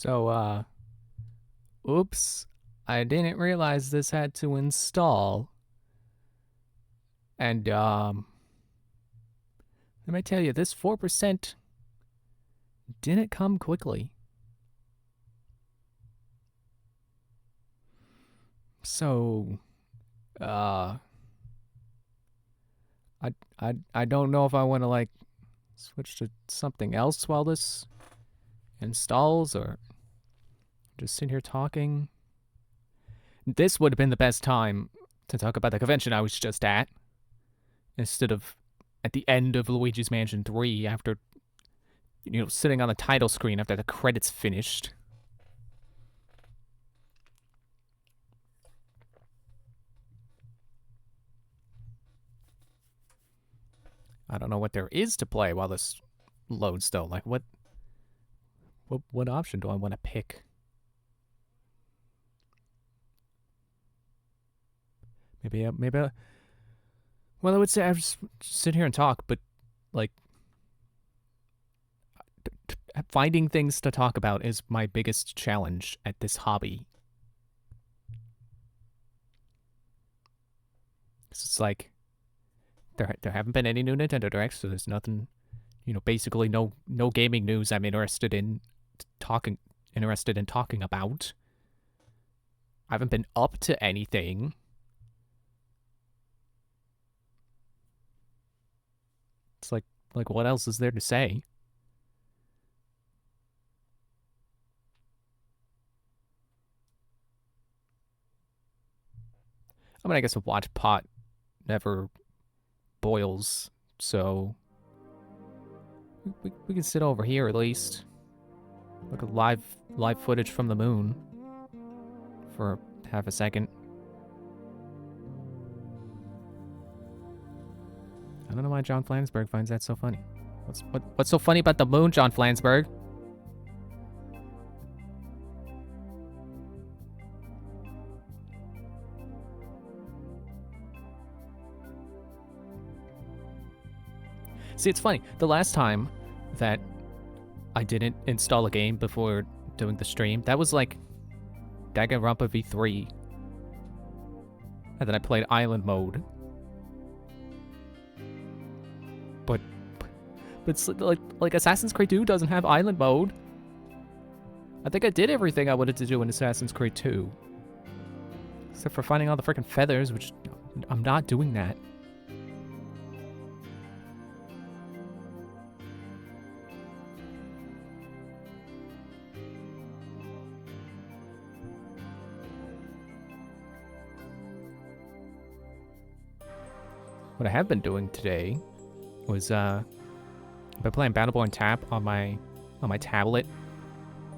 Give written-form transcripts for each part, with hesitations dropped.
So, oops, I didn't realize this had to install. And, let me tell you, this 4% didn't come quickly. So, uh, I don't know if I want to, like, switch to something else while this installs or just sit here talking. This would have been the best time to talk about the convention I was just at instead of at the end of Luigi's Mansion 3 after, sitting on the title screen after the credits finished. I don't know what there is to play while this loads, though. Like, what option do I want to pick? Maybe, well, I would say I just sit here and talk, but, like, finding things to talk about is my biggest challenge at this hobby. It's like, there haven't been any new Nintendo Directs, so there's nothing, basically no gaming news I'm interested in talking about. I haven't been up to anything. It's like what else is there to say? I mean, I guess a watch pot never boils, so we can sit over here at least. Look at live footage from the moon for half a second. I don't know why John Flansburgh finds that so funny. What's so funny about the moon, John Flansburgh? See, it's funny. The last time that I didn't install a game before doing the stream, that was like Danganronpa V3. And then I played Island Mode. But it's like Assassin's Creed 2 doesn't have Island Mode. I think I did everything I wanted to do in Assassin's Creed 2. Except for finding all the freaking feathers, which I'm not doing that. What I have been doing today was I've been playing Battleborn Tap on my tablet,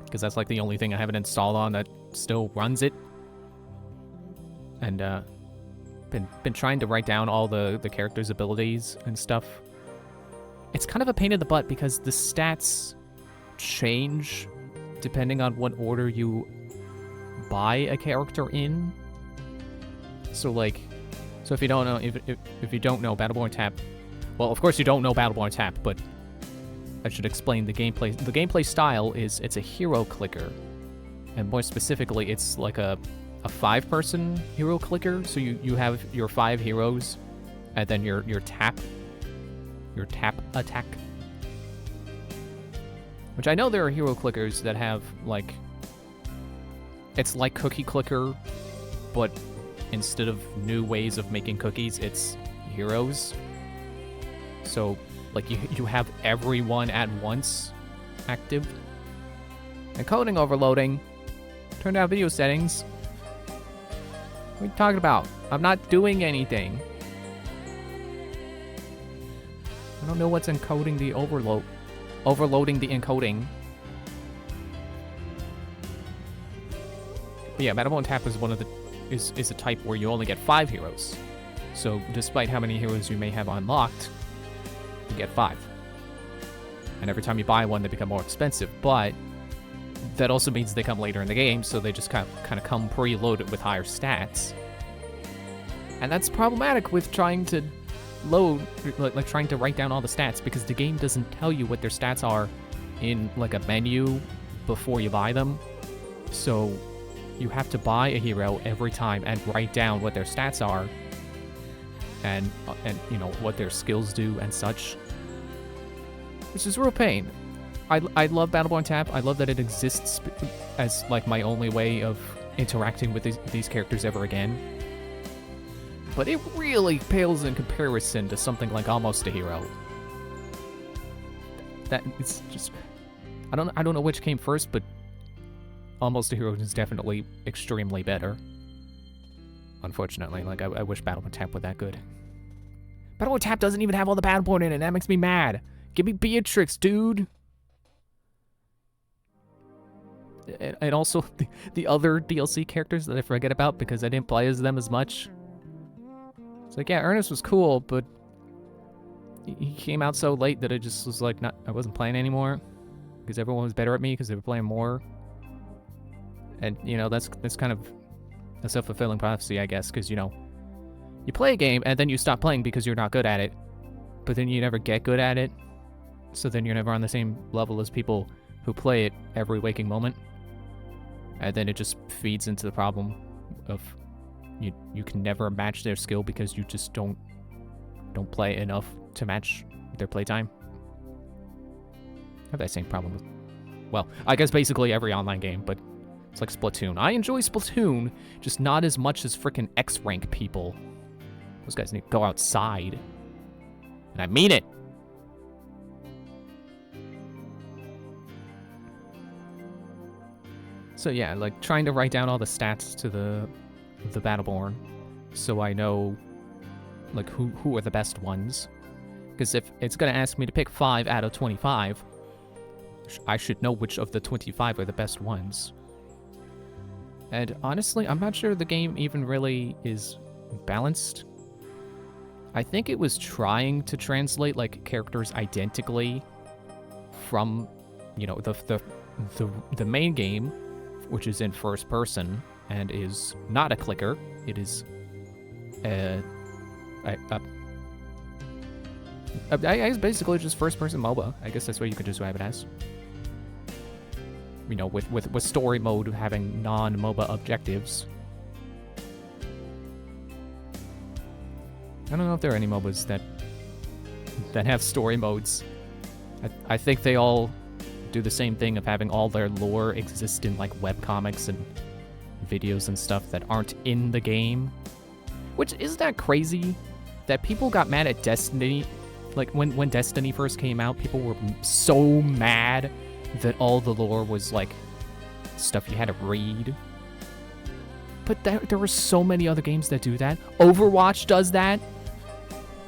because that's like the only thing I haven't installed on that still runs it. And been trying to write down all the characters' abilities and stuff. It's kind of a pain in the butt because the stats change depending on what order you buy a character in. So if you don't know, if you don't know Battleborn Tap, well, of course you don't know Battleborn Tap, but I should explain the gameplay. The gameplay style is it's a hero clicker, and more specifically, it's like a 5-person hero clicker. So you have your 5 heroes, and then your tap attack. Which I know there are hero clickers that have it's like cookie clicker, but instead of new ways of making cookies, it's heroes. So, you have everyone at once active. Encoding overloading. Turn down video settings. What are you talking about? I'm not doing anything. I don't know what's encoding the overloading the encoding. But yeah, Battleborn Tap is is a type where you only get 5 heroes. So despite how many heroes you may have unlocked, you get 5. And every time you buy one, they become more expensive. But that also means they come later in the game, so they just kind of come preloaded with higher stats. And that's problematic with trying to trying to write down all the stats, because the game doesn't tell you what their stats are in a menu before you buy them. So you have to buy a hero every time and write down what their stats are and you know, what their skills do and such. Which is real pain. I love Battleborn Tap. I love that it exists as like my only way of interacting with these characters ever again. But it really pales in comparison to something like Almost a Hero. That it's just I don't know which came first, but Almost a Hero is definitely extremely better. Unfortunately, like I wish Battleborn Tap were that good. Battleborn Tap doesn't even have all the Battleborn in it. That makes me mad. Give me Beatrix, dude. And also the other DLC characters that I forget about because I didn't play as them as much. It's like, yeah, Ernest was cool, but he came out so late that I just was like, I wasn't playing anymore because everyone was better at me because they were playing more. And you know, that's kind of a self-fulfilling prophecy, I guess, because you know, you play a game and then you stop playing because you're not good at it, but then you never get good at it, so then you're never on the same level as people who play it every waking moment. And then it just feeds into the problem of you can never match their skill because you just don't play enough to match their playtime. I have that same problem with, well, I guess basically every online game, but it's like Splatoon. I enjoy Splatoon, just not as much as frickin' X-Rank people. Those guys need to go outside. And I mean it! So yeah, like trying to write down all the stats to the Battleborn, so I know like who are the best ones. Because if it's gonna ask me to pick 5 out of 25, I should know which of the 25 are the best ones. And honestly, I'm not sure the game even really is balanced. I think it was trying to translate like characters identically from, you know, the main game, which is in first person and is not a clicker. It is it's basically just first person MOBA. I guess that's what you could describe it as. You know, with story mode having non-MOBA objectives. I don't know if there are any MOBAs that have story modes. I think they all do the same thing of having all their lore exist in like webcomics and videos and stuff that aren't in the game. Which, isn't that crazy? That people got mad at Destiny. Like when Destiny first came out, people were so mad that all the lore was like stuff you had to read. But there were so many other games that do that. Overwatch does that.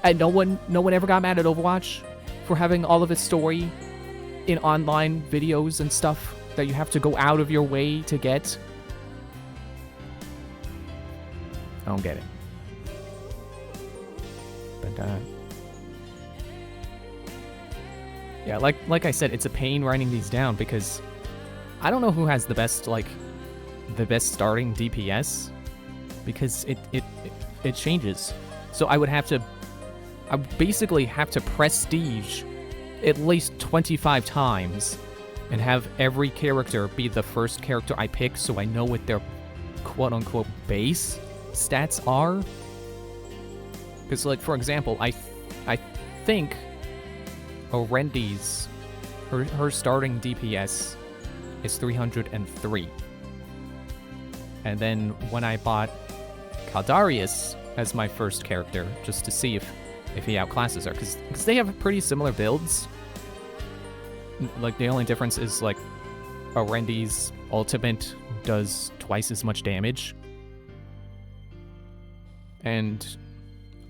And no one ever got mad at Overwatch for having all of its story in online videos and stuff that you have to go out of your way to get. I don't get it. But yeah, like I said, it's a pain writing these down because I don't know who has the best starting DPS, because it changes. So I would basically have to prestige at least 25 times and have every character be the first character I pick so I know what their quote-unquote base stats are. Because, like, for example, I think Orendi's, her starting DPS is 303. And then when I bought Caldarius as my first character, just to see if he outclasses her, because they have pretty similar builds. Like, the only difference is, like, Orendi's ultimate does twice as much damage. And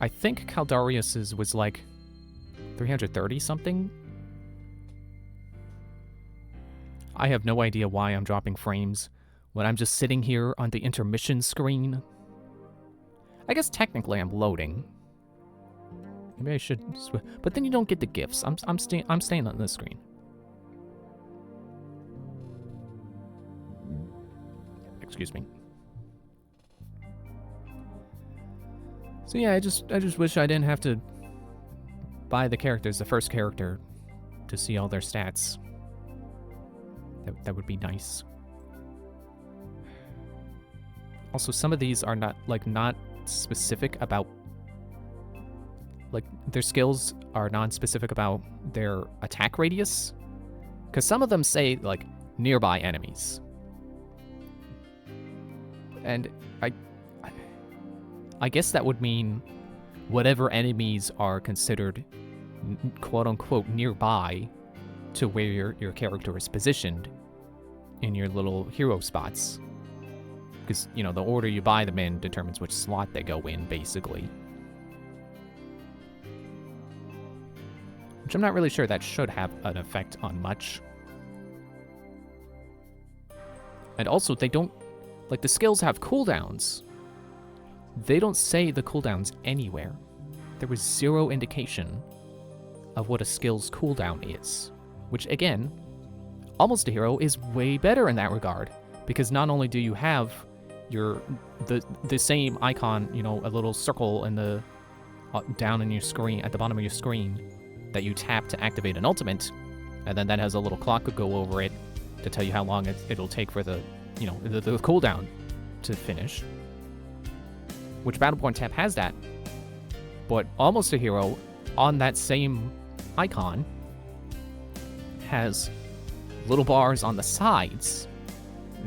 I think Caldarius's was, like, 330 something? I have no idea why I'm dropping frames when I'm just sitting here on the intermission screen. I guess technically I'm loading. Maybe I should, but then you don't get the gifts. I'm staying on this screen. Excuse me. So yeah, I just wish I didn't have to buy the characters, the first character, to see all their stats. That would be nice. Also, some of these are not specific about, like, their skills are non-specific about their attack radius. Because some of them say, like, nearby enemies. And I guess that would mean whatever enemies are considered quote-unquote nearby to where your character is positioned in your little hero spots. Because, you know, the order you buy them in determines which slot they go in, basically. Which I'm not really sure that should have an effect on much. And also, they don't... Like, the skills have cooldowns. They don't say the cooldowns anywhere. There was zero indication of what a skill's cooldown is. Which, again, Almost a Hero is way better in that regard. Because not only do you have the same icon, you know, a little circle in the down in your screen, at the bottom of your screen, that you tap to activate an ultimate, and then that has a little clock go over it to tell you how long it'll take for the, you know, the cooldown to finish. Which Battleborn Tap has that, but Almost a Hero, on that same icon, has little bars on the sides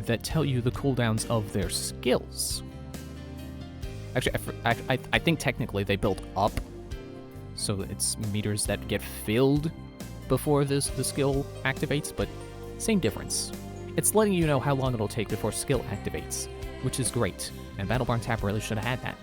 that tell you the cooldowns of their skills. Actually, I think technically they build up, so it's meters that get filled before the skill activates, but same difference. It's letting you know how long it'll take before skill activates, which is great, and Battleborn Tap really should have had that.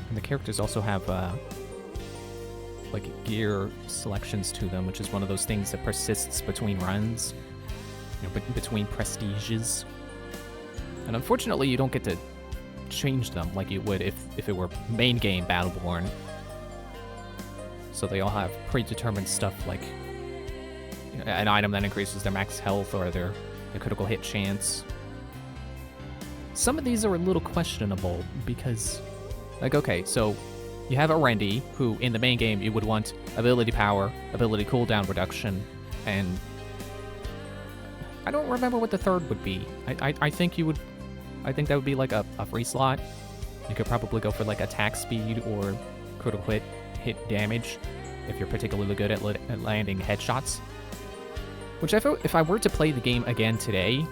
And the characters also have, like, gear selections to them, which is one of those things that persists between runs, you know, between prestiges. And unfortunately, you don't get to change them like you would if it were main game Battleborn. So they all have predetermined stuff like, you know, an item that increases their max health or their critical hit chance. Some of these are a little questionable because... Like, okay, so you have Arendi, who in the main game you would want ability power, ability cooldown reduction, and I don't remember what the third would be. I think that would be like a free slot. You could probably go for like attack speed or critical hit damage if you're particularly good at landing headshots. Which if I were to play the game again today,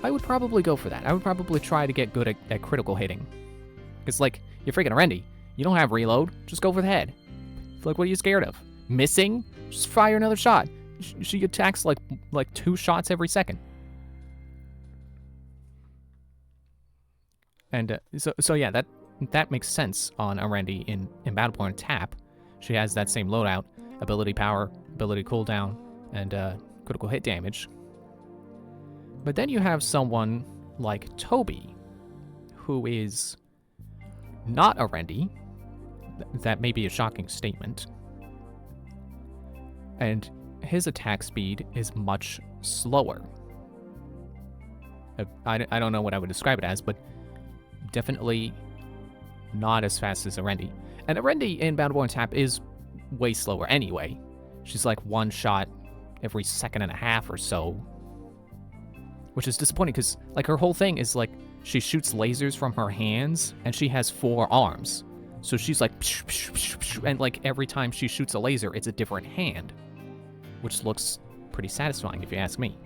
I would probably go for that. I would probably try to get good at critical hitting. Because, like, you're freaking Arendi. You don't have reload. Just go for the head. Like, what are you scared of? Missing? Just fire another shot. She attacks, like 2 shots every second. And, so yeah, that makes sense on Arendi in Battleborn Tap. She has that same loadout. Ability power, ability cooldown, and, critical hit damage. But then you have someone like Toby, who is... not Arendi. That may be a shocking statement. And his attack speed is much slower. I don't know what I would describe it as, but definitely not as fast as Arendi. And Arendi in Battleborn Tap is way slower anyway. She's like 1 shot every second and a half or so. Which is disappointing because, like, her whole thing is, like, she shoots lasers from her hands, and she has 4 arms. So she's like, psh, psh, psh, psh, and, like, every time she shoots a laser, it's a different hand. Which looks pretty satisfying, if you ask me.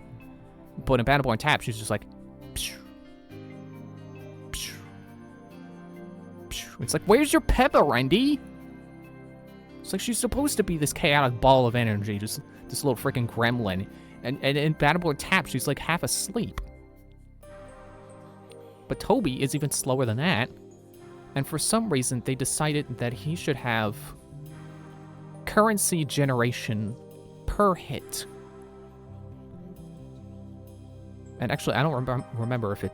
But in Battleborn Tap, she's just like, psh, psh, psh. It's like, where's your pep, Arendi? It's like she's supposed to be this chaotic ball of energy, just this little freaking gremlin. And in Battleborn Tap, she's like half asleep. But Toby is even slower than that. And for some reason, they decided that he should have currency generation per hit. And actually, I don't remember if it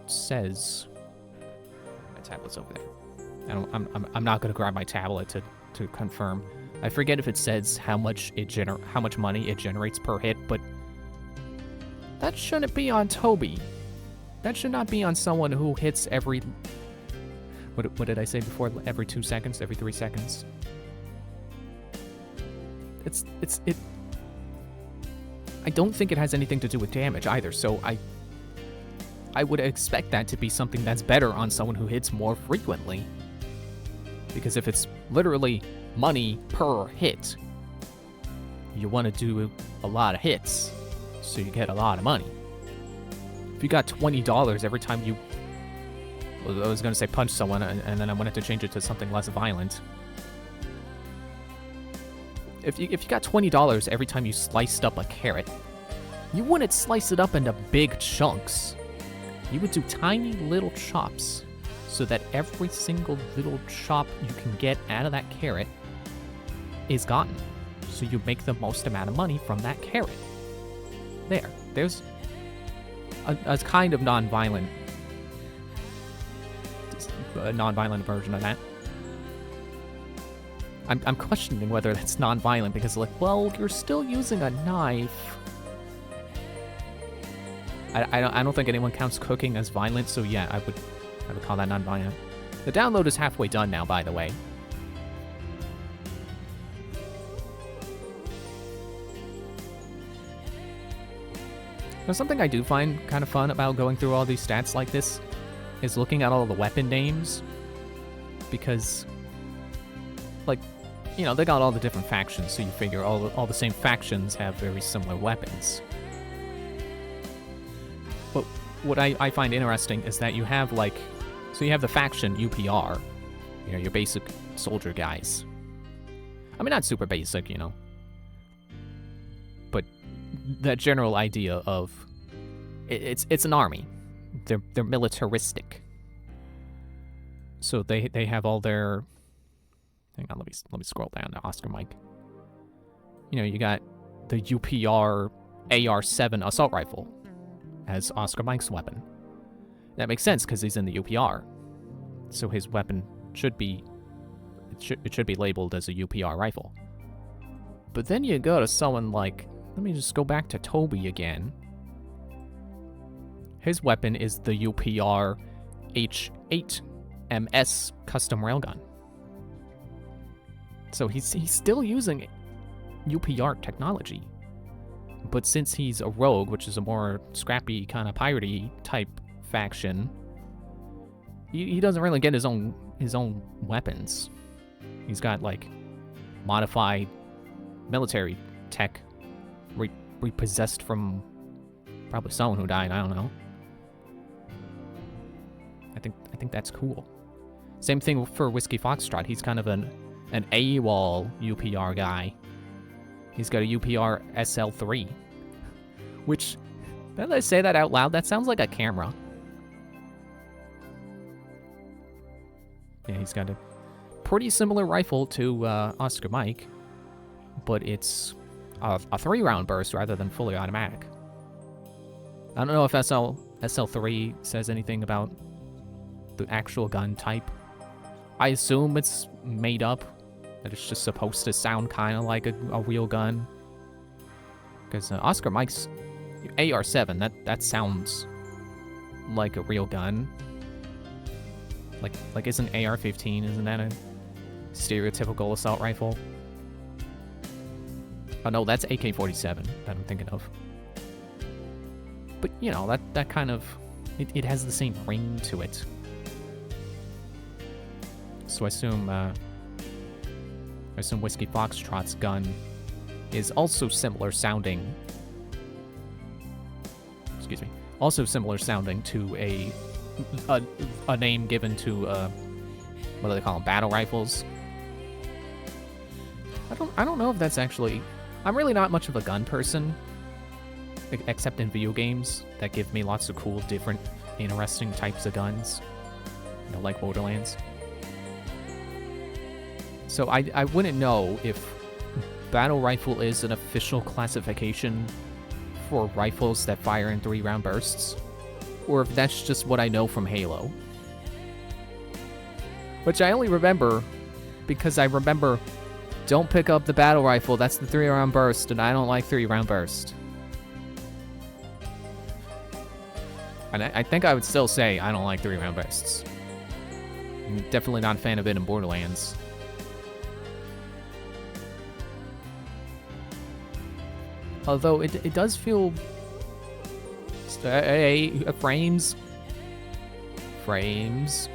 says... My tablet's over there. I'm not going to grab my tablet to confirm. I forget if it says how much money it generates per hit, but that shouldn't be on Toby. That should not be on someone who hits every... What did I say before? Every 2 seconds? Every 3 seconds? It... I don't think it has anything to do with damage either, so I would expect that to be something that's better on someone who hits more frequently. Because if it's literally money per hit, you want to do a lot of hits, so you get a lot of money. If you got $20 every time you... Well, I was going to say punch someone, and then I wanted to change it to something less violent. If you got $20 every time you sliced up a carrot, you wouldn't slice it up into big chunks. You would do tiny little chops, so that every single little chop you can get out of that carrot is gotten. So you make the most amount of money from that carrot. There's a kind of non-violent version of that. I'm questioning whether that's non-violent because, like, well, you're still using a knife. I don't think anyone counts cooking as violent, so yeah, I would call that non-violent. The download is halfway done now, by the way. Now, something I do find kind of fun about going through all these stats like this is looking at all the weapon names, because, like, you know, they got all the different factions, so you figure all the same factions have very similar weapons. But what I find interesting is that you have, like, so you have the faction UPR, you know, your basic soldier guys. I mean, not super basic, you know, but that general idea of it's an army. They're militaristic. So they have all their... Hang on, let me scroll down to Oscar Mike. You know, you got the UPR AR-7 assault rifle as Oscar Mike's weapon. That makes sense because he's in the UPR. So his weapon should be... It should be labeled as a UPR rifle. But then you go to someone like... Let me just go back to Toby again. His weapon is the UPR H8 MS custom railgun. So he's still using UPR technology. But since he's a rogue, which is a more scrappy kind of piratey type faction, he doesn't really get his own weapons. He's got, like, modified military tech repossessed from probably someone who died, I don't know. I think that's cool. Same thing for Whiskey Foxtrot. He's kind of an AWOL UPR guy. He's got a UPR SL3, which, now that I say that out loud, that sounds like a camera. Yeah, he's got a pretty similar rifle to Oscar Mike, but it's a 3-round burst rather than fully automatic. I don't know if SL3 says anything about the actual gun type. I assume it's made up, that it's just supposed to sound kind of like a real gun. Because Oscar Mike's AR-7, that sounds like a real gun. Like isn't AR-15, isn't that a stereotypical assault rifle? Oh no, that's AK-47 that I'm thinking of. But, you know, that kind of... It has the same ring to it. So I assume Whiskey Foxtrot's gun is also similar sounding... Excuse me. Also similar sounding to a name given to, what do they call them? Battle rifles? I don't know if that's actually... I'm really not much of a gun person, except in video games that give me lots of cool, different, interesting types of guns. You know, like Borderlands. So I wouldn't know if battle rifle is an official classification for rifles that fire in 3-round bursts, or if that's just what I know from Halo. Which I only remember because I remember Don't pick up the battle rifle. That's the 3-round burst, and I don't like 3-round burst. And I think I would still say I don't like 3-round bursts. I'm definitely not a fan of it in Borderlands. Although it does feel... frames. Frames.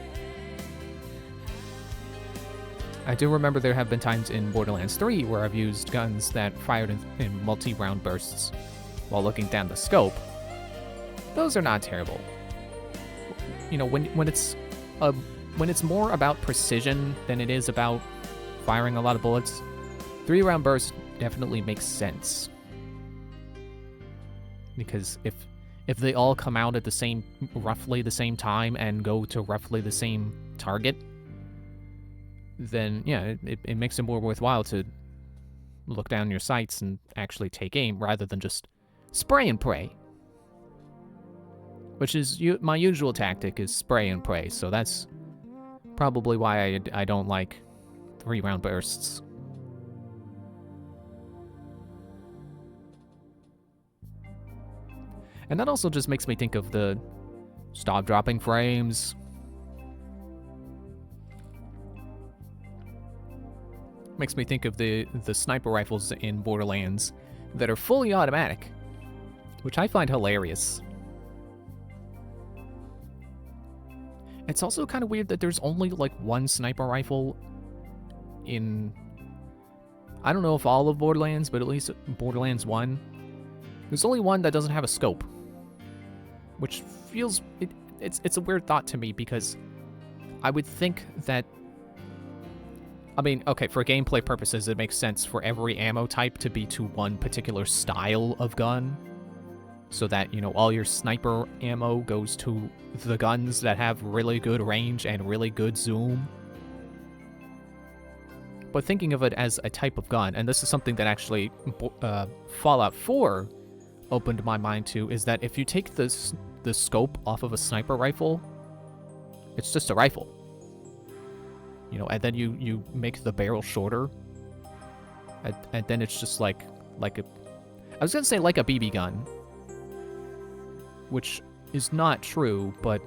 I do remember there have been times in Borderlands 3 where I've used guns that fired in multi-round bursts while looking down the scope. Those are not terrible. You know, when it's more about precision than it is about firing a lot of bullets, 3-round burst definitely makes sense. Because if they all come out at roughly the same time and go to roughly the same target, then yeah, it makes it more worthwhile to look down your sights and actually take aim rather than just spray and pray. Which is my usual tactic, is spray and pray, so that's probably why I don't like 3-round bursts. And that also just makes me think of the stop dropping frames. Makes me think of the sniper rifles in Borderlands that are fully automatic, which I find hilarious. It's also kind of weird that there's only like one sniper rifle in, I don't know if all of Borderlands, but at least Borderlands 1. There's only one that doesn't have a scope, which feels, it's a weird thought to me, because I would think that, I mean, okay, for gameplay purposes, it makes sense for every ammo type to be to one particular style of gun, so that, you know, all your sniper ammo goes to the guns that have really good range and really good zoom. But thinking of it as a type of gun, and this is something that actually Fallout 4 opened my mind to, is that if you take the scope off of a sniper rifle, it's just a rifle. You know, and then you make the barrel shorter, and then it's just like a, I was gonna say like a BB gun, which is not true, but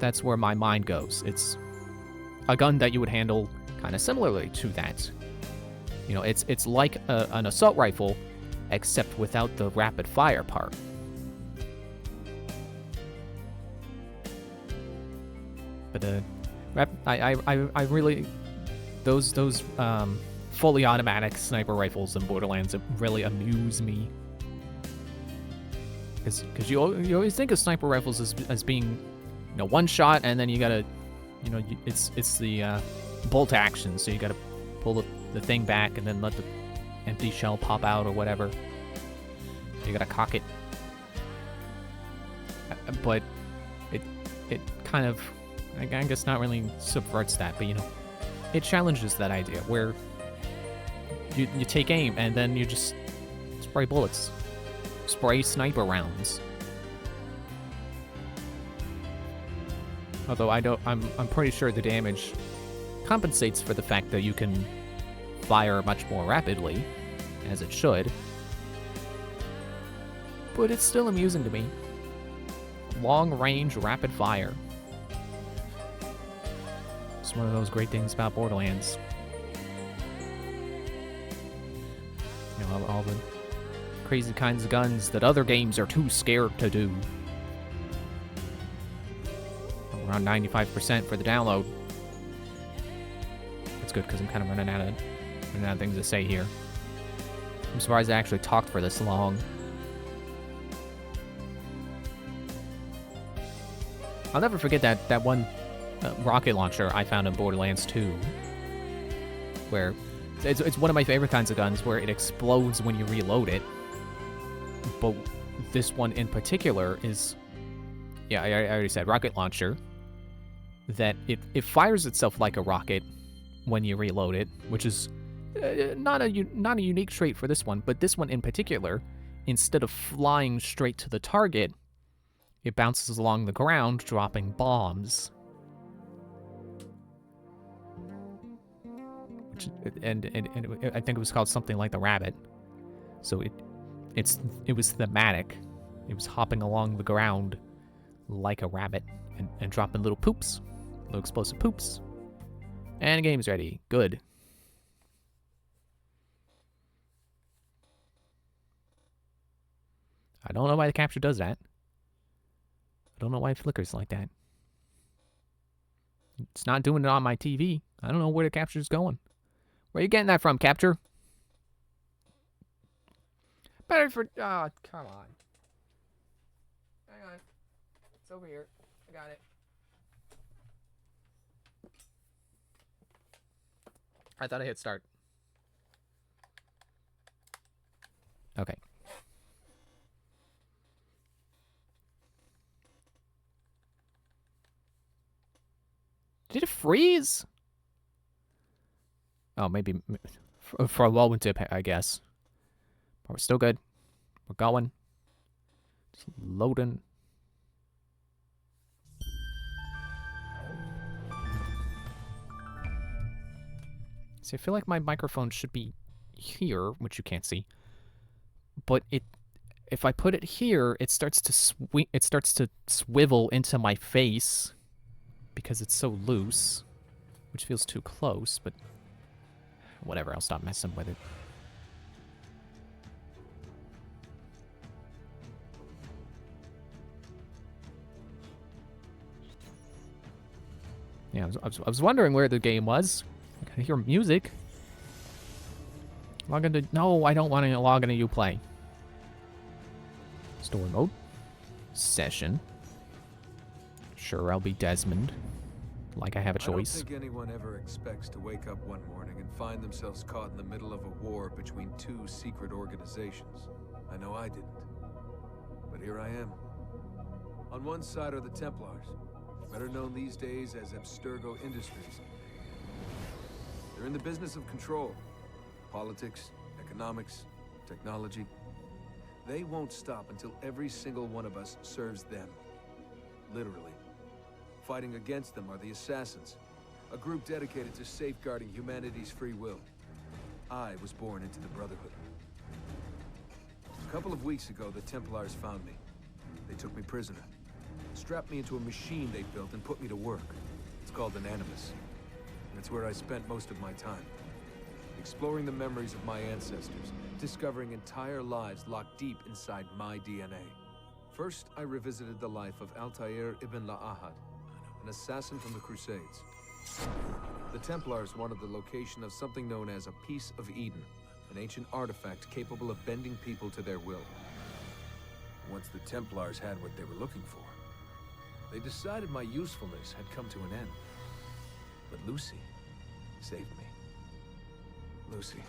that's where my mind goes. It's a gun that you would handle kind of similarly to that. You know, it's like an assault rifle, except without the rapid fire part. But I really, those fully automatic sniper rifles in Borderlands really amuse me. Because you always think of sniper rifles as being, you know, one shot, and then you gotta, you know, it's the bolt action, so you gotta pull the thing back and then let the empty shell pop out or whatever. You gotta cock it. But it kind of, I guess, not really subverts that, but, you know, it challenges that idea where you take aim and then you just spray bullets, spray sniper rounds. Although I'm pretty sure the damage compensates for the fact that you can fire much more rapidly, as it should. But it's still amusing to me. Long range, rapid fire. It's one of those great things about Borderlands. You know, all the crazy kinds of guns that other games are too scared to do. Around 95% for the download. It's good because I'm kind of running out of things to say here. I'm surprised I actually talked for this long. I'll never forget that one rocket launcher I found in Borderlands 2, where it's one of my favorite kinds of guns, where it explodes when you reload it. But this one in particular is, yeah, I already said rocket launcher, that it fires itself like a rocket when you reload it, which is not a unique trait for this one, but this one in particular, instead of flying straight to the target, it bounces along the ground, dropping bombs. and I think it was called something like the rabbit. So it was thematic. It was hopping along the ground like a rabbit and dropping little poops, little explosive poops. And the game's ready. Good. I don't know why the capture does that. I don't know why it flickers like that. It's not doing it on my TV. I don't know where the capture's going. Where are you getting that from, capture? Better for... Oh, come on. Hang on. It's over here. I got it. I thought I hit start. Okay. Did it freeze? Oh, maybe for a moment dip, I guess. But we're still good. We're going. Just loading. See, I feel like my microphone should be here, which you can't see. But if I put it here, it starts to swivel into my face because it's so loose, which feels too close, but whatever, I'll stop messing with it. Yeah, I was wondering where the game was. I can hear music. Log into... No, I don't want to log into Uplay. Story mode. Session. Sure, I'll be Desmond. Like I have a choice. I don't think anyone ever expects to wake up one morning and find themselves caught in the middle of a war between two secret organizations. I know I didn't. But here I am. On one side are the Templars, better known these days as Abstergo Industries. They're in the business of control. Politics, economics, technology. They won't stop until every single one of us serves them. Literally. Fighting against them are the Assassins, a group dedicated to safeguarding humanity's free will. I was born into the Brotherhood. A couple of weeks ago, the Templars found me. They took me prisoner, strapped me into a machine they built and put me to work. It's called an Animus. And it's where I spent most of my time. Exploring the memories of my ancestors, discovering entire lives locked deep inside my DNA. First, I revisited the life of Altair ibn La'ahad, an assassin from the Crusades. The Templars wanted the location of something known as a Piece of Eden, an ancient artifact capable of bending people to their will. Once the Templars had what they were looking for, they decided my usefulness had come to an end. But Lucy saved me. Lucy.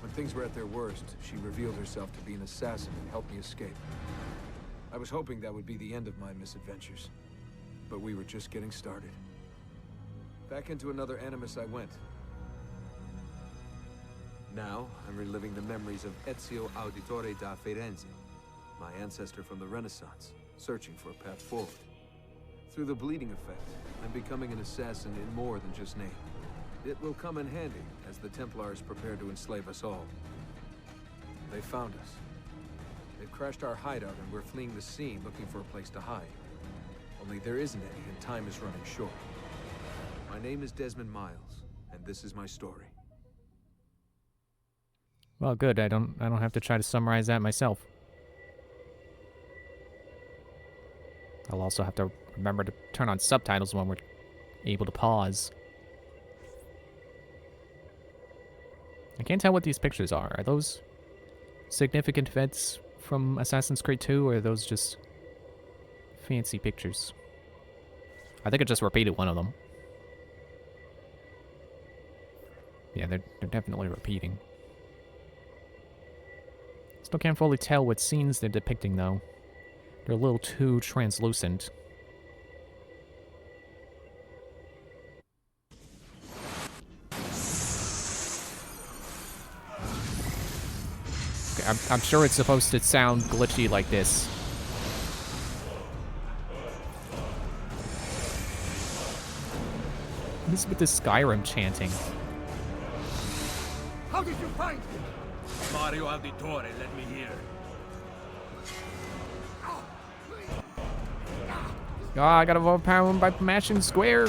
When things were at their worst, she revealed herself to be an assassin and helped me escape. I was hoping that would be the end of my misadventures. But we were just getting started. Back into another Animus I went. Now, I'm reliving the memories of Ezio Auditore da Firenze, my ancestor from the Renaissance, searching for a path forward. Through the bleeding effect, I'm becoming an assassin in more than just name. It will come in handy as the Templars prepare to enslave us all. They found us. They've crashed our hideout and we're fleeing the scene looking for a place to hide. Only there isn't any and time is running short. My name is Desmond Miles, and this is my story. Well, good. I don't have to try to summarize that myself. I'll also have to remember to turn on subtitles when we're able to pause. I can't tell what these pictures are. Are those significant events from Assassin's Creed 2, or are those just fancy pictures? I think I just repeated one of them. Yeah, they're definitely repeating. Still can't fully tell what scenes they're depicting, though. They're a little too translucent. Okay, I'm sure it's supposed to sound glitchy like this. What is with this Skyrim chanting? How did you find him? Mario Auditore, let me hear. Oh, I gotta overpower him by mashing square.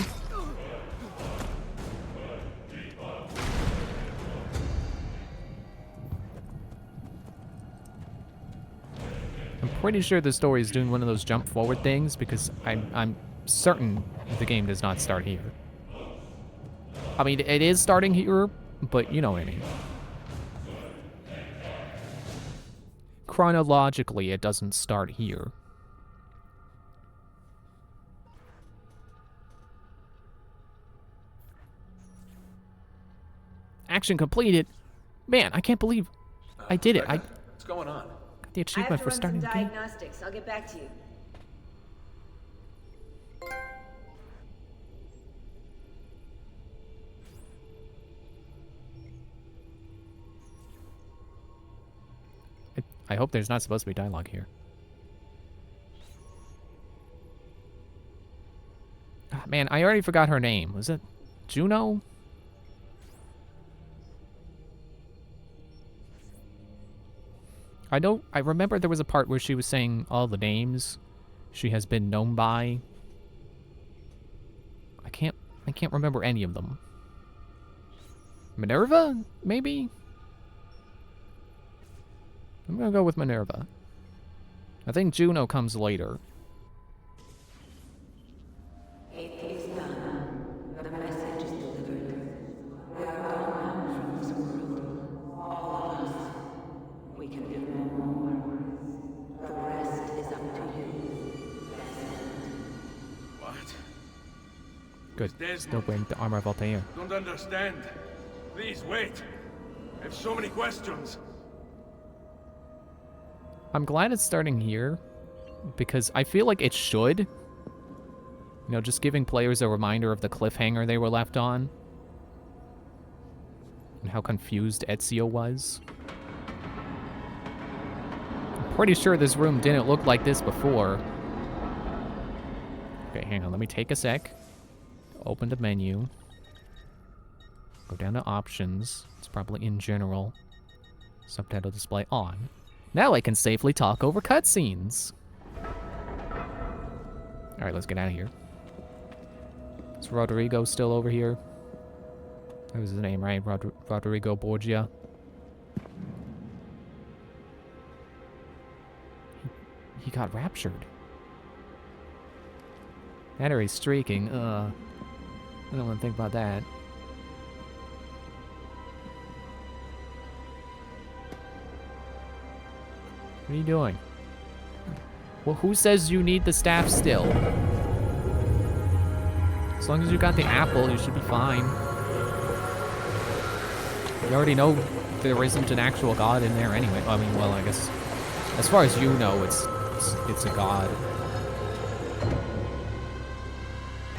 I'm pretty sure the story is doing one of those jump forward things because I'm certain the game does not start here. I mean, it is starting here, but you know what I mean. Chronologically, it doesn't start here. Action completed. Man, I can't believe I did it. I What's going on? got the I achievement have for to run starting some the game. diagnostics. I'll get back to you. I hope there's not supposed to be dialogue here. Ah, man, I already forgot her name. Was it Juno? I remember there was a part where she was saying all the names she has been known by. I can't remember any of them. Minerva, maybe? I'm gonna go with Minerva. I think Juno comes later. It is done. The message is delivered. We are gone now from this world. All of us. We can do no more. The rest is up to you. What? Good. Desmond. Still wearing the armor of Altair. Don't understand. Please wait. I have so many questions. I'm glad it's starting here, because I feel like it should. You know, just giving players a reminder of the cliffhanger they were left on. And how confused Ezio was. I'm pretty sure this room didn't look like this before. Okay, hang on, let me take a sec. Open the menu. Go down to options. It's probably in general. Subtitle display on. Now I can safely talk over cutscenes. Alright, let's get out of here. Is Rodrigo still over here? That was his name, right? Rodrigo Borgia. He got raptured. That or he's streaking. I don't want to think about that. What are you doing? Well, who says you need the staff still? As long as you got the apple, you should be fine. You already know there isn't an actual god in there anyway. I mean, well, I guess as far as you know, it's a god.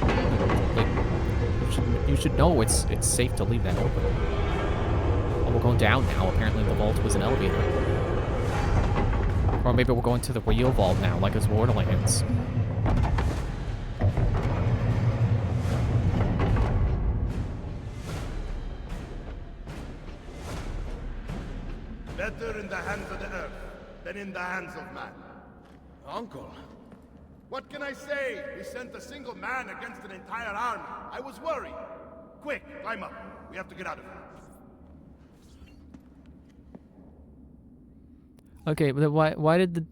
Like, you should know it's safe to leave that open. Oh, we're going down now. Apparently, the vault was an elevator. Or maybe we're going to the real vault now, like it's Borderlands. Better in the hands of the earth than in the hands of man. Uncle. What can I say? We sent a single man against an entire army. I was worried. Quick, climb up. We have to get out of here. Okay, but why did the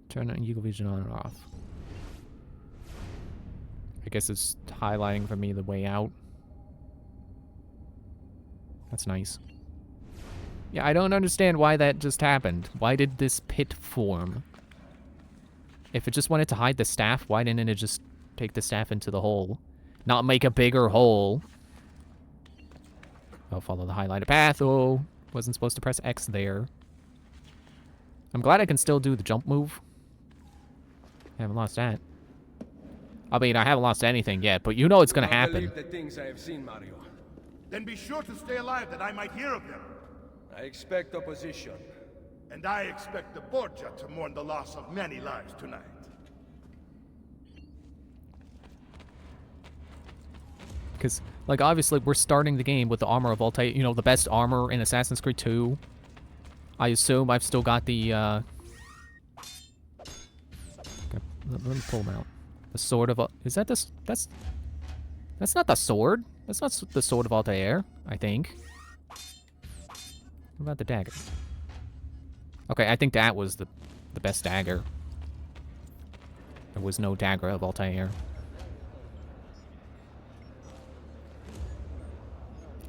turn on Eagle Vision on and off? I guess it's highlighting for me the way out. That's nice. Yeah, I don't understand why that just happened. Why did this pit form? If it just wanted to hide the staff, why didn't it just take the staff into the hole? Not make a bigger hole. Oh, follow the highlighted path. Oh, wasn't supposed to press X there. I'm glad I can still do the jump move. I haven't lost that. I mean, I haven't lost anything yet, but you know it's gonna happen. I believe the things I have seen, Mario. Then be sure to stay alive that I might hear of them. I expect opposition. And I expect the Borgia to mourn the loss of many lives tonight. Because, like, obviously we're starting the game with the armor of Altair, you know, the best armor in Assassin's Creed 2. I assume I've still got the, okay, let me pull them out. The sword of, is that this, that's not the sword. That's not the sword of Altair, I think. What about the dagger? Okay, I think that was the best dagger. There was no dagger of Altair.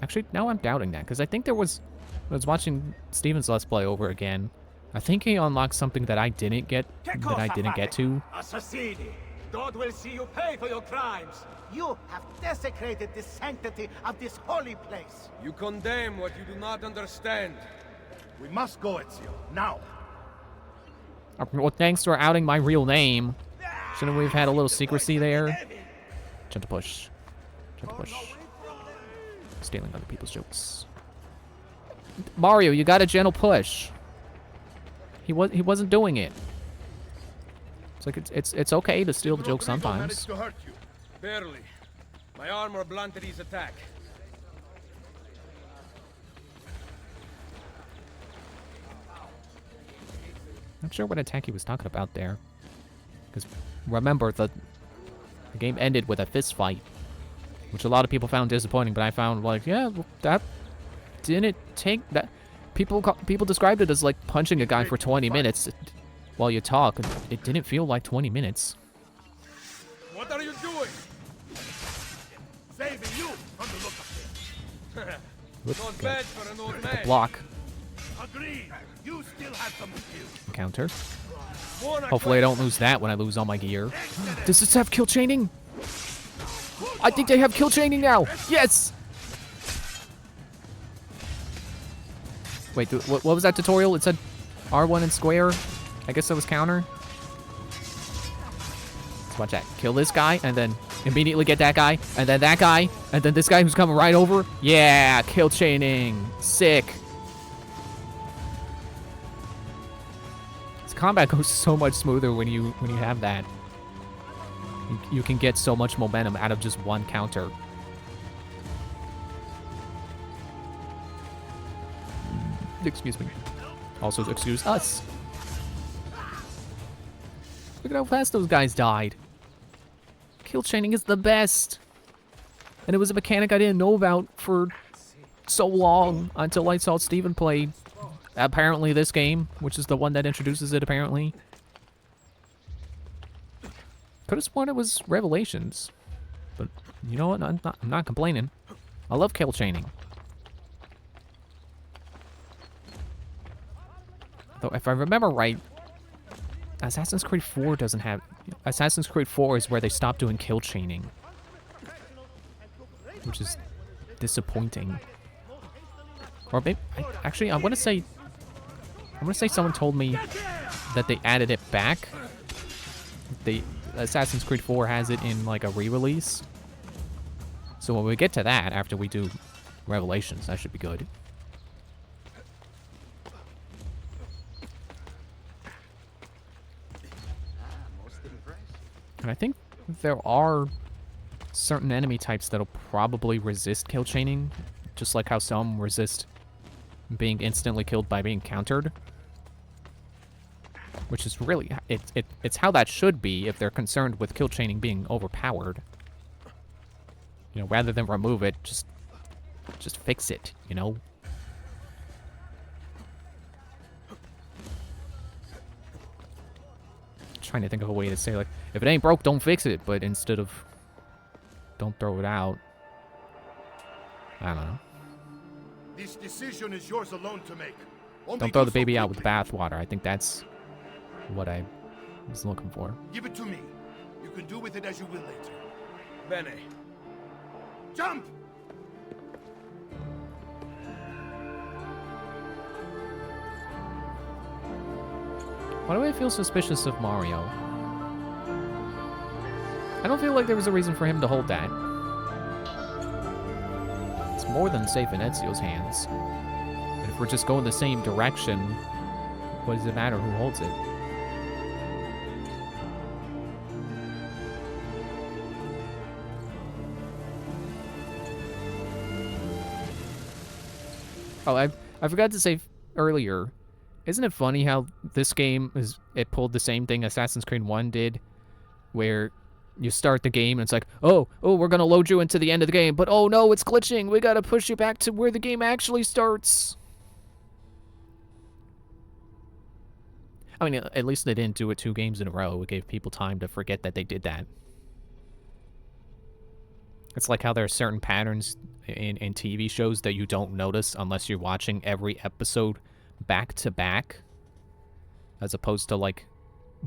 Actually, now I'm doubting that, because I think there was... I was watching Steven's Let's Play over again. I think he unlocked something that I didn't get to. Assassini! God will see you pay for your crimes! You have desecrated the sanctity of this holy place! You condemn what you do not understand. We must go, Ezio. Now! Well, thanks for outing my real name. Shouldn't we have had a little secrecy there? Gentle push. Gentle push. Stealing other people's jokes. Mario, you got a gentle push. He wasn't doing it. It's like it's okay to steal the joke sometimes. To hurt you. Barely. My armor blunted his attack. Not sure what attack he was talking about there. Because remember, the game ended with a fist fight, which a lot of people found disappointing, but I found, like, yeah, that didn't take that. People described it as like punching a guy for 20 minutes while you talk. It didn't feel like 20 minutes. What are you doing? Saving you from the look of it. Whoops, Not got bad for an old man. block. Agreed. You still have some skills. Counter. Wanna Hopefully I don't lose that when I lose all my gear. Does this have kill chaining? I think they have kill chaining now. Yes! Wait, what was that tutorial? It said R1 and square. I guess that was counter. Let's watch that. Kill this guy, and then immediately get that guy, and then that guy, and then this guy who's coming right over. Yeah, kill chaining. Sick. This combat goes so much smoother when you have that. You can get so much momentum out of just one counter. Excuse me. Also, excuse us. Look at how fast those guys died. Kill chaining is the best. And it was a mechanic I didn't know about for so long until I saw Steven play, apparently, this game, which is the one that introduces it, apparently. Could have sworn it was Revelations. But you know what? I'm not complaining. I love kill chaining. Though, if I remember right, Assassin's Creed 4 doesn't have... Assassin's Creed 4 is where they stopped doing kill chaining. Which is disappointing. Or maybe... Actually, I want to say someone told me that they added it back. Assassin's Creed 4 has it in, like, a re-release. So when we get to that, after we do Revelations, that should be good. And I think there are certain enemy types that'll probably resist kill chaining, just like how some resist being instantly killed by being countered. Which is really, it's how that should be if they're concerned with kill chaining being overpowered. You know, rather than remove it, just fix it, you know? Trying to think of a way to say, like, if it ain't broke, don't fix it, but instead of don't throw it out. I don't know. This decision is yours alone to make. Only Don't throw do the so baby out with the quickly. bathwater. I think that's what I was looking for. Give it to me. You can do with it as you will later. Bene. Jump! Why do I feel suspicious of Mario? I don't feel like there was a reason for him to hold that. It's more than safe in Ezio's hands. And if we're just going the same direction, what does it matter who holds it? Oh, I forgot to say earlier. Isn't it funny how this game it pulled the same thing Assassin's Creed 1 did, where you start the game and it's like, oh, we're gonna load you into the end of the game, but oh no, it's glitching. We gotta push you back to where the game actually starts. I mean, at least they didn't do it 2 games in a row. It gave people time to forget that they did that. It's like how there are certain patterns in TV shows that you don't notice unless you're watching every episode back to back, as opposed to like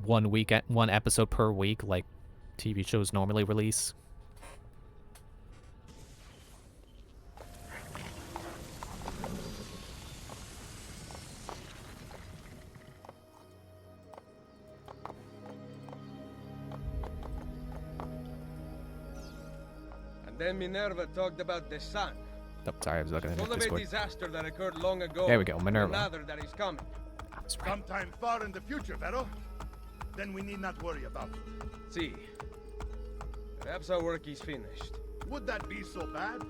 one episode per week like TV shows normally release. Then Minerva talked about the sun. Oh, sorry, I was looking at Told of a Discord. disaster that occurred long ago. There we go, Minerva. Another that is coming. That's right. Sometime far in the future, Vero. Then we need not worry about it. See. Perhaps our work is finished. Would that be so bad?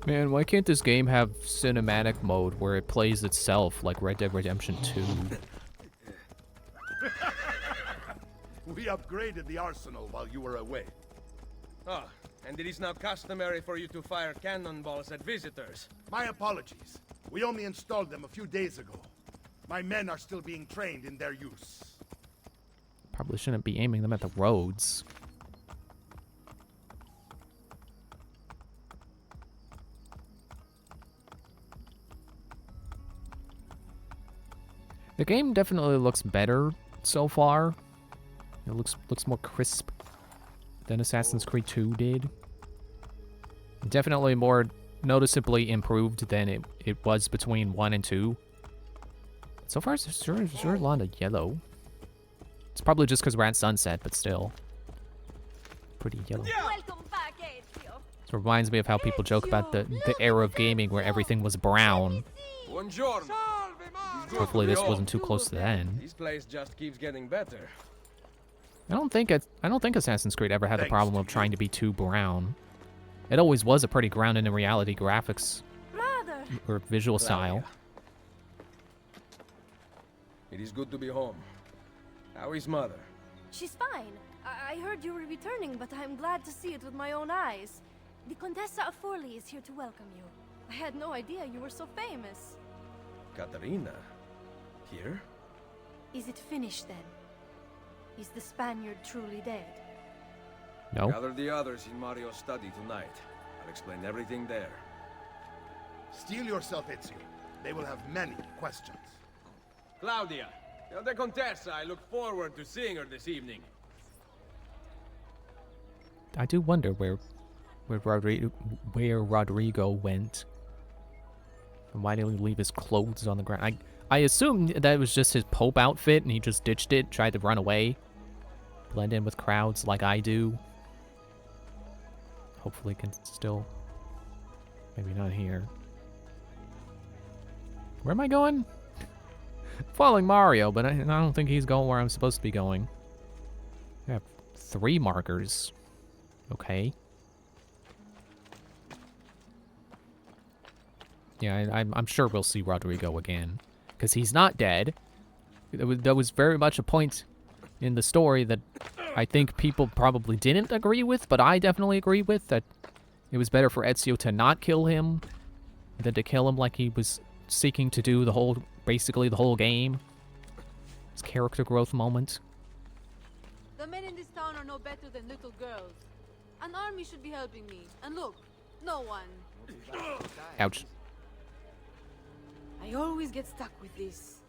Man, why can't this game have cinematic mode where it plays itself like Red Dead Redemption 2? We upgraded the arsenal while you were away. Ah, and it is now customary for you to fire cannonballs at visitors. My apologies. We only installed them a few days ago. My men are still being trained in their use. Probably shouldn't be aiming them at the roads. The game definitely looks better so far. It looks more crisp than Assassin's Creed 2 did. Definitely more noticeably improved than it was between 1 and 2. So far, there's sure a lot of yellow. It's probably just because we're at sunset, but still. Pretty yellow. Welcome back, Ezio. This reminds me of how people joke about the era of gaming where everything was brown. Buongiorno. Hopefully this wasn't too close to the end. This place just keeps getting better. I don't think Assassin's Creed ever had the Thanks problem to of you. trying to be too brown. It always was a pretty grounded in reality graphics Mother. or visual style. Claudia. It is good to be home. How is mother? She's fine. I heard you were returning, but I'm glad to see it with my own eyes. The Contessa of Forli is here to welcome you. I had no idea you were so famous. Katarina? Here? Is it finished then? Is the Spaniard truly dead? No? Gather the others in Mario's study tonight. I'll explain everything there. Steel yourself, Ezio. They will have many questions. Claudia, tell the Contessa I look forward to seeing her this evening. I do wonder where Rodrigo went. And why did he leave his clothes on the ground? I assume that was just his Pope outfit and he just ditched it, tried to run away. Blend in with crowds like I do. Hopefully can still... Maybe not here. Where am I going? Following Mario, but I don't think he's going where I'm supposed to be going. I have 3 markers. Okay. Yeah, I'm sure we'll see Rodrigo again. Because he's not dead. That was very much a point in the story that I think people probably didn't agree with, but I definitely agree with, that it was better for Ezio to not kill him than to kill him like he was seeking to do basically the whole game. His character growth moment. The men in this town are no better than little girls. An army should be helping me. And look, no one. Ouch. I always get stuck with this.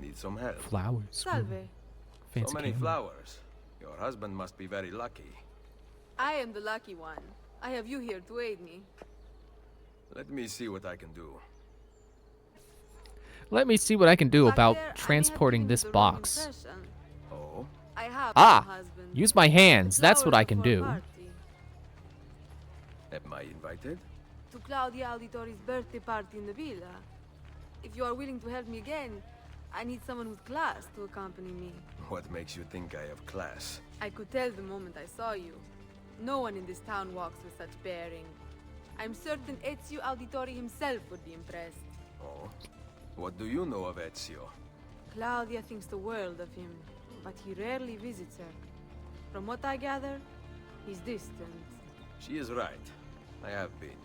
Need some help. Flowers. Salve. Fancy So many candy. flowers. Your husband must be very lucky. I am the lucky one. I have you here to aid me. Let me see what I can do. Let me see what I can do Back about there, I may have transporting been this the wrong box. impression. Oh? I have Ah! no husband. Use my hands. The That's what flowers I are can for a do. party. Am I invited? To Claudia Auditori's birthday party in the villa. If you are willing to help me again, I need someone with class to accompany me. What makes you think I have class? I could tell the moment I saw you. No one in this town walks with such bearing. I'm certain Ezio Auditore himself would be impressed. Oh? What do you know of Ezio? Claudia thinks the world of him, but he rarely visits her. From what I gather, he's distant. She is right. I have been.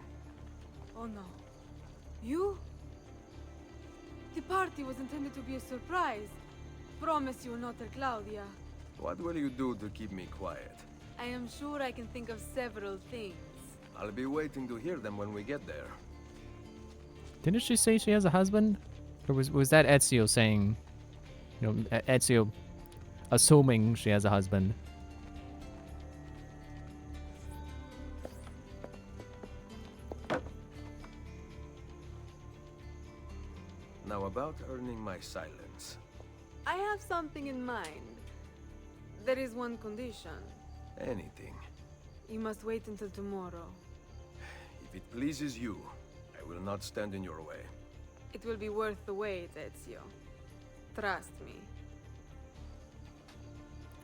Oh no. You? The party was intended to be a surprise. Promise you will not tell Claudia. What will you do to keep me quiet? I am sure I can think of several things. I'll be waiting to hear them when we get there. Didn't she say she has a husband? Or was that Ezio saying, you know, Ezio assuming she has a husband? Now about earning my silence. I have something in mind. There is one condition. Anything. You must wait until tomorrow. If it pleases you, I will not stand in your way. It will be worth the wait, Ezio. Trust me.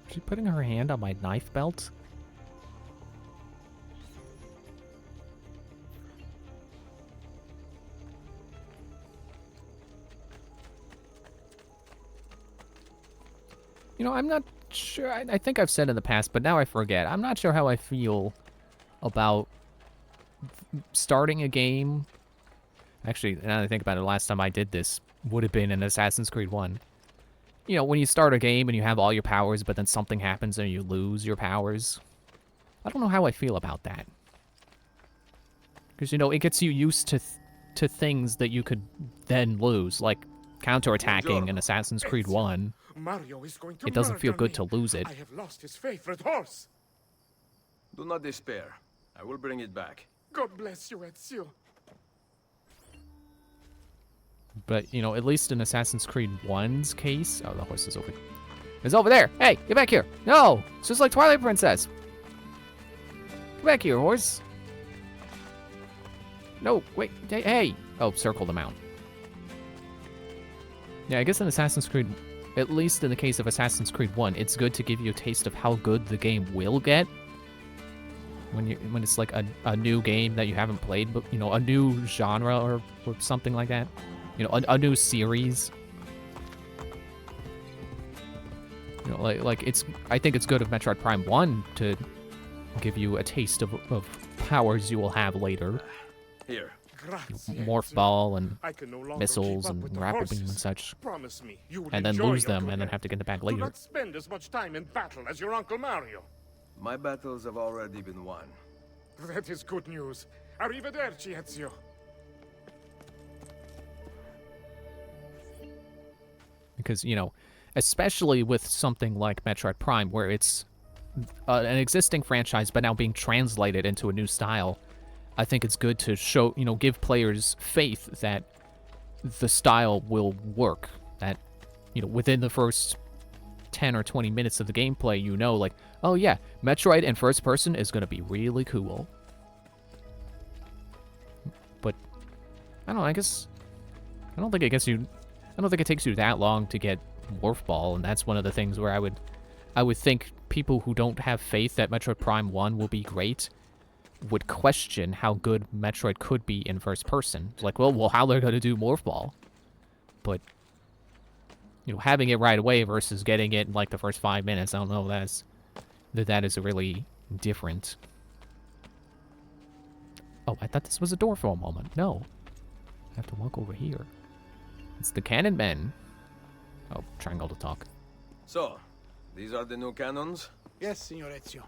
Is she putting her hand on my knife belt? You know, I'm not sure. I think I've said in the past, but now I forget. I'm not sure how I feel about starting a game. Actually, now that I think about it, the last time I did this would have been in Assassin's Creed 1. You know, when you start a game and you have all your powers, but then something happens and you lose your powers. I don't know how I feel about that. Because, you know, it gets you used to things that you could then lose, like counterattacking in Assassin's Creed 1. Mario is going to It doesn't feel murder good me. to lose it. I have lost his favorite horse. Do not despair. I will bring it back. God bless you, Ezio. But, you know, at least in Assassin's Creed 1's case... Oh, the horse is over... It's over there! Hey, get back here! No! It's just like Twilight Princess! Get back here, horse! No, wait, hey! Oh, circle the mount. Yeah, I guess in Assassin's Creed... At least in the case of Assassin's Creed 1, it's good to give you a taste of how good the game will get. When it's like a new game that you haven't played, but, you know, a new genre or something like that. You know, a new series. You know, like it's. I think it's good of Metroid Prime 1 to give you a taste of powers you will have later. Here. Grazie, Morph Ezio. ball and I can no longer missiles keep up and with the grapple beam and horses. such. Promise me, you will And then enjoy lose your them and then career. have to get them back Do later. not spend as much time in battle as your Uncle Mario. My battles have already been won. That is good news. Arrivederci, Ezio. Because, you know, especially with something like Metroid Prime, where it's an existing franchise but now being translated into a new style, I think it's good to show, you know, give players faith that the style will work. That, you know, within the first 10 or 20 minutes of the gameplay, you know, like, oh yeah, Metroid in first person is going to be really cool. But, I don't know, I don't think it takes you that long to get Morph Ball, and that's one of the things where I would think people who don't have faith that Metroid Prime 1 will be great would question how good Metroid could be in first person. It's like, well, how they're going to do Morph Ball. But, you know, having it right away versus getting it in like the first 5 minutes, I don't know if that is really different. Oh, I thought this was a door for a moment. No. I have to walk over here. It's the Cannon Men. Oh, triangle to talk. So, these are the new cannons? Yes, Signor Ezio.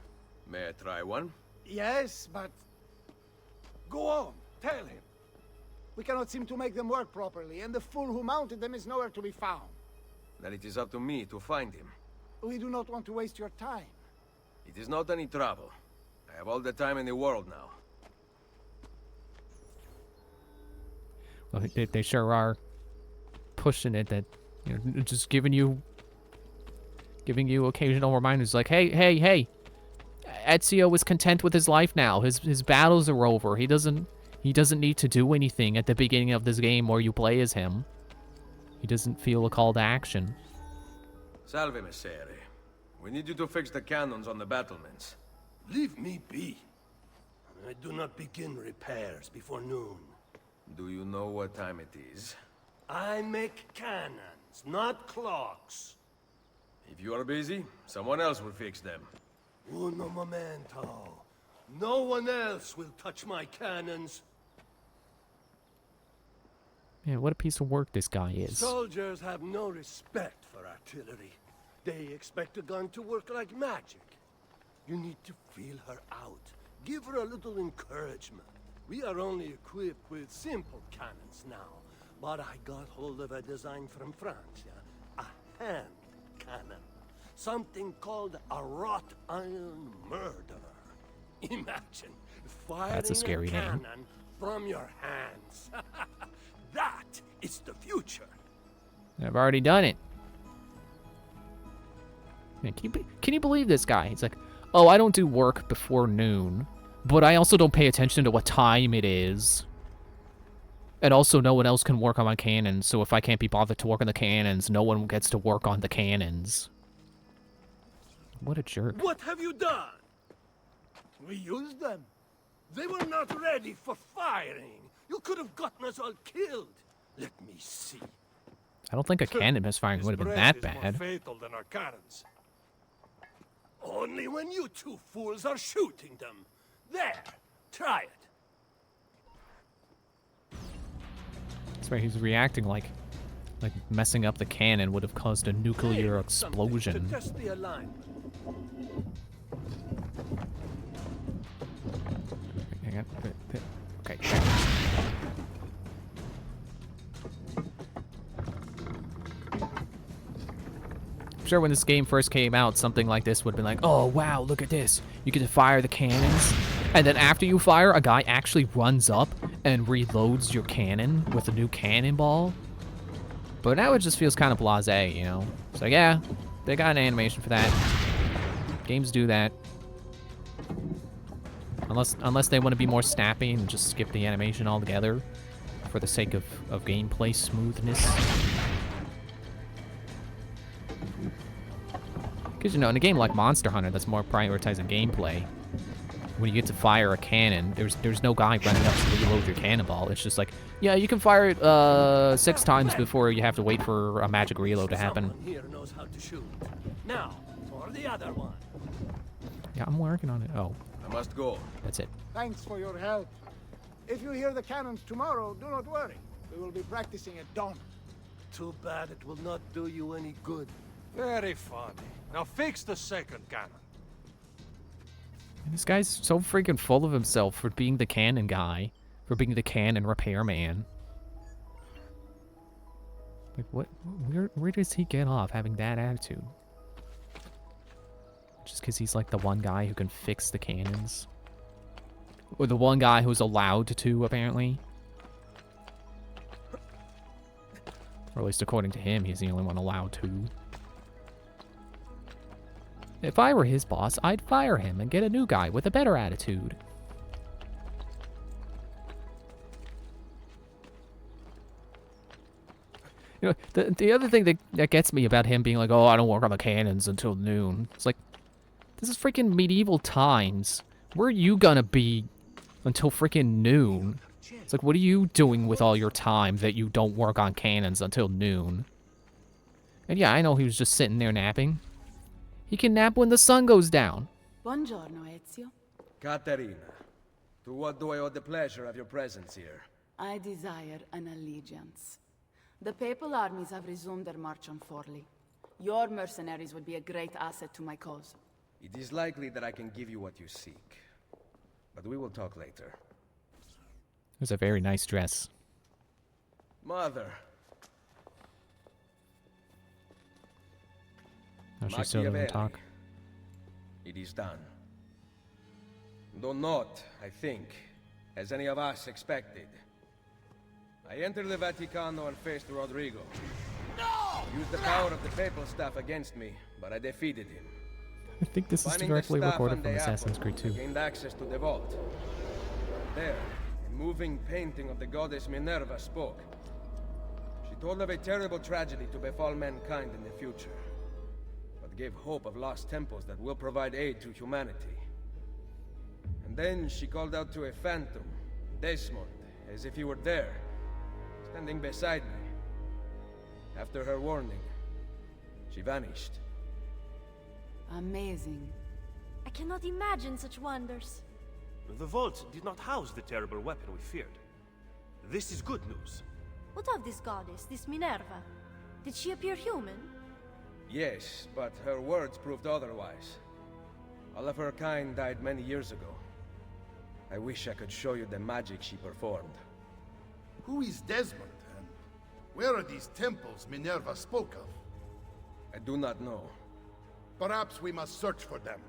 May I try one? Yes, but... Go on, tell him. We cannot seem to make them work properly, and the fool who mounted them is nowhere to be found. Then it is up to me to find him. We do not want to waste your time. It is not any trouble. I have all the time in the world now. Well, they sure are pushing it, that, you know, just giving you occasional reminders like, hey, Ezio is content with his life now. His battles are over. He doesn't need to do anything at the beginning of this game where you play as him. He doesn't feel a call to action. Salve, Messere. We need you to fix the cannons on the battlements. Leave me be. I do not begin repairs before noon. Do you know what time it is? I make cannons, not clocks. If you are busy, someone else will fix them. Uno momento. No one else will touch my cannons. Man, what a piece of work this guy is. Soldiers have no respect for artillery. They expect a gun to work like magic. You need to feel her out. Give her a little encouragement. We are only equipped with simple cannons now, but I got hold of a design from France, yeah? A hand cannon. Something called a wrought iron murderer. Imagine firing That's a scary name. cannon from your hands. That is the future. I've already done it. Man, can you believe this guy? He's like, oh, I don't do work before noon, but I also don't pay attention to what time it is. And also, no one else can work on my cannons, so if I can't be bothered to work on the cannons, no one gets to work on the cannons. What a jerk. What have you done? We used them. They were not ready for firing. You could have gotten us all killed. Let me see. I don't think a cannon misfiring would have been that bad. Fatal than our cannons. Only when you two fools are shooting them. There, try it. That's right, he's reacting like messing up the cannon would have caused a nuclear explosion. To test the alignment. Hang on. Okay. I'm sure when this game first came out, something like this would have been like, oh, wow, look at this. You get to fire the cannons. And then after you fire, a guy actually runs up and reloads your cannon with a new cannonball. But now it just feels kind of blasé, you know? So yeah, they got an animation for that. Games do that. Unless they want to be more snappy and just skip the animation altogether for the sake of gameplay smoothness. Because, you know, in a game like Monster Hunter that's more prioritizing gameplay, when you get to fire a cannon, there's no guy running up to reload your cannonball. It's just like, yeah, you can fire it 6 times before you have to wait for a magic reload to happen. Someone here knows how to shoot. Now, for the other one. Yeah, I'm working on it. Oh, I must go. that's it. Thanks for your help. If you hear the cannons tomorrow, do not worry. We will be practicing at dawn. Too bad it will not do you any good. Very funny. Now fix the second cannon. And this guy's so freaking full of himself for being the cannon guy, for being the cannon repairman. Like, what? Where does he get off having that attitude? Just because he's like the one guy who can fix the cannons? Or the one guy who's allowed to, apparently? Or at least according to him, he's the only one allowed to. If I were his boss, I'd fire him and get a new guy with a better attitude. You know, the other thing that gets me about him being like, oh, I don't work on the cannons until noon. It's like, this is freaking medieval times. Where are you gonna be until freaking noon? It's like, what are you doing with all your time that you don't work on cannons until noon? And yeah, I know he was just sitting there napping. He can nap when the sun goes down. Buongiorno, Ezio. Caterina, to what do I owe the pleasure of your presence here? I desire an allegiance. The papal armies have resumed their march on Forli. Your mercenaries would be a great asset to my cause. It is likely that I can give you what you seek. But we will talk later. It was a very nice dress. Mother. No, she still doesn't talk. It is done. Though not, I think, as any of us expected. I entered the Vaticano and faced Rodrigo. No! He used the power of the papal staff against me, but I defeated him. I think this is Finding directly the staff recorded on from the Assassin's apple, Creed 2. I gained access to the vault. There, a moving painting of the goddess Minerva spoke. She told of a terrible tragedy to befall mankind in the future, but gave hope of lost temples that will provide aid to humanity. And then she called out to a phantom, Desmond, as if he were there, standing beside me. After her warning, she vanished. Amazing. I cannot imagine such wonders. The vault did not house the terrible weapon we feared. This is good news. What of this goddess, this Minerva? Did she appear human? Yes, but her words proved otherwise. All of her kind died many years ago. I wish I could show you the magic she performed. Who is Desmond, and where are these temples Minerva spoke of? I do not know. Perhaps we must search for them.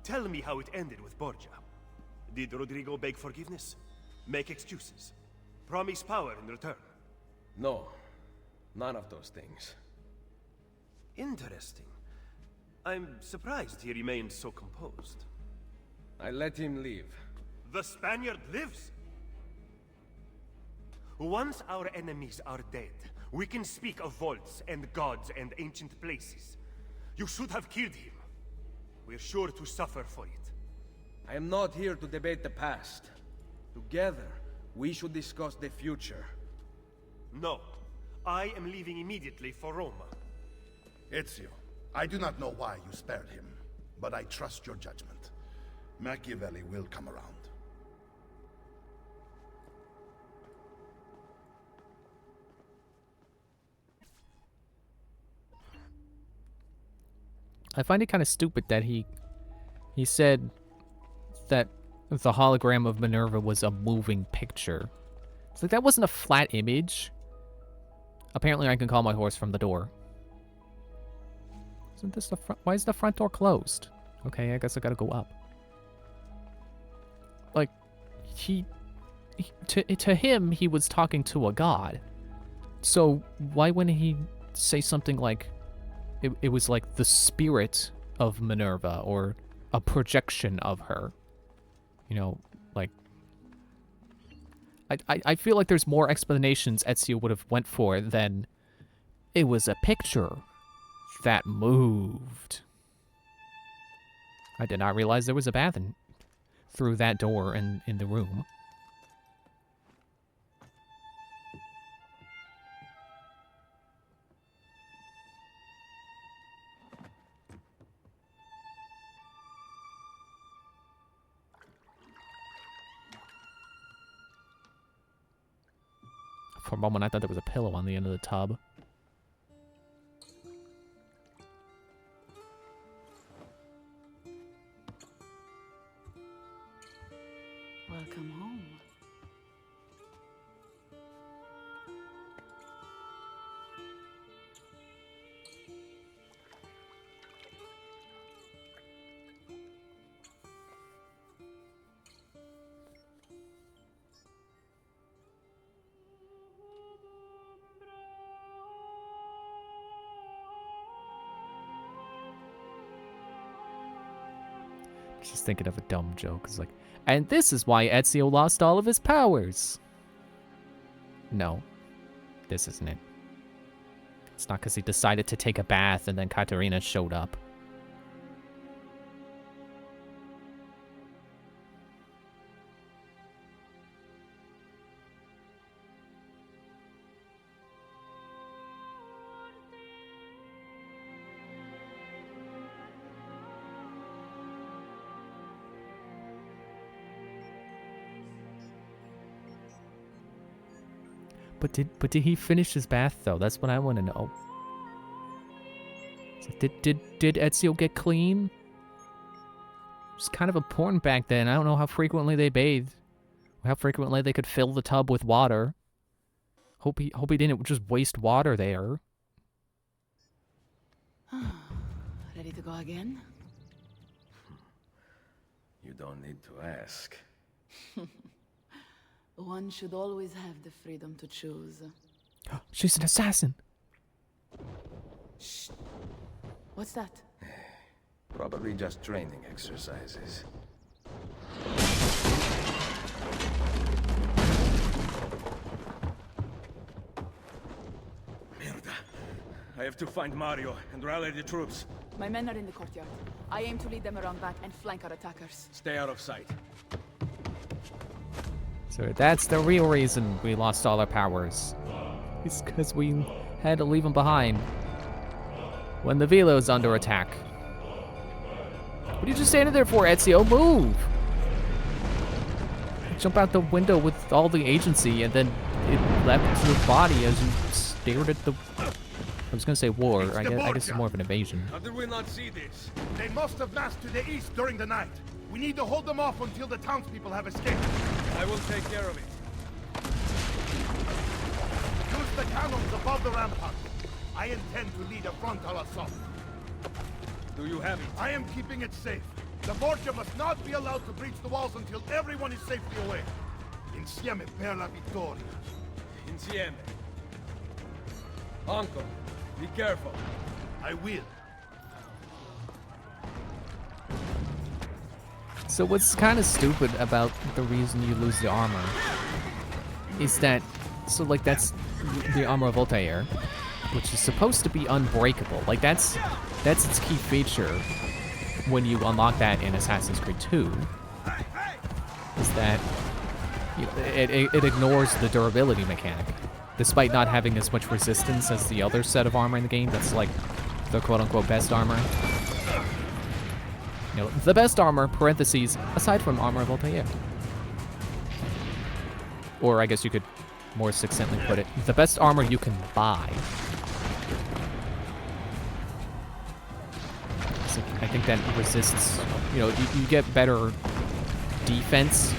Tell me how it ended with Borgia. Did Rodrigo beg forgiveness? Make excuses? Promise power in return? No, none of those things. Interesting. I'm surprised he remained so composed. I let him leave. The Spaniard lives! Once our enemies are dead, we can speak of vaults and gods and ancient places. You should have killed him. We're sure to suffer for it. I am not here to debate the past. Together, we should discuss the future. No. I am leaving immediately for Roma. Ezio, I do not know why you spared him, but I trust your judgment. Machiavelli will come around. I find it kind of stupid that he said that the hologram of Minerva was a moving picture. It's like, that wasn't a flat image. Apparently I can call my horse from the door. Isn't this the front? Why is the front door closed? Okay, I guess I gotta go up. Like, to him, he was talking to a god. So why wouldn't he say something like, it was like the spirit of Minerva, or a projection of her? You know, like, I feel like there's more explanations Ezio would have went for than it was a picture that moved. I did not realize there was a bath through that door in the room. For a moment, I thought there was a pillow on the end of the tub. Welcome home. Just thinking of a dumb joke. It's like, and this is why Ezio lost all of his powers. No, this isn't it. It's not because he decided to take a bath and then Caterina showed up. But did he finish his bath though? That's what I want to know. Did Ezio get clean? It's kind of important back then. I don't know how frequently they bathed, or how frequently they could fill the tub with water. Hope he didn't just waste water there. Ready to go again? You don't need to ask. One should always have the freedom to choose. She's an assassin. Shh. What's that? Probably just training exercises. Merda. I have to find Mario and rally the troops. My men are in the courtyard. I aim to lead them around back and flank our attackers. Stay out of sight. So that's the real reason we lost all our powers. It's because we had to leave them behind when the Velo's under attack. What are you just standing there for, Ezio? Move! Jump out the window with all the agency, and then it leapt to your body as you stared at the... I was gonna say war. I guess it's more of an invasion. How did we not see this? They must have massed to the east during the night. We need to hold them off until the townspeople have escaped. I will take care of it. Use the cannons above the rampart. I intend to lead a frontal assault. Do you have it? I am keeping it safe. The Borgia must not be allowed to breach the walls until everyone is safely away. Insieme per la vittoria. Insieme. Uncle, be careful. I will. So what's kind of stupid about the reason you lose the armor is that, so like that's the armor of Altair, which is supposed to be unbreakable. Like that's its key feature when you unlock that in Assassin's Creed 2, is that it ignores the durability mechanic, despite not having as much resistance as the other set of armor in the game. That's like the quote-unquote best armor. You know, the best armor, parentheses, aside from armor of Altair. Or I guess you could more succinctly put it, the best armor you can buy. So I think that resists, you know, you get better defense,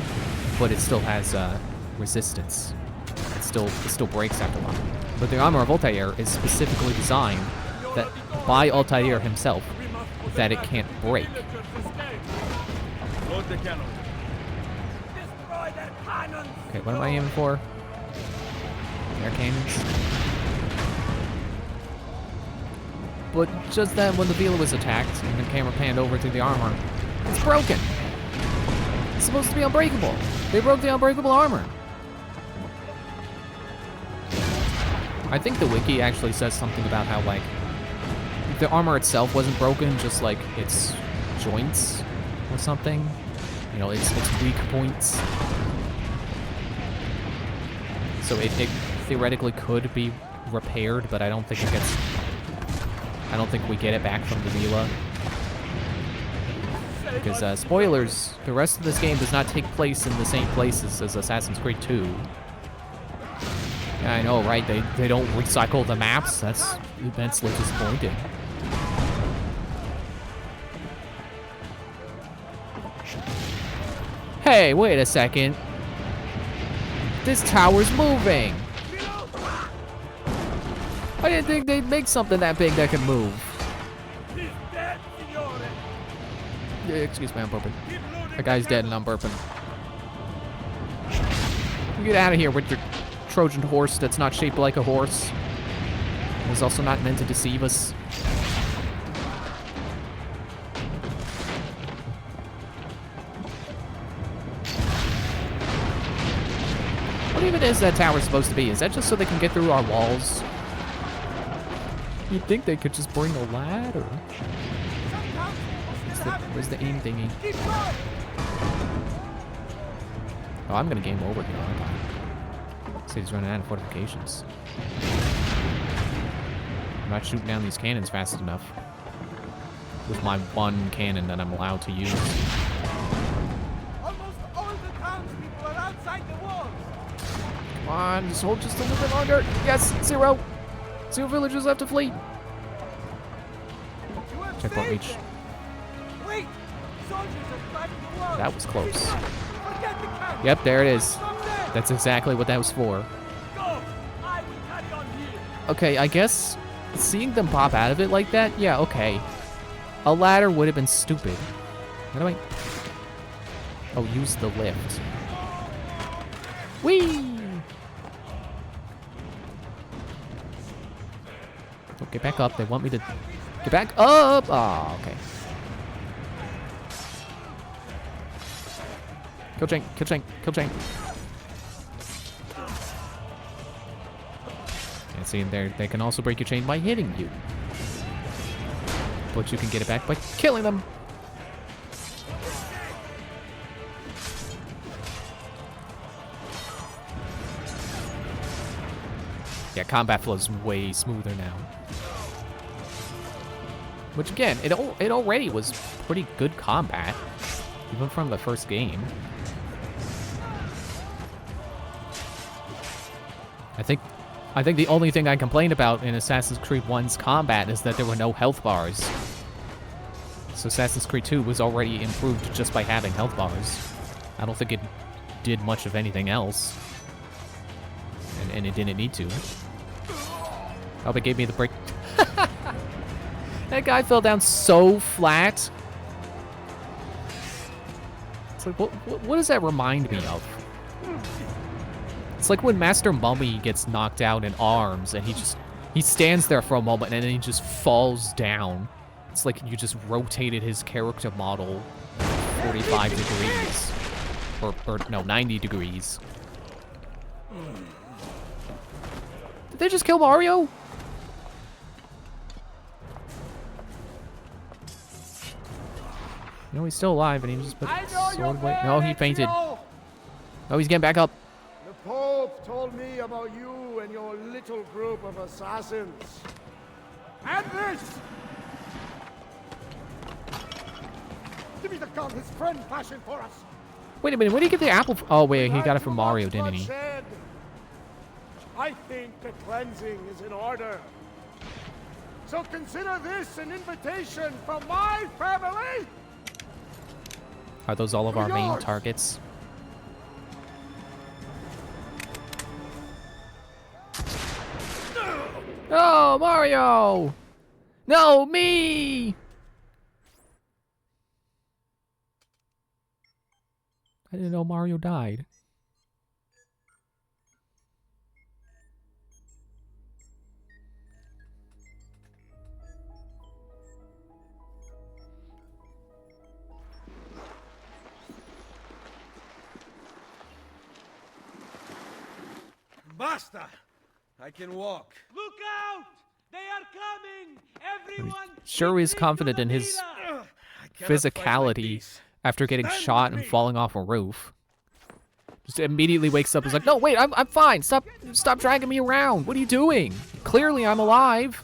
but it still has resistance. It still breaks after a while. But the armor of Altair is specifically designed that by Altair himself that it can't break. Load the cannon. Okay, what am I aiming for? Air cannons. But just then, when the Vela was attacked, and the camera panned over to the armor, it's broken. It's supposed to be unbreakable. They broke the unbreakable armor. I think the wiki actually says something about how, like, the armor itself wasn't broken, just like its joints or something. You know, its weak points. So it theoretically could be repaired, but I don't think it gets... I don't think we get it back from the Vela. Because, spoilers, the rest of this game does not take place in the same places as Assassin's Creed 2. Yeah, I know, right? They don't recycle the maps. That's immensely disappointing. Hey, wait a second. This tower's moving. I didn't think they'd make something that big that could move. Yeah, excuse me, I'm burping. That guy's dead and I'm burping. You get out of here with your Trojan horse that's not shaped like a horse. It was also not meant to deceive us. What even is that tower supposed to be? Is that just so they can get through our walls? You'd think they could just bring a ladder. Where's the aim thingy? Oh, I'm gonna game over here, aren't I? See, he's running out of fortifications. I'm not shooting down these cannons fast enough. With my one cannon that I'm allowed to use. Almost all the townspeople are outside the walls. Come on, just hold just a little bit longer. Yes, 0. 0 villagers left to flee. Checkpoint reach. Wait! Soldiers are climbing the walls. That was close. Forget the cannon. Yep, there it is. That's exactly what that was for. Go! I will carry on here. Okay, I guess seeing them pop out of it like that, yeah, okay. A ladder would have been stupid. How do I... Oh, use the lift. Whee! Oh, get back up. They want me to... Get back up! Oh, okay. Kill chain, kill chain, kill chain. And see, they can also break your chain by hitting you. but you can get it back by killing them. Yeah, combat flows way smoother now. Which again, it already was pretty good combat, even from the first game. I think the only thing I complained about in Assassin's Creed 1's combat is that there were no health bars. So Assassin's Creed 2 was already improved just by having health bars. I don't think it did much of anything else. And it didn't need to. Oh, it gave me the break. That guy fell down so flat. It's like, what does that remind me of? It's like when Master Mummy gets knocked out in ARMS and he stands there for a moment and then he just falls down. It's like you just rotated his character model 45 degrees. Or no, 90 degrees. Did they just kill Mario? No, he's still alive and he just put sword away. No, he fainted. Oh, he's getting back up. The Pope told me about you and your little group of assassins. And this! Give me the gun his friend fashioned for us. Wait a minute, where did he get the apple? Oh, wait, he got it from Mario, didn't he? I think the cleansing is in order. So consider this an invitation from my family. Are those all of our main targets? Oh, Mario! No, me! I didn't know Mario died. Basta! I can walk. Look out! They are coming! Everyone! Sure is confident in his physicality after getting shot and falling off a roof. Just immediately wakes up and is like, no, wait, I'm fine. Stop dragging me around. What are you doing? Clearly I'm alive.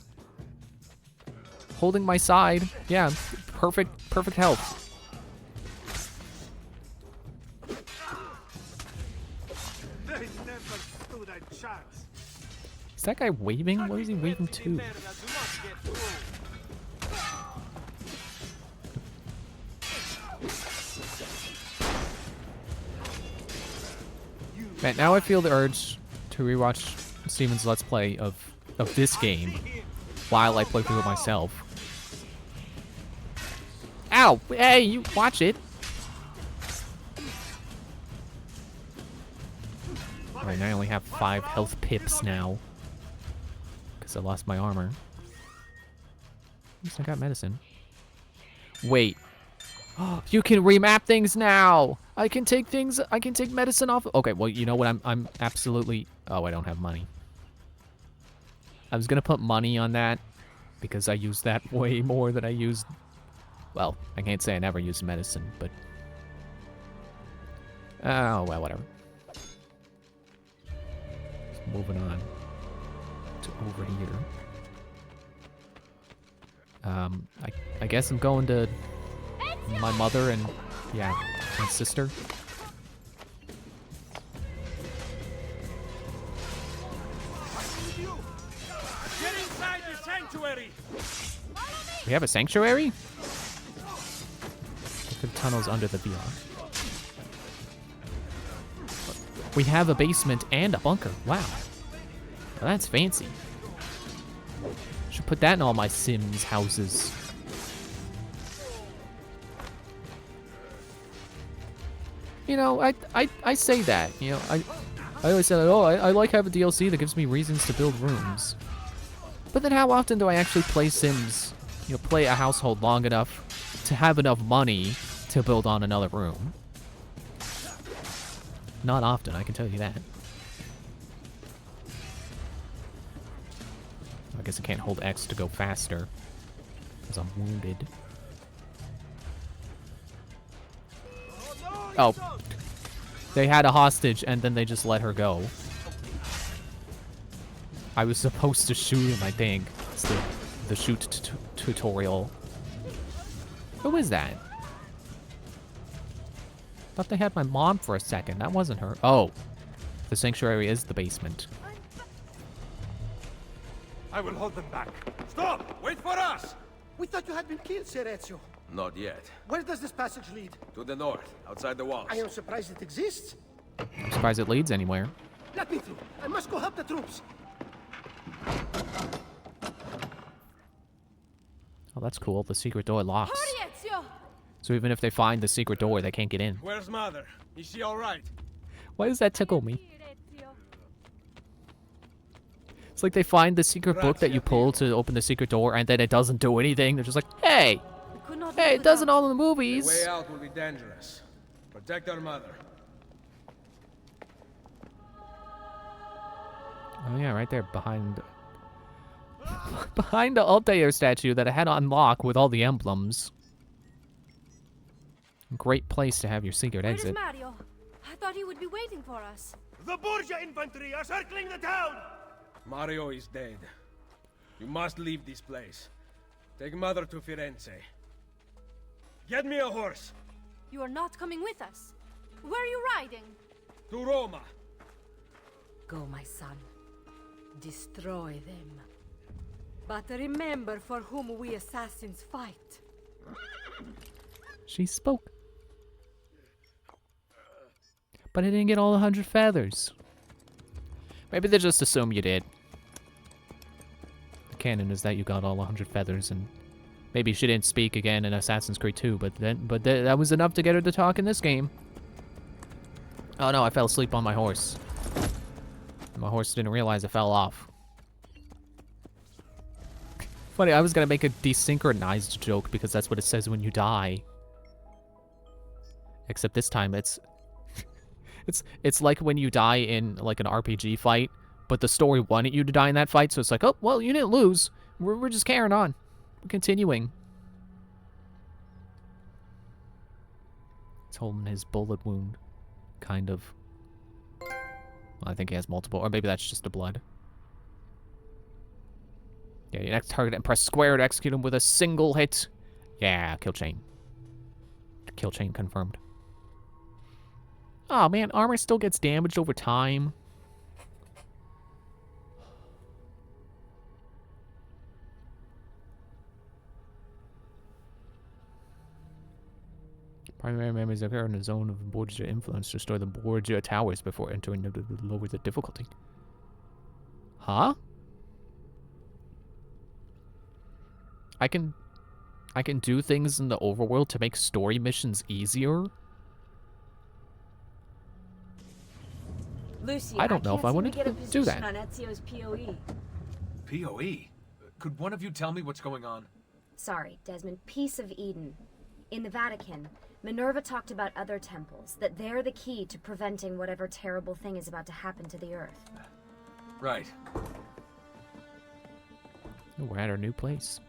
Holding my side. Yeah, perfect health. Is that guy waving? What is he waving to? Man, now I feel the urge to rewatch Steven's Let's Play of this game while I play through it myself. Ow! Hey, you watch it! Alright, I only have 5 health pips now. Because I lost my armor. At least I got medicine. Wait. You can remap things now! I can take medicine off. Okay, well, you know what? I'm absolutely... Oh, I don't have money. I was gonna put money on that because I use that way more than I used... Well, I can't say I never used medicine, but... Oh, well, whatever. Moving on to over here. I guess I'm going to my mother and, yeah, my sister. Get inside the sanctuary! We have a sanctuary? The tunnels under the VR. We have a basement and a bunker. Wow. Well, that's fancy. Should put that in all my Sims houses. You know, I say that. You know, I always say, oh, I like having DLC that gives me reasons to build rooms. But then how often do I actually play Sims, you know, play a household long enough to have enough money to build on another room? Not often, I can tell you that. I guess I can't hold X to go faster. Because I'm wounded. Oh. They had a hostage and then they just let her go. I was supposed to shoot him, I think. It's the shoot tutorial. Who is that? Thought they had my mom for a second. That wasn't her. Oh. The sanctuary is the basement. I will hold them back. Stop! Wait for us! We thought you had been killed, Sir Ezio. Not yet. Where does this passage lead? To the north, outside the walls. I am surprised it exists. I'm surprised it leads anywhere. Let me through. I must go help the troops. Oh, that's cool. The secret door locks. Hurry, Ezio! So even if they find the secret door, they can't get in. Where's Mother? Is she alright? Why does that tickle me? It's like they find the secret book that you pull to open the secret door, and then it doesn't do anything. They're just like, hey! Hey, it does it all in the movies! The way out will be dangerous. Protect our mother. Oh yeah, right there behind... behind the Altair statue that I had on lock with all the emblems. Great place to have your secret Where's exit. Mario? I thought he would be waiting for us. The Borgia infantry are circling the town! Mario is dead. You must leave this place. Take Mother to Firenze. Get me a horse. You are not coming with us. Where are you riding? To Roma. Go, my son. Destroy them. But remember for whom we assassins fight. She spoke. But I didn't get all 100 feathers. Maybe they just assume you did. The canon is that you got all 100 feathers, and maybe she didn't speak again in Assassin's Creed 2, but that was enough to get her to talk in this game. Oh no, I fell asleep on my horse. My horse didn't realize I fell off. Funny, I was gonna make a desynchronized joke because that's what it says when you die. Except this time it's like when you die in like an RPG fight, but the story wanted you to die in that fight, so it's like, oh, well, you didn't lose. We're just carrying on. We're continuing. It's holding his bullet wound, kind of. Well, I think he has multiple, or maybe that's just the blood. Yeah, your next target and press square to execute him with a single hit. Yeah, kill chain. Kill chain confirmed. Oh man, armor still gets damaged over time. Primary memories occur in the zone of Borgia influence. Destroy the Borgia towers before entering to lower the difficulty. Huh? I can do things in the overworld to make story missions easier? Lucy, I don't know if I want to do that. On Ezio's POE. POE? Could one of you tell me what's going on? Sorry, Desmond. Piece of Eden. In the Vatican, Minerva talked about other temples, that they're the key to preventing whatever terrible thing is about to happen to the Earth. Right. We're at our new place.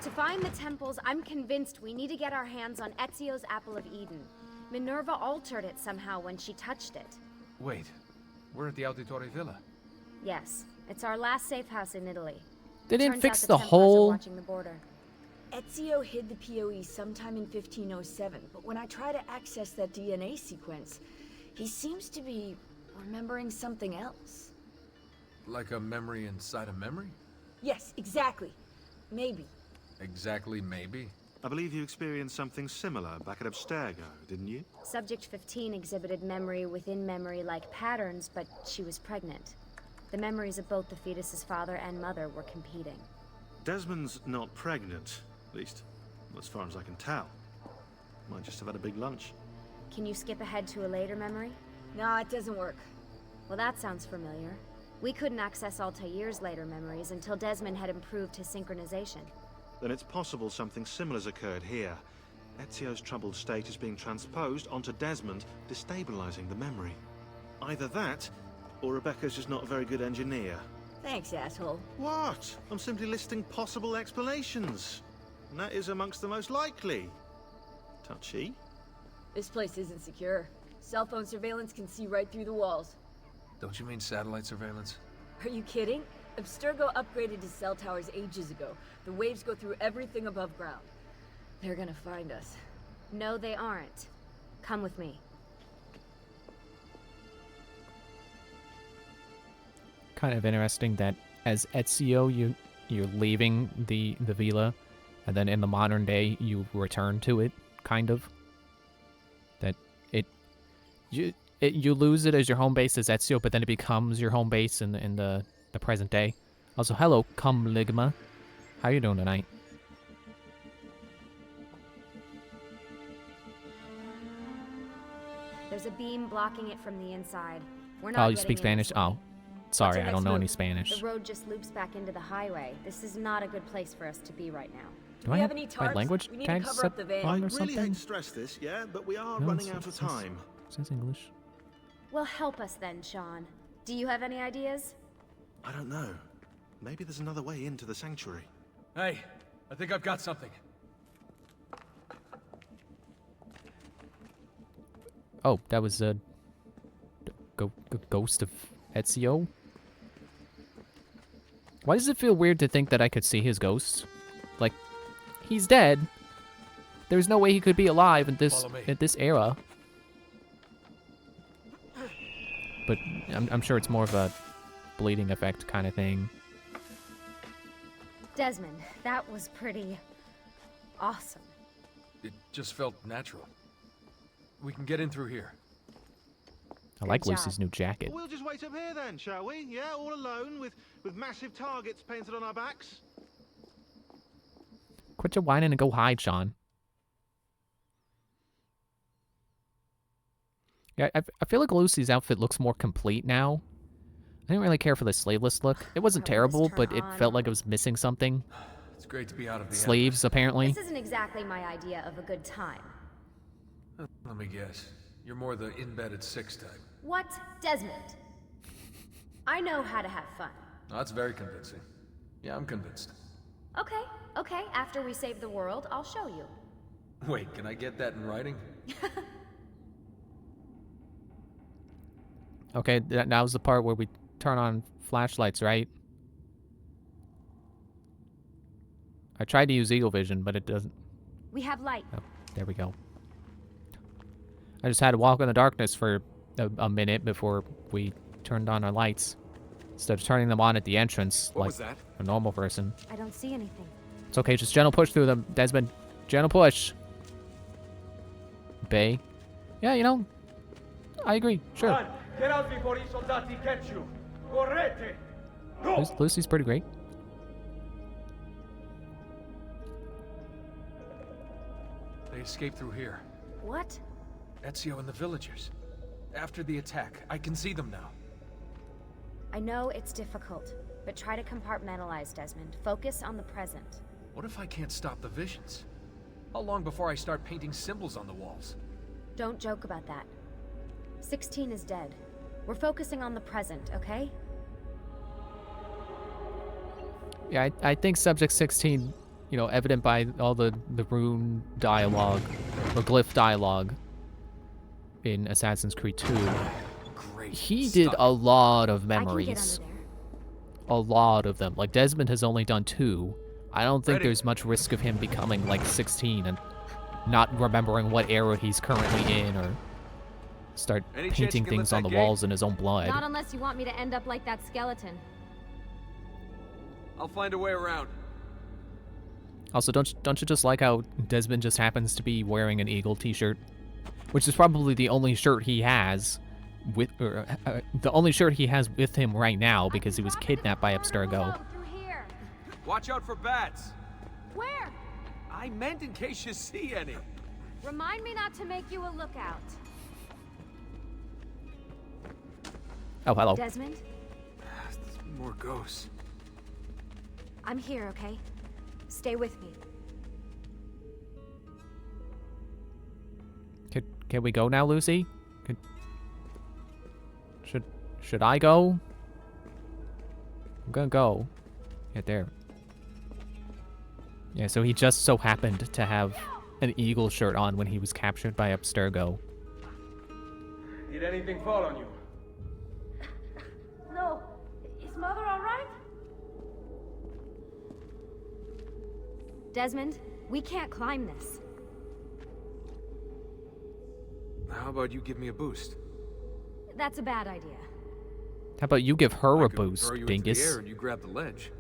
To find the temples, I'm convinced we need to get our hands on Ezio's Apple of Eden. Minerva altered it somehow when she touched it. Wait, we're at the Auditore Villa. Yes, it's our last safe house in Italy. They didn't Turns fix out the Templars are whole... watching the border. Ezio hid the POE sometime in 1507, but when I try to access that DNA sequence, he seems to be remembering something else. Like a memory inside a memory? Yes, exactly. Maybe. Exactly, maybe. I believe you experienced something similar back at Abstergo, didn't you? Subject 15 exhibited memory within memory-like patterns, but she was pregnant. The memories of both the fetus's father and mother were competing. Desmond's not pregnant, at least as far as I can tell. Might just have had a big lunch. Can you skip ahead to a later memory? No, it doesn't work. Well, that sounds familiar. We couldn't access Altair's later memories until Desmond had improved his synchronization. Then it's possible something similar's occurred here. Ezio's troubled state is being transposed onto Desmond, destabilizing the memory. Either that, or Rebecca's just not a very good engineer. Thanks, asshole. What? I'm simply listing possible explanations. And that is amongst the most likely. Touchy? This place isn't secure. Cell phone surveillance can see right through the walls. Don't you mean satellite surveillance? Are you kidding? Abstergo upgraded his cell towers ages ago. The waves go through everything above ground. They're gonna find us. No, they aren't. Come with me. Kind of interesting that as Ezio, you're leaving the villa, and then in the modern day you return to it, kind of. That you lose it as your home base as Ezio, but then it becomes your home base in the present day. Also, hello, Cum Ligma. How you doing tonight? There's a beam blocking it from the inside. We're not Oh, you getting speak in Spanish? this way. Oh, sorry, What's I your don't next know any move? Spanish. The road just loops back into the highway. This is not a good place for us to be right now. Do I have my language We need to tags cover set up the van. on I or really something? hate to stress this, yeah, but we are No, running it's- out of it says- time. It says English. Well, help us then, Sean. Do you have any ideas? I don't know. Maybe there's another way into the sanctuary. Hey, I think I've got something. Oh, that was a ghost of Ezio. Why does it feel weird to think that I could see his ghost? Like, he's dead. There's no way he could be alive in this era. But I'm sure it's more of a bleeding effect kind of thing. Desmond, that was pretty awesome. It just felt natural. We can get in through here. I like job. Lucy's new jacket. Well, we'll just wait up here then, shall we? Yeah, all alone with massive targets painted on our backs. Quit your whining and go hide, Sean. Yeah, I feel like Lucy's outfit looks more complete now. I didn't really care for the sleeveless look. It wasn't terrible, but it felt like it was missing something. It's great to be out of the Sleeves, apparently. This isn't exactly my idea of a good time. Let me guess. You're more the in bed at 6 type. What? Desmond? I know how to have fun. Oh, that's very convincing. Yeah, I'm convinced. Okay, okay, after we save the world, I'll show you. Wait, can I get that in writing? Okay, now's the part where we turn on flashlights, right? I tried to use Eagle Vision, but it doesn't. We have light. Oh, there we go. I just had to walk in the darkness for a minute before we turned on our lights. Instead of turning them on at the entrance, What like was that? a normal person. I don't see anything. It's okay, just gentle push through them, Desmond. Gentle push. Bay. Yeah, you know, I agree. Sure. Get out before I soldati catch you. Correte! Go! Lucy's pretty great. They escaped through here. What? Ezio and the villagers. After the attack, I can see them now. I know it's difficult, but try to compartmentalize, Desmond. Focus on the present. What if I can't stop the visions? How long before I start painting symbols on the walls? Don't joke about that. 16 is dead. We're focusing on the present, okay? Yeah, I think Subject 16, you know, evident by all the rune dialogue, or glyph dialogue in Assassin's Creed 2. Great. He did a lot of I can get memories. under there. A lot of them. Like, Desmond has only done 2. I don't think Ready. there's much risk of him becoming, like, 16 and not remembering what era he's currently in, or start Any chance painting you can things lift on the that gate? walls in his own blood. Not unless you want me to end up like that skeleton. I'll find a way around. Also, don't you just like how Desmond just happens to be wearing an Eagle t-shirt? Which is probably the only shirt he has with, the only shirt he has with him right now because he was kidnapped by Abstergo. Through here. Watch out for bats. Where? I meant in case you see any. Remind me not to make you a lookout. Oh, hello. Desmond, More ghosts. I'm here, okay? Stay with me. Can we go now, Lucy? Should I go? I'm gonna go. Yeah, there. Yeah, so he just so happened to have an eagle shirt on when he was captured by Abstergo. Did anything fall on you? No. Is Mother all right? Desmond, we can't climb this. How about you give me a boost? That's a bad idea. How about you give her I a could boost, throw you into the dingus? air and you grab the ledge.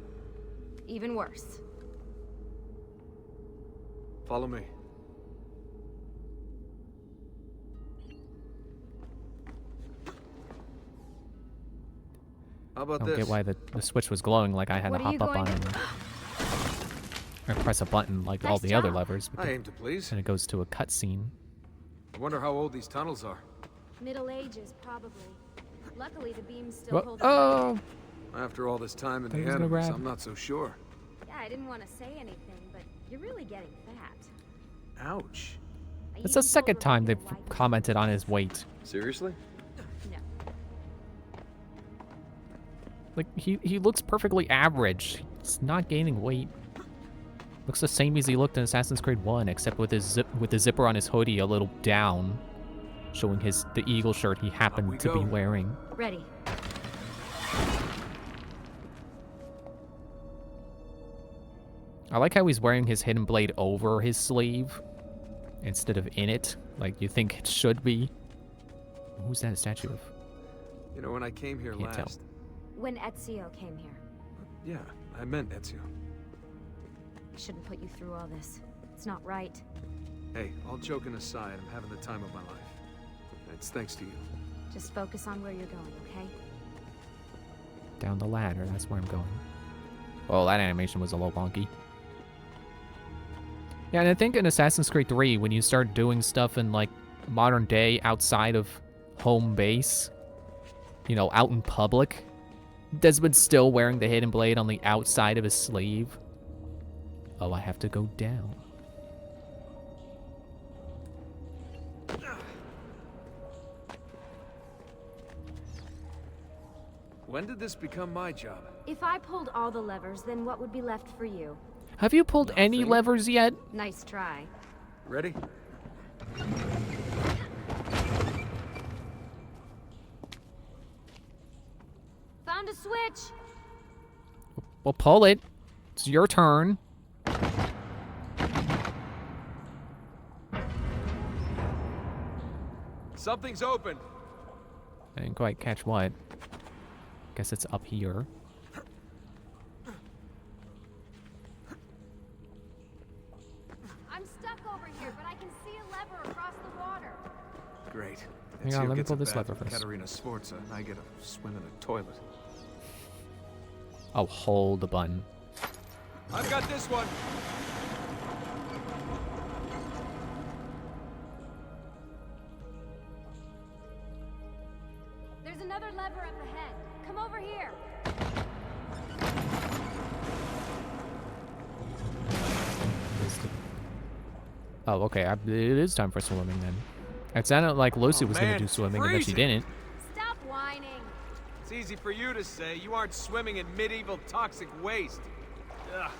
Even worse. Follow me. How about I don't this? get why the switch was glowing like I had What to are you hop up on going it. Or press a button like all Nice the other job. levers. But I aim to please. then it goes to a cutscene. I wonder how old these tunnels are. Middle Ages, probably. Luckily, the beams still hold Oh! After all this time in Thought he the was gonna animals, grab. I'm not so sure. Yeah, I didn't want to say anything, but you're really getting fat. Ouch. It's the second time they've commented on his weight. Seriously? No. Like, he looks perfectly average. He's not gaining weight. Looks the same as he looked in Assassin's Creed 1, except with the zipper on his hoodie a little down, showing the eagle shirt he happened to be wearing. Ready. I like how he's wearing his hidden blade over his sleeve instead of in it, like you think it should be. Who's that a statue of? You know, when I came here Can't tell. last... When Ezio came here. Yeah, I meant Ezio. I shouldn't put you through all this. It's not right. Hey, all joking aside, I'm having the time of my life. It's thanks to you. Just focus on where you're going, okay? Down the ladder, that's where I'm going. Well, that animation was a little bonky. Yeah, and I think in Assassin's Creed 3, when you start doing stuff in, like, modern day outside of home base, you know, out in public, Desmond's still wearing the hidden blade on the outside of his sleeve. Oh, I have to go down. When did this become my job? If I pulled all the levers, then what would be left for you? Have you pulled any Nothing. levers yet? Nice try. Ready? Found a switch! Well, pull it. It's your turn. Something's open. I didn't quite catch what. Guess it's up here. I'm stuck over here, but I can see a lever across the water. Great. Hang on, Ezio let me gets pull a this bath lever with first. Katerina Sforza, and I get a swim in a toilet. Oh, hold the button. I've got this one. There's another lever up ahead. Come over here. Oh, okay. It is time for swimming then. It sounded like Lucy was going man, to do it's swimming, and then she freezing. didn't. Stop whining. It's easy for you to say. You aren't swimming in medieval toxic waste. Ugh.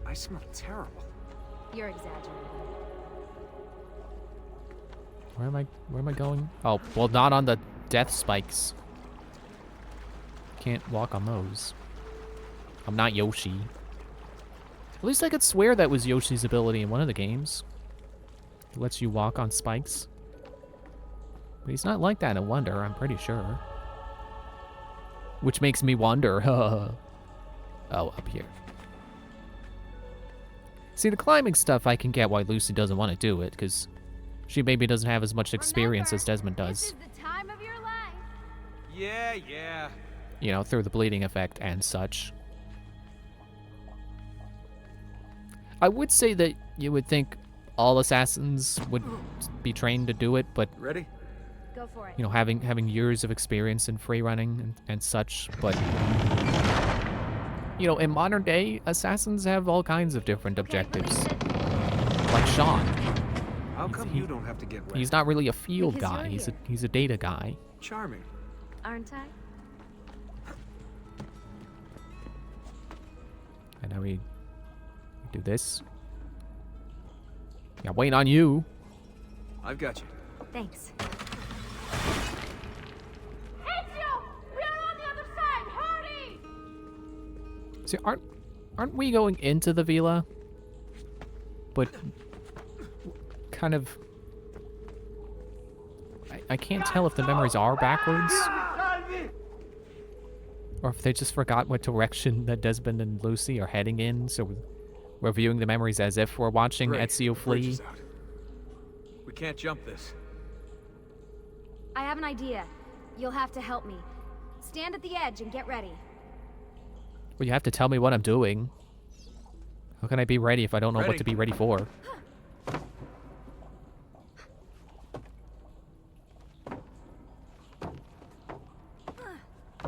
I smell terrible. You're exaggerating. Where am I going? Oh, well, not on the death spikes. Can't walk on those. I'm not Yoshi. At least I could swear that was Yoshi's ability in one of the games. It lets you walk on spikes. But he's not like that in Wonder, I'm pretty sure. Which makes me wonder. Oh, up here. See, the climbing stuff, I can get why Lucy doesn't want to do it, because she maybe doesn't have as much experience as Desmond does. This is the time of your life. Yeah. You know, through the bleeding effect and such. I would say that you would think all assassins would be trained to do it, but Ready? Go for it. you know, having years of experience in free running and such, but you know, in modern day, assassins have all kinds of different objectives. Like Sean. How come you don't have to get wet? He's not really a field Because guy. you're He's a data guy. Charming. Aren't I? And now we do this. Yeah, waiting on you. I've got you. Thanks. Ezio! We are on the other side! Hurry! See, aren't we going into the villa? But kind of... I can't tell if the memories are backwards. Or if they just forgot what direction that Desmond and Lucy are heading in, so we're viewing the memories as if we're watching Great. Ezio Bridge flee. is out. We can't jump this. I have an idea. You'll have to help me. Stand at the edge and get ready. Well, you have to tell me what I'm doing. How can I be ready if I don't know what to be ready for?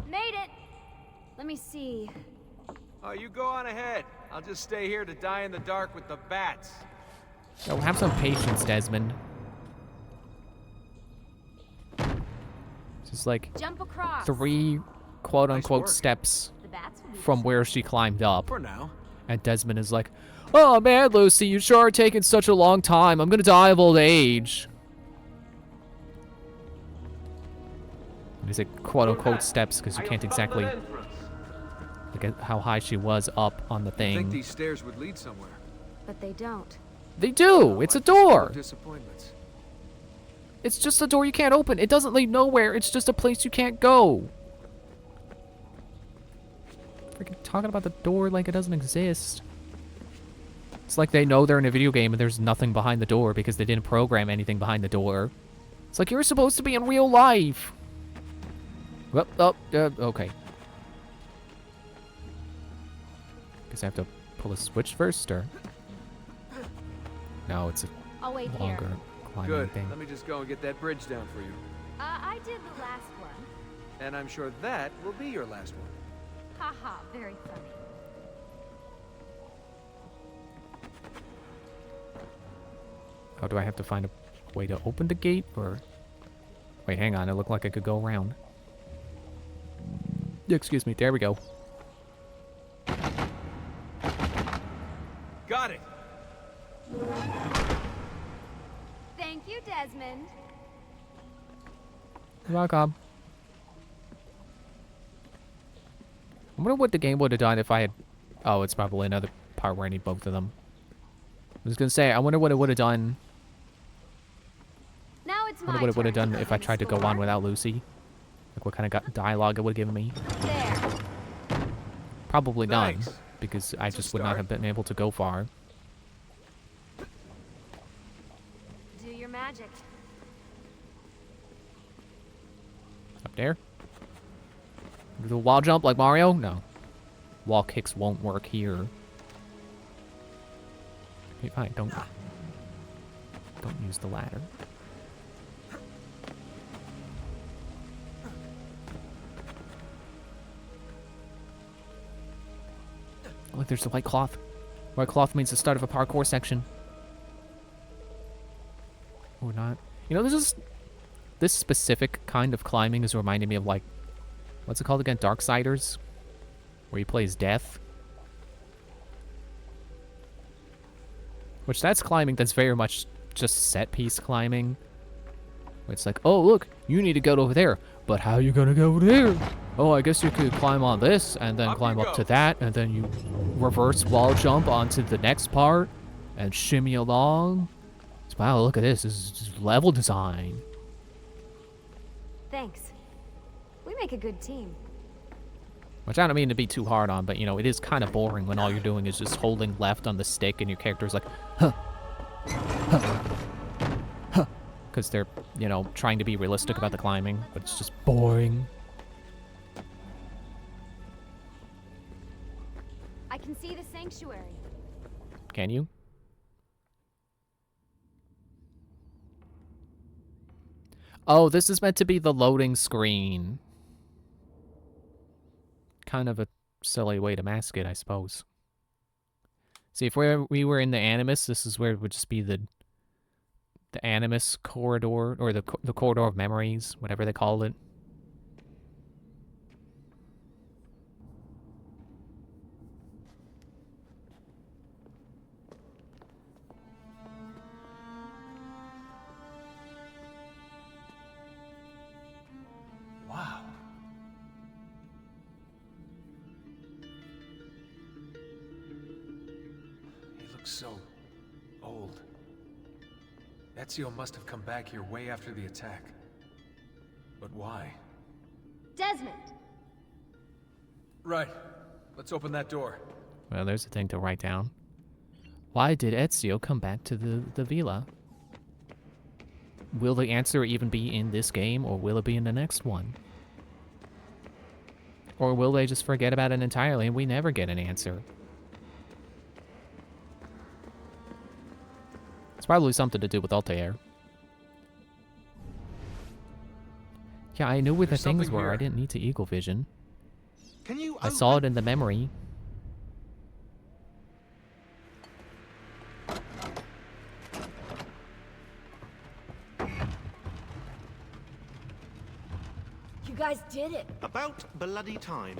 Made it! Let me see. Oh, you go on ahead. I'll just stay here to die in the dark with the bats. Oh, have some patience, Desmond. Just like Jump across. 3 quote-unquote work. steps The bats will be from where she climbed up. For now. And Desmond is like, "Oh man, Lucy, you sure are taking such a long time. I'm gonna die of old age." And he's like, quote-unquote steps, because you can't exactly look at how high she was up on the I think thing. these stairs would lead somewhere. But they don't. They do! It's a door! Disappointments. It's just a door you can't open. It doesn't lead nowhere. It's just a place you can't go. Freaking talking about the door like it doesn't exist. It's like they know they're in a video game and there's nothing behind the door because they didn't program anything behind the door. It's like you're supposed to be in real life. Okay. Guess I have to pull a switch first, or... No, it's a I'll wait longer here. climbing Good. thing. Let me just go and get that bridge down for you. I did the last one. And I'm sure that will be your last one. Haha, very funny. Oh, do I have to find a way to open the gate, or... Wait, hang on. It looked like I could go around. Excuse me. There we go. Got it. Thank you, Desmond. You're welcome. I wonder what the game would have done if I had... Oh, it's probably another part where I need both of them. I was gonna say, I wonder what it would have done... Now it's I my wonder what it would have turn done if I tried to go on explore. without Lucy. Like, what kind of dialogue it would have given me. There. Probably none, Thanks. because I It's a just would not start. have been able to go far. Do your magic. Up there? Do a wall jump like Mario? No. Wall kicks won't work here. Okay, fine. Don't use the ladder. Look, there's the white cloth. White cloth means the start of a parkour section. Or not. You know, this specific kind of climbing is reminding me of, like, what's it called again? Darksiders? Where he plays Death. Which, that's climbing that's very much just set-piece climbing. Where it's like, oh, look, you need to go over there. But how you gonna go over there? Oh, I guess you could climb on this, and then climb up to that, and then you reverse wall jump onto the next part, and shimmy along. It's, wow, look at this. This is just level design. Thanks. We make a good team. Which I don't mean to be too hard on, but, you know, it is kind of boring when all you're doing is just holding left on the stick, and your character's like, huh, huh, huh. Because they're, you know, trying to be realistic about the climbing, but it's just boring. I can see the sanctuary. Can you? Oh, this is meant to be the loading screen. Kind of a silly way to mask it, I suppose. See, if we were in the Animus, this is where it would just be the The Animus Corridor, or the Corridor of Memories, whatever they called it. Wow. He looks so old. Ezio must have come back here way after the attack. But why? Desmond! Right. Let's open that door. Well, there's a thing to write down. Why did Ezio come back to the villa? Will the answer even be in this game, or will it be in the next one? Or will they just forget about it entirely and we never get an answer? It's probably something to do with Altair. Yeah, I knew where the things were. I didn't need to eagle vision. Can you I saw it in the memory. You guys did it! About bloody time.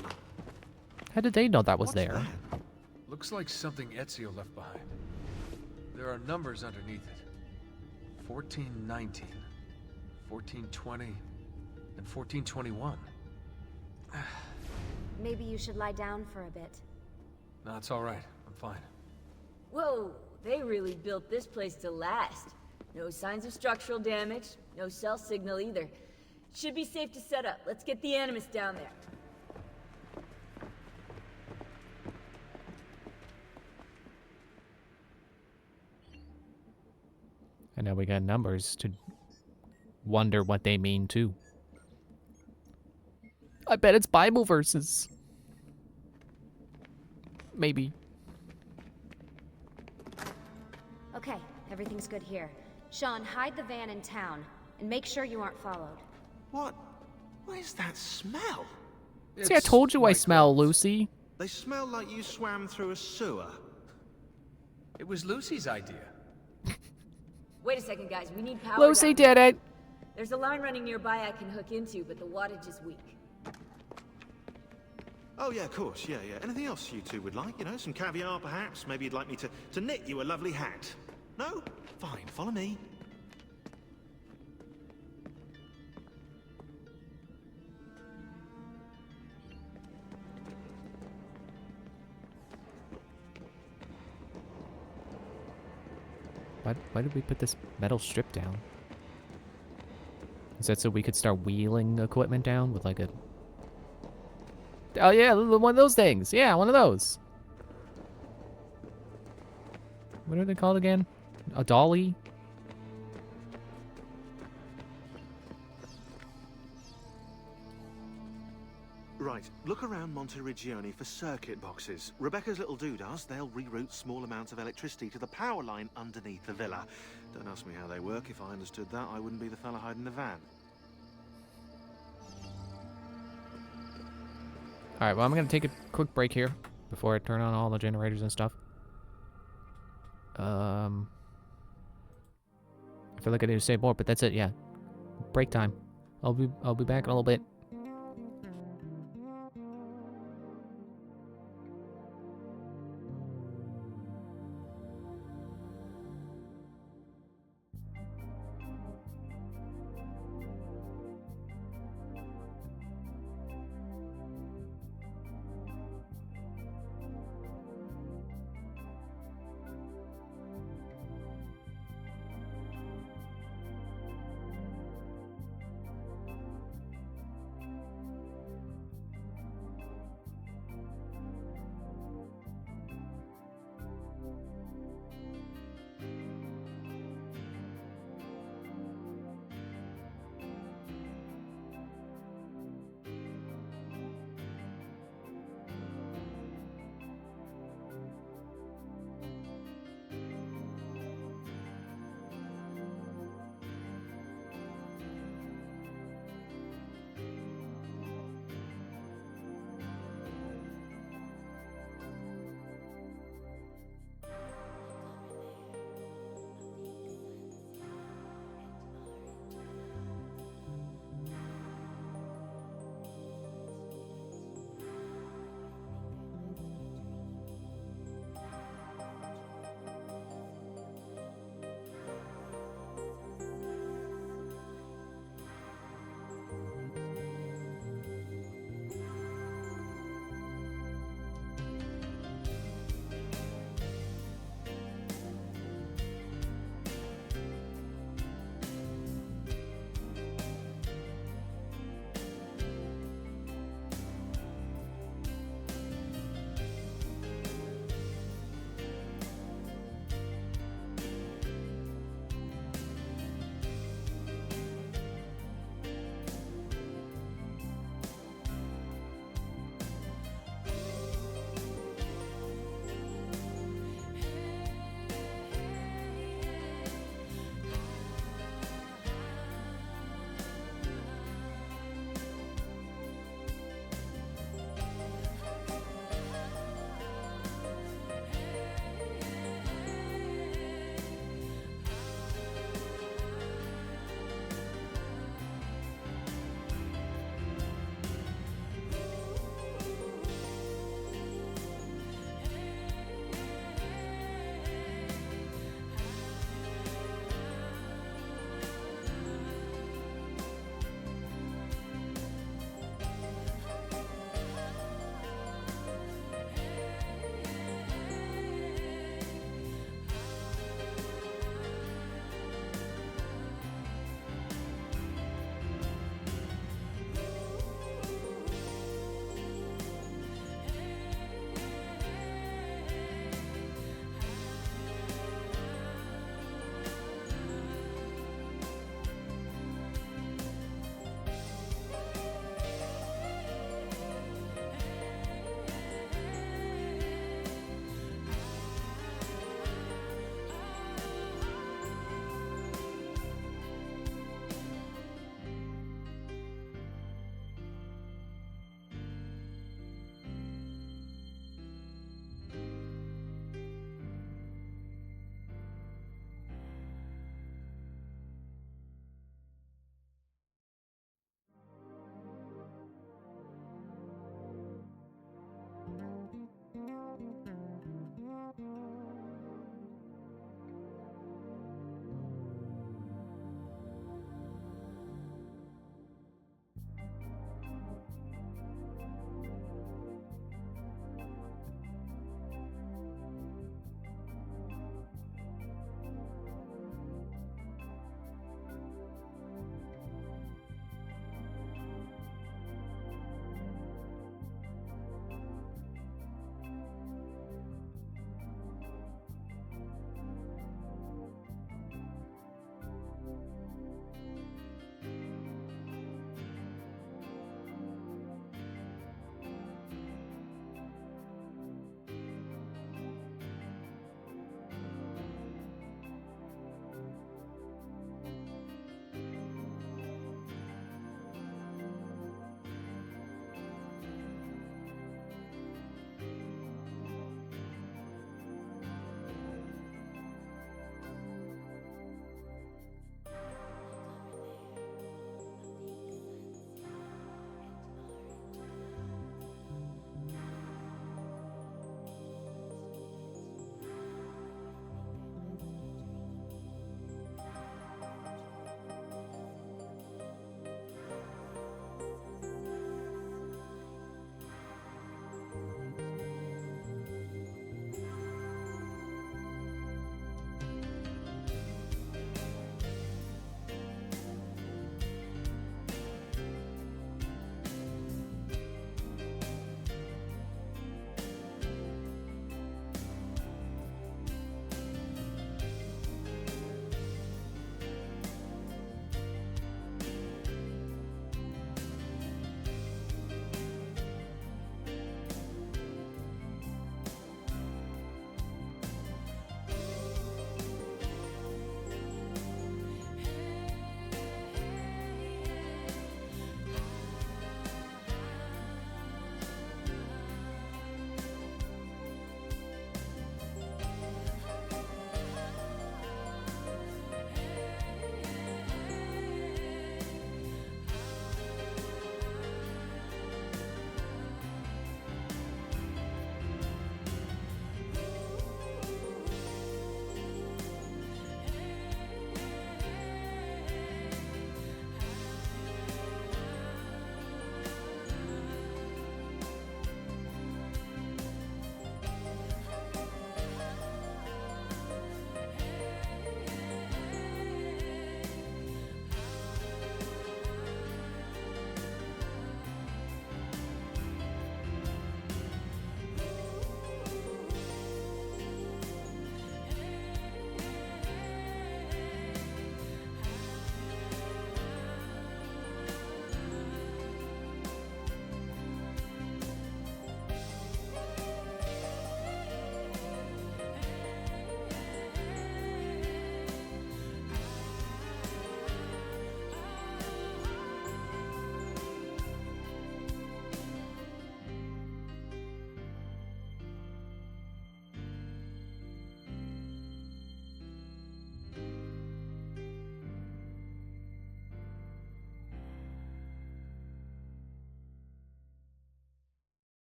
How did they know that was there? That? Looks like something Ezio left behind. There are numbers underneath it. 1419, 1420, and 1421. Maybe you should lie down for a bit. No, it's all right. I'm fine. Whoa, they really built this place to last. No signs of structural damage, no cell signal either. Should be safe to set up. Let's get the Animus down there. And now we got numbers to wonder what they mean too. I bet it's Bible verses. Maybe. Okay, everything's good here. Sean, hide the van in town, and make sure you aren't followed. What? What is that smell? See, I told you I smell, Lucy. They smell like you swam through a sewer. It was Lucy's idea. Wait a second, guys. We need power. Lucy did it. There's a line running nearby I can hook into, but the wattage is weak. Oh, yeah, of course. Yeah. Anything else you two would like? You know, some caviar, perhaps? Maybe you'd like me to knit you a lovely hat? No? Fine, follow me. Why did we put this metal strip down? Is that so we could start wheeling equipment down with like a... Oh yeah, one of those things. Yeah, one of those. What are they called again? A dolly? Right, look around Monteriggioni for circuit boxes. Rebecca's little doodahs, they'll reroute small amounts of electricity to the power line underneath the villa. Don't ask me how they work. If I understood that, I wouldn't be the fella hiding the van. Alright, well, I'm gonna take a quick break here before I turn on all the generators and stuff. I feel like I need to say more, but that's it, yeah. Break time. I'll be back in a little bit.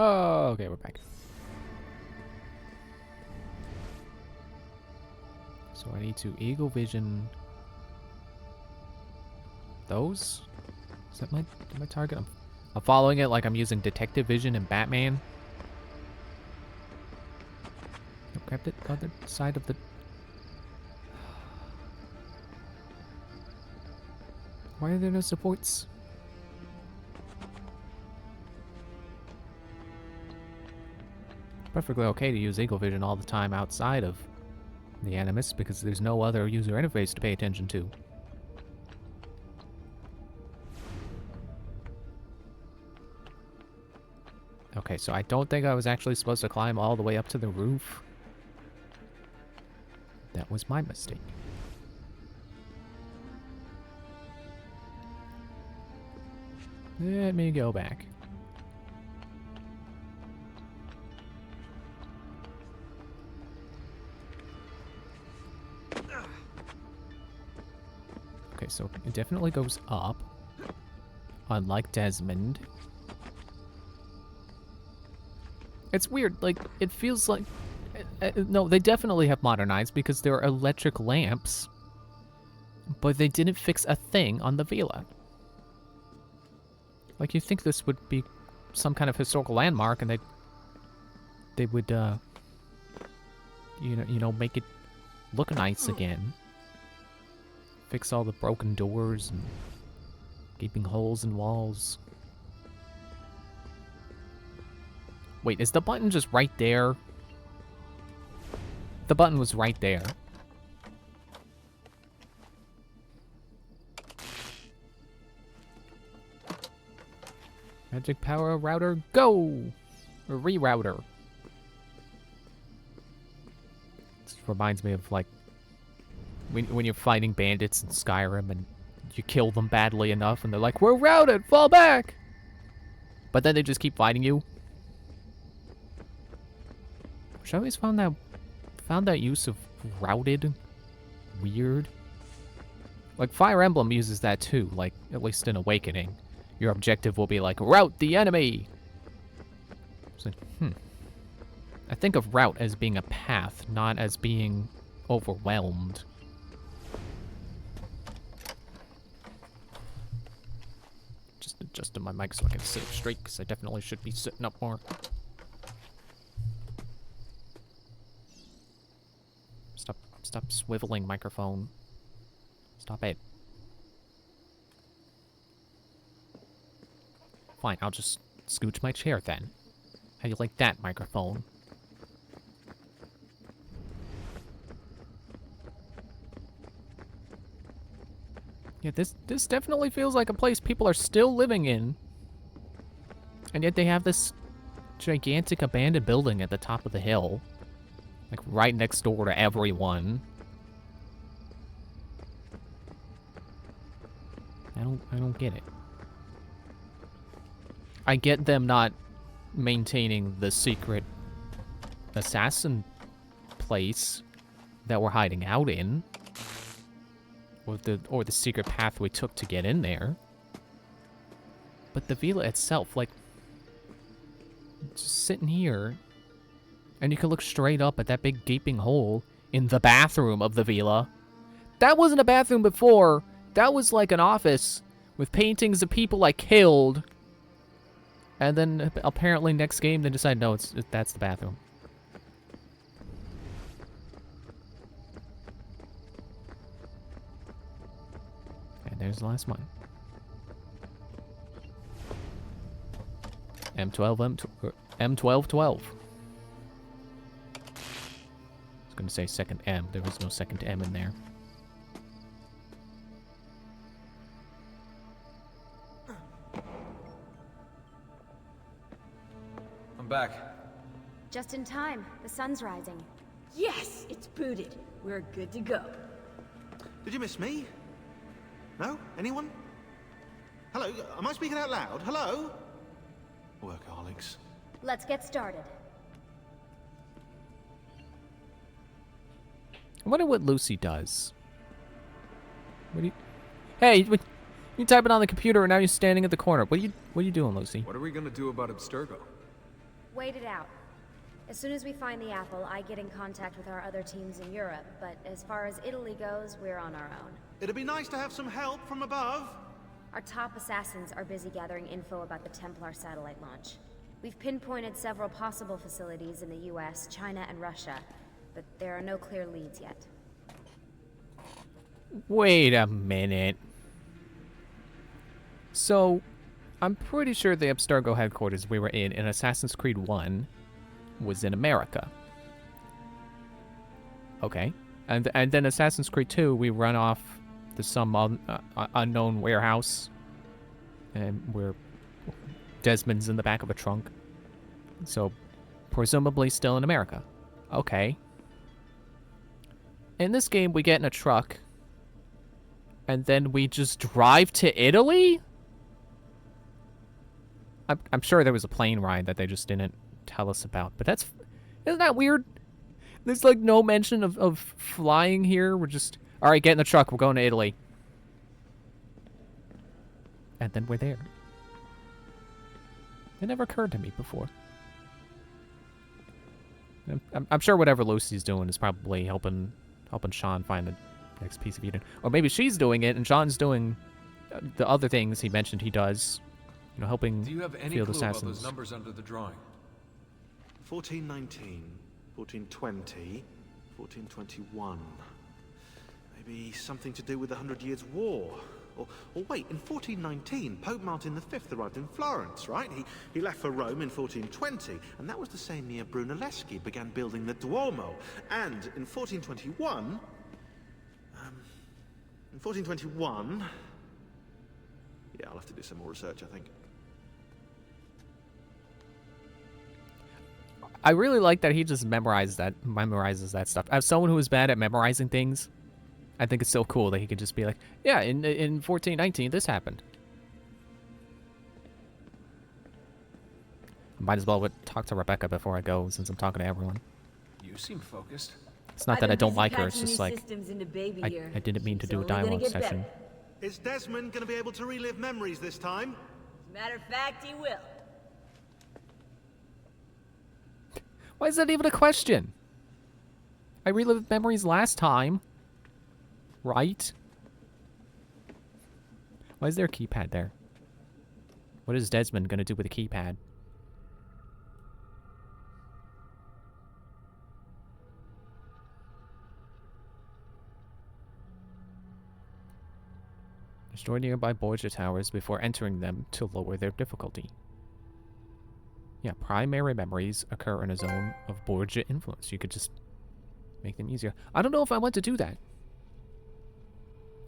Oh, okay, we're back. So I need to eagle vision those. Is that my target? I'm following it like I'm using detective vision in Batman. I grabbed it on the other side of the. Why are there no supports? Perfectly okay to use eagle vision all the time outside of the Animus because there's no other user interface to pay attention to. Okay, so I don't think I was actually supposed to climb all the way up to the roof. That was my mistake. Let me go back. Okay, so it definitely goes up. Unlike Desmond. It's weird, like, it feels like... no, they definitely have modernized because there are electric lamps. But they didn't fix a thing on the Vila. Like, you think this would be some kind of historical landmark and they would, you know, make it look nice again. Fix all the broken doors and gaping holes in walls. Wait, is the button just right there? The button was right there. Magic power router, go! Or rerouter. This reminds me of, like, when you're fighting bandits in Skyrim and you kill them badly enough and they're like, we're routed, fall back! But then they just keep fighting you. Which I always found that use of routed weird. Like, Fire Emblem uses that too, like, at least in Awakening. Your objective will be like, rout the enemy! So, I think of route as being a path, not as being overwhelmed. Just adjusting my mic so I can sit up straight, because I definitely should be sitting up more. Stop swiveling, microphone. Stop it. Fine, I'll just scooch my chair then. How do you like that, microphone? Yeah, this definitely feels like a place people are still living in. And yet they have this gigantic abandoned building at the top of the hill. Like, right next door to everyone. I don't get it. I get them not maintaining the secret assassin place that we're hiding out in. Or the secret path we took to get in there. But the Vila itself, like, just sitting here, and you can look straight up at that big gaping hole in the bathroom of the Vila. That wasn't a bathroom before. That was like an office with paintings of people I killed. And then apparently next game they decide, no, that's the bathroom. And there's the last one. M1212. I was going to say second M. There was no second M in there. I'm back. Just in time. The sun's rising. Yes, it's booted. We're good to go. Did you miss me? No? Anyone? Hello? Am I speaking out loud? Hello? Workaholics. Let's get started. I wonder what Lucy does. What do you... Hey, you type it on the computer and now you're standing at the corner. What are you doing, Lucy? What are we gonna do about Abstergo? Wait it out. As soon as we find the apple, I get in contact with our other teams in Europe, but as far as Italy goes, we're on our own. It'd be nice to have some help from above. Our top assassins are busy gathering info about the Templar satellite launch. We've pinpointed several possible facilities in the US, China, and Russia, but there are no clear leads yet. Wait a minute. So, I'm pretty sure the Abstergo headquarters we were in Assassin's Creed 1 was in America. Okay. And then Assassin's Creed 2, we run off to some unknown warehouse, and we're Desmond's in the back of a trunk. So, presumably still in America. Okay. In this game, we get in a truck, and then we just drive to Italy? I'm sure there was a plane ride that they just didn't tell us about, but isn't that weird? There's like no mention of flying here. We're just, all right, get in the truck. We're going to Italy. And then we're there. It never occurred to me before. I'm sure whatever Lucy's doing is probably helping Sean find the next piece of Eden. Or maybe she's doing it and Sean's doing the other things he mentioned he does. You know, helping Do you have any field clue about assassins. those numbers under the drawing? 1419, 1420, 1421. Maybe something to do with the 100 Years' War. Or wait, in 1419, Pope Martin V arrived in Florence, right? He left for Rome in 1420, and that was the same year Brunelleschi began building the Duomo. And in 1421... Yeah, I'll have to do some more research, I think. I really like that he just memorizes that stuff. As someone who is bad at memorizing things, I think it's so cool that he could just be like, yeah, in 1419, this happened. I might as well talk to Rebecca before I go, since I'm talking to everyone. You seem focused. It's not that I don't like her, it's just like, I I didn't mean to do a dialogue session. Is Desmond going to be able to relive memories this time? Matter of fact, he will. Why is that even a question? I relived memories last time. Right? Why is there a keypad there? What is Desmond gonna do with a keypad? Destroy nearby Borgia towers before entering them to lower their difficulty. Yeah, primary memories occur in a zone of Borgia influence. You could just make them easier. I don't know if I want to do that.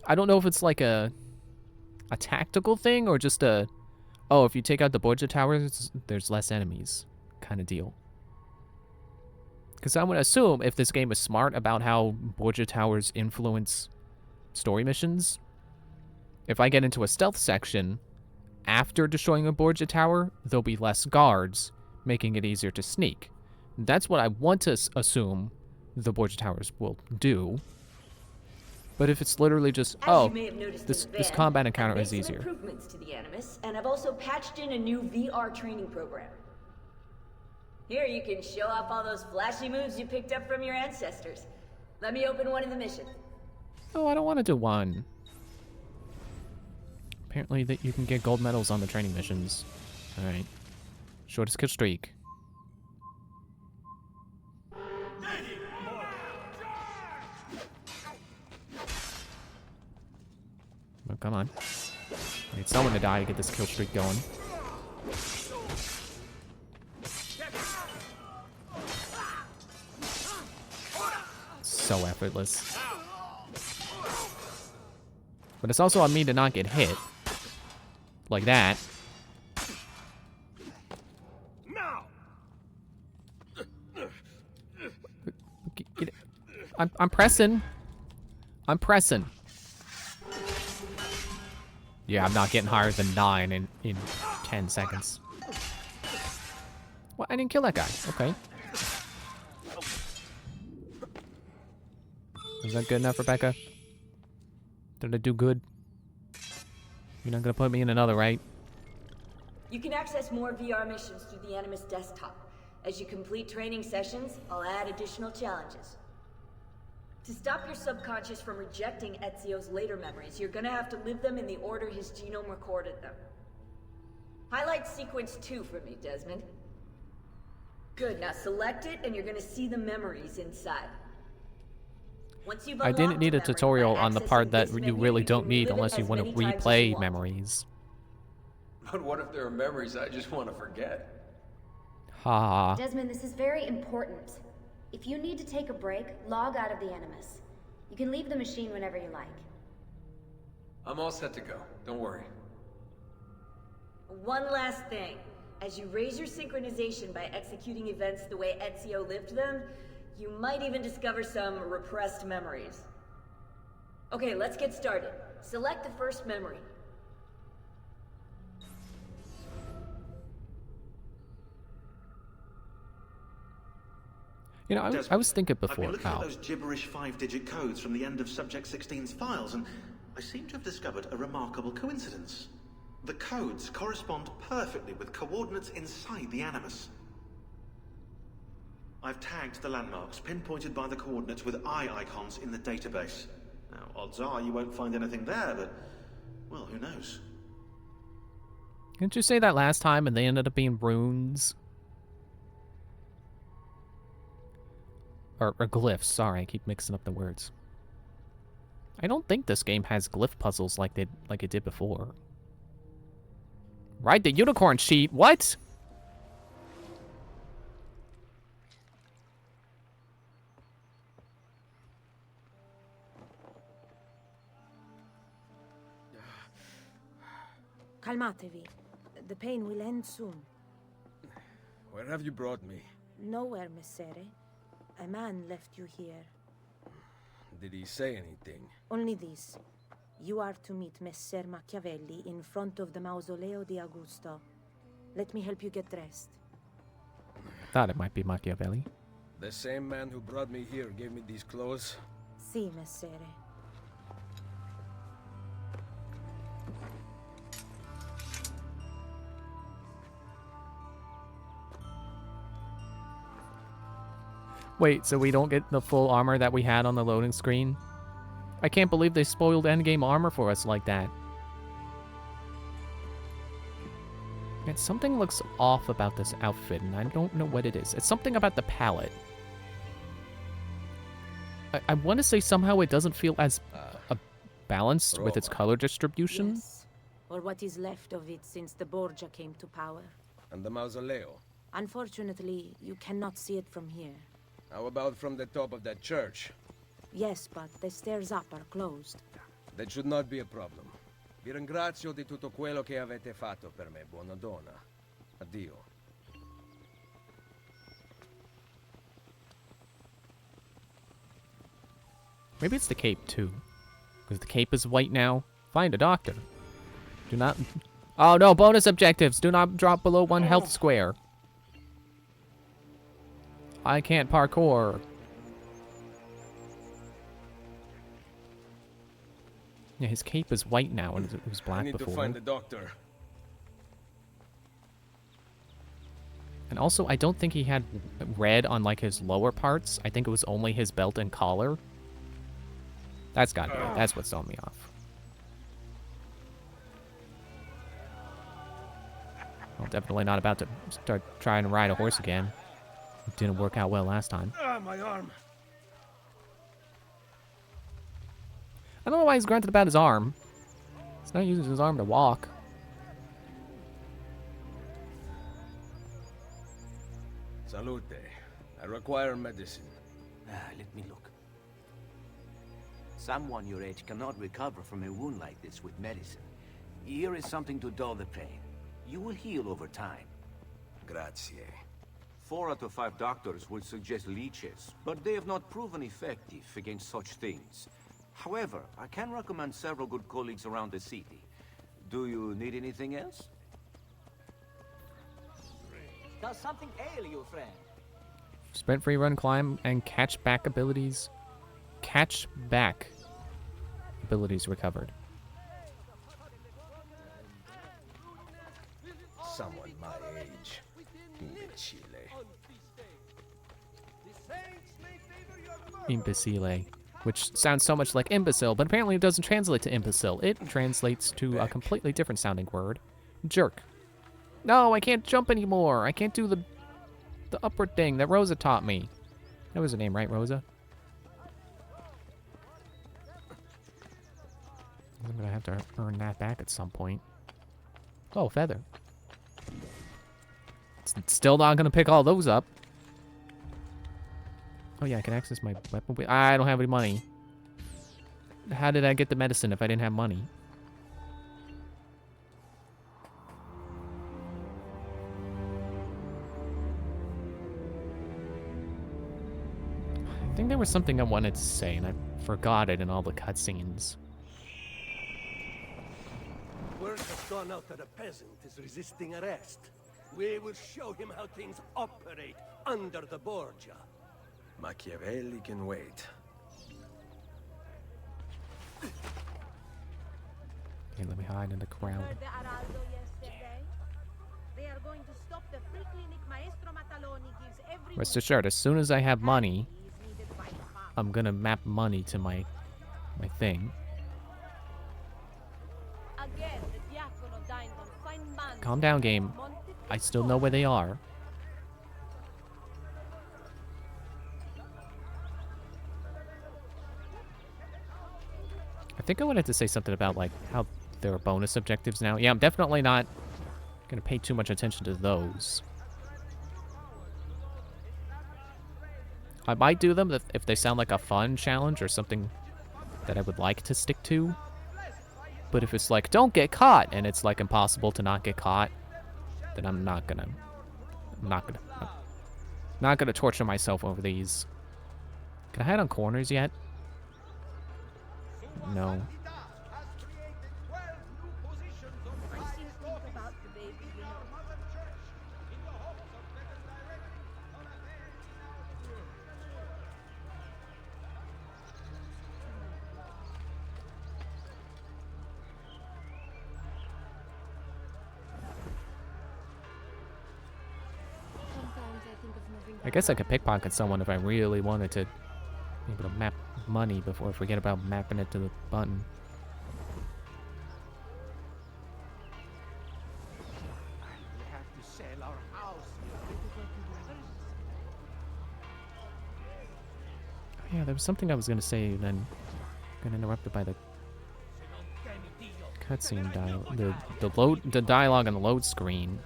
I don't know if it's like a tactical thing or just a, oh, if you take out the Borgia towers, there's less enemies kind of deal. Because I would assume if this game is smart about how Borgia towers influence story missions, if I get into a stealth section after destroying a Borgia tower, there'll be less guards, making it easier to sneak. That's what I want to assume the Borgia towers will do. But if it's literally just, this combat encounter is easier. Improvements to the Animus, and I've also patched in a new VR training program. Here, you can show off all those flashy moves you picked up from your ancestors. Let me open one of the missions. Oh, I don't want to do one. Apparently that you can get gold medals on the training missions. Alright. Shortest kill streak. Oh, come on. I need someone to die to get this kill streak going. So effortless. But it's also on me to not get hit. Like that. I'm pressing. I'm pressing. Yeah, I'm not getting higher than 9 in 10 seconds. Well, I didn't kill that guy. Okay. Is that good enough, Rebecca? Did I do good? You're not gonna put me in another, right? You can access more VR missions through the Animus desktop. As you complete training sessions, I'll add additional challenges. To stop your subconscious from rejecting Ezio's later memories, you're gonna have to live them in the order his genome recorded them. Highlight sequence 2 for me, Desmond. Good, now select it and you're gonna see the memories inside. Once you've I didn't unlocked need a memory by tutorial on the part accessing that this you menu, really you don't can need relive it unless you as want to many times as replay you want. memories. But what if there are memories I just want to forget? Ha. Desmond, this is very important. If you need to take a break, log out of the Animus. You can leave the machine whenever you like. I'm all set to go. Don't worry. One last thing. As you raise your synchronization by executing events the way Ezio lived them, you might even discover some repressed memories. Okay, let's get started. Select the first memory. You know, I was thinking I've been before, looking at Al. those gibberish 5-digit codes from the end of Subject 16's files, and I seem to have discovered a remarkable coincidence. The codes correspond perfectly with coordinates inside the Animus. I've tagged the landmarks, pinpointed by the coordinates with eye icons in the database. Now, odds are you won't find anything there, but, well, who knows? Didn't you say that last time and they ended up being runes? Or glyphs, sorry, I keep mixing up the words. I don't think this game has glyph puzzles like it did before. Ride the unicorn sheet, what? Calmatevi. The pain will end soon. Where have you brought me? Nowhere, Messere. A man left you here. Did he say anything? Only this. You are to meet Messer Machiavelli in front of the Mausoleo di Augusto. Let me help you get dressed. Thought it might be Machiavelli. The same man who brought me here gave me these clothes? Si, Messere. Wait, so we don't get the full armor that we had on the loading screen? I can't believe they spoiled endgame armor for us like that. Man, something looks off about this outfit, and I don't know what it is. It's something about the palette. I want to say somehow it doesn't feel as balanced with its color distribution. Yes. Or what is left of it since the Borgia came to power. And the Mausoleo? Unfortunately, you cannot see it from here. How about from the top of that church? Yes, but the stairs up are closed. That should not be a problem. Vi ringrazio di tutto quello che avete fatto per me, buona donna. Addio. Maybe it's the cape, too. Because the cape is white now. Find a doctor. Do not... Oh, no, bonus objectives. Do not drop below 1 health square. I can't parkour. Yeah, his cape is white now, and it was black I need before. to find the doctor. And also, I don't think he had red on, like, his lower parts. I think it was only his belt and collar. That's gotta be it. That's what's throwing me off. Well, definitely not about to start trying to ride a horse again. It didn't work out well last time. Ah, my arm. I don't know why he's grunting about his arm. He's not using his arm to walk. Salute. I require medicine. Let me look. Someone your age cannot recover from a wound like this with medicine. Here is something to dull the pain. You will heal over time. Grazie. 4 out of 5 doctors would suggest leeches, but they have not proven effective against such things. However, I can recommend several good colleagues around the city. Do you need anything else? Does something ail you, friend? Sprint, free, run, climb, and catch back abilities. Catch back abilities recovered. Someone my age. age. Imbecile. Imbecile. Which sounds so much like imbecile, but apparently it doesn't translate to imbecile. It translates to a completely different sounding word. Jerk. No, I can't jump anymore. I can't do the upward thing that Rosa taught me. That was her name, right, Rosa? I'm gonna have to earn that back at some point. Oh, feather. It's still not gonna pick all those up. Oh yeah, I can access my weapon. I don't have any money. How did I get the medicine if I didn't have money? I think there was something I wanted to say, and I forgot it in all the cutscenes. Word has gone out that a peasant is resisting arrest. We will show him how things operate under the Borgia. Machiavelli can wait. Okay, let me hide in the crowd. Rest assured, as soon as I have money, I'm gonna map money to my thing. Calm down, game. I still know where they are. I think I wanted to say something about, like, how there are bonus objectives now. Yeah, I'm definitely not gonna pay too much attention to those. I might do them if they sound like a fun challenge or something that I would like to stick to. But if it's like, don't get caught, and it's like impossible to not get caught, then I'm not gonna torture myself over these. Can I hide on corners yet? No. I guess I could pickpocket someone if I really wanted to be able to map money before I forget about mapping it to the button. Oh, yeah, there was something I was gonna say, and then got interrupted by the cutscene dialogue, the dialogue on the load screen.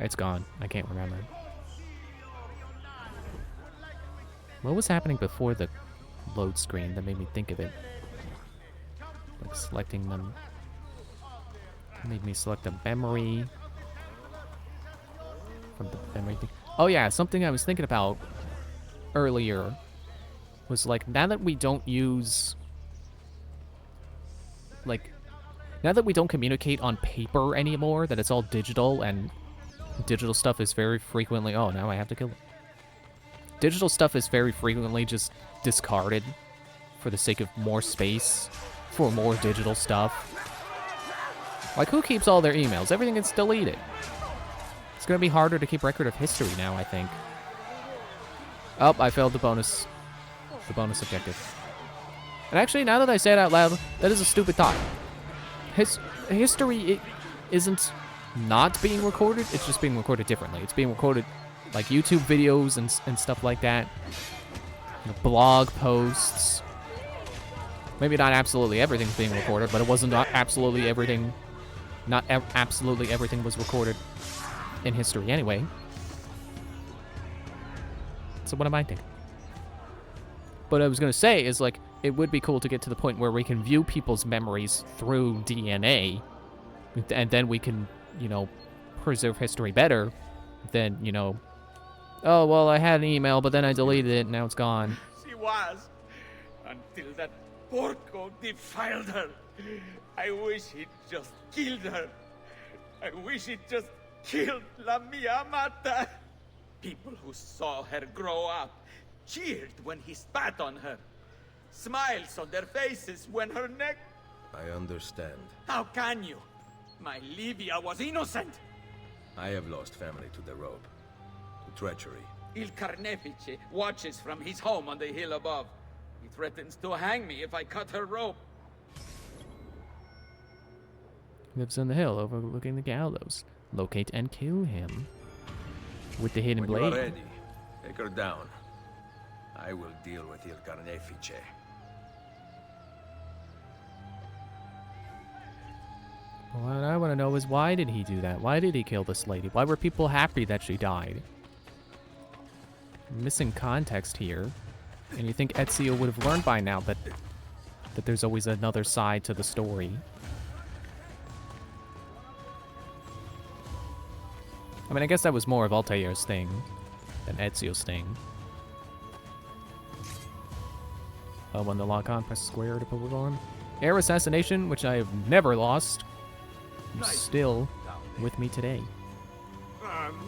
It's gone. I can't remember. What was happening before the load screen that made me think of it? Like selecting them. Made me select a memory. From the memory thing. Oh yeah, something I was thinking about earlier was like, now that we don't use... Like, now that we don't communicate on paper anymore, that it's all digital, and digital stuff is very frequently... Oh, now I have to kill it. Digital stuff is very frequently just discarded for the sake of more space for more digital stuff. Like, who keeps all their emails? Everything gets deleted. It's gonna be harder to keep record of history now, I think. Oh, I failed the bonus objective. And actually, now that I say it out loud, that is a stupid thought. History isn't not being recorded, it's just being recorded differently. It's being recorded like YouTube videos and stuff like that. You know, blog posts. Maybe not absolutely everything's being recorded, but it wasn't absolutely everything. Not absolutely everything was recorded in history anyway. So what am I thinking? What I was going to say is, like, it would be cool to get to the point where we can view people's memories through DNA, and then we can, you know, preserve history better than, you know, oh, well, I had an email, but then I deleted it, and now it's gone. She was, until that porco defiled her. I wish he'd just killed her. I wish he'd just killed La Mia Amata. People who saw her grow up cheered when he spat on her. Smiles on their faces when her neck I understand. How can you? My Livia was innocent. I have lost family to the rope. To treachery. Il Carnefice watches from his home on the hill above. He threatens to hang me if I cut her rope. Lives on the hill overlooking the gallows. Locate and kill him. With the hidden When blade. you are ready, take her down. I will deal with Il Carnefice. What I want to know is why did he do that? Why did he kill this lady? Why were people happy that she died? Missing context here. And you think Ezio would have learned by now that there's always another side to the story. I mean, I guess that was more of Altair's thing than Ezio's thing. When the lock on, press square to pull it on. Air assassination, which I have never lost. Still with me today.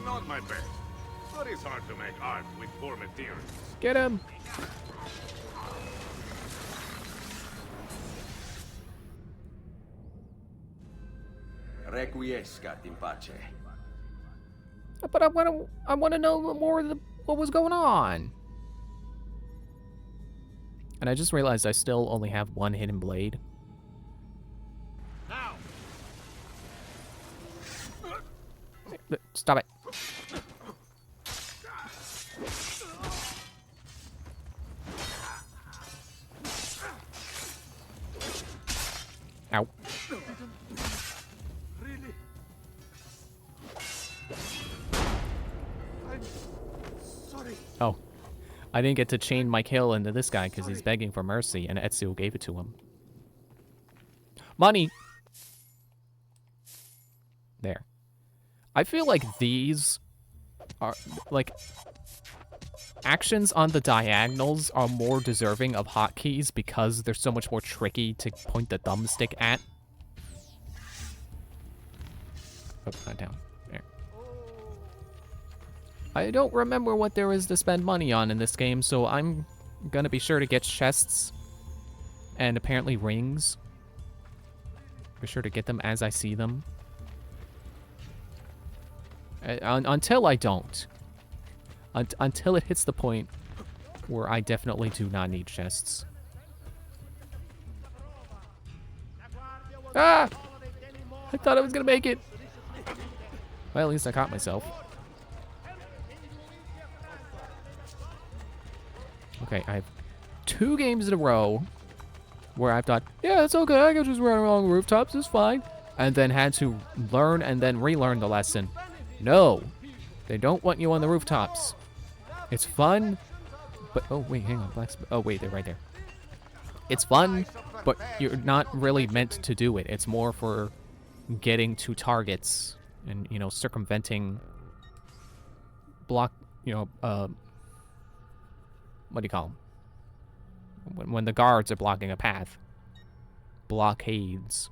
Not my best. But it's hard to make art with poor materials. Get him! Requiescat in pace. But I want to know more of what was going on. And I just realized I still only have one hidden blade. Now. Stop it. Ow. Really? I'm sorry. Oh. I didn't get to chain my kill into this guy because he's begging for mercy, and Ezio gave it to him. Money! There. I feel like these are, like, actions on the diagonals are more deserving of hotkeys because they're so much more tricky to point the thumbstick at. Oh, not down. There. I don't remember what there is to spend money on in this game, so I'm gonna be sure to get chests and apparently rings. Be sure to get them as I see them. Until I don't. Until it hits the point where I definitely do not need chests. Ah! I thought I was gonna make it. Well, at least I caught myself. Okay, I have 2 games in a row where I've thought, yeah, it's okay, I can just run along rooftops, it's fine. And then had to learn and then relearn the lesson. No, they don't want you on the rooftops. It's fun, but, oh wait, hang on, blacksmith. Oh wait, they're right there. It's fun, but you're not really meant to do it. It's more for getting to targets and, you know, circumventing block, you know, what do you call them? When the guards are blocking a path. Blockades.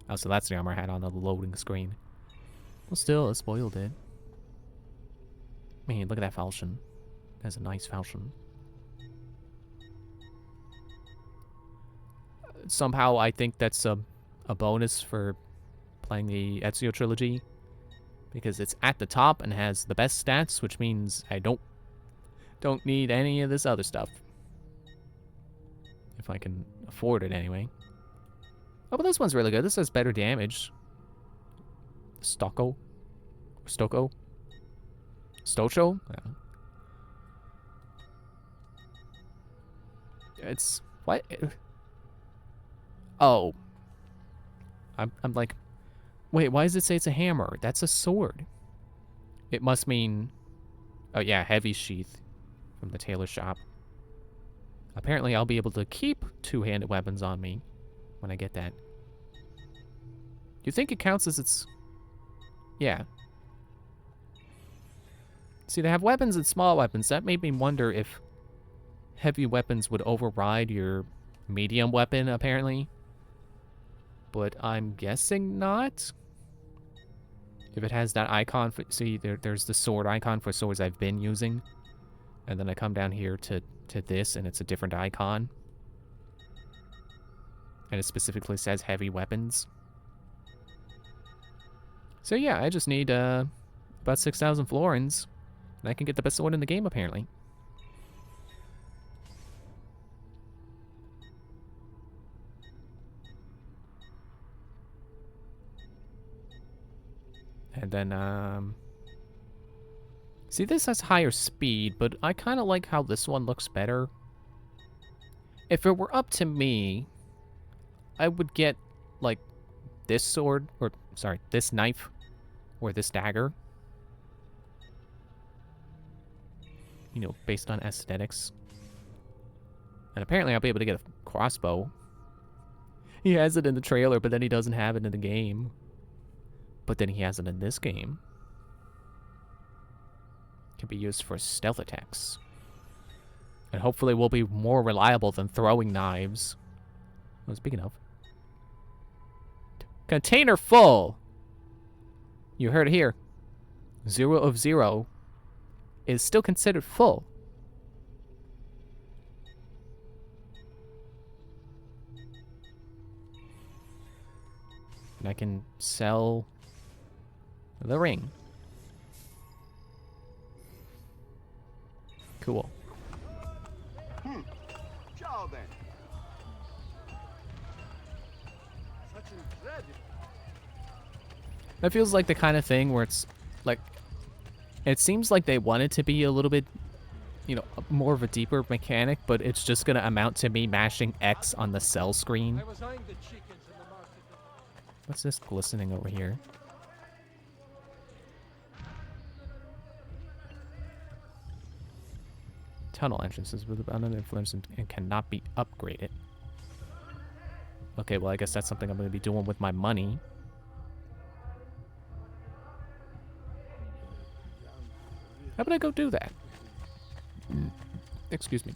Oh, so that's the armor I had on the loading screen. Well, still, it spoiled it. Man, look at that falchion. That's a nice falchion. Somehow, I think that's a bonus for playing the Ezio trilogy. Because it's at the top and has the best stats, which means I don't need any of this other stuff. If I can afford it anyway. Oh, but this one's really good. This has better damage. Stocho? Stocho? Stocho? Yeah. It's... What? Oh. I'm like... Wait, why does it say it's a hammer? That's a sword. It must mean... Oh yeah, heavy sheath from the tailor shop. Apparently I'll be able to keep 2-handed weapons on me when I get that. You think it counts as its... Yeah. See, they have weapons and small weapons. That made me wonder if heavy weapons would override your medium weapon, apparently. But I'm guessing not. If it has that icon, for, see, there's the sword icon for swords I've been using. And then I come down here to this, and it's a different icon. And it specifically says heavy weapons. So yeah, I just need about 6,000 florins. And I can get the best sword in the game, apparently. And then, see, this has higher speed, but I kind of like how this one looks better. If it were up to me, I would get, like, this sword, or, sorry, this knife, or this dagger. You know, based on aesthetics. And apparently I'll be able to get a crossbow. He has it in the trailer, but then he doesn't have it in the game. But then he has it in this game. Can be used for stealth attacks. And hopefully will be more reliable than throwing knives. Well, speaking of. Container full! You heard it here. 0 of 0 is still considered full. And I can sell the ring. Cool. Ciao then. Such incredible. That feels like the kind of thing where it's like, it seems like they want it to be a little bit, you know, more of a deeper mechanic, but it's just going to amount to me mashing X on the sell screen. What's this glistening over here? Tunnel entrances with abundant influence and cannot be upgraded. Okay, well, I guess that's something I'm going to be doing with my money. How about I go do that? Excuse me.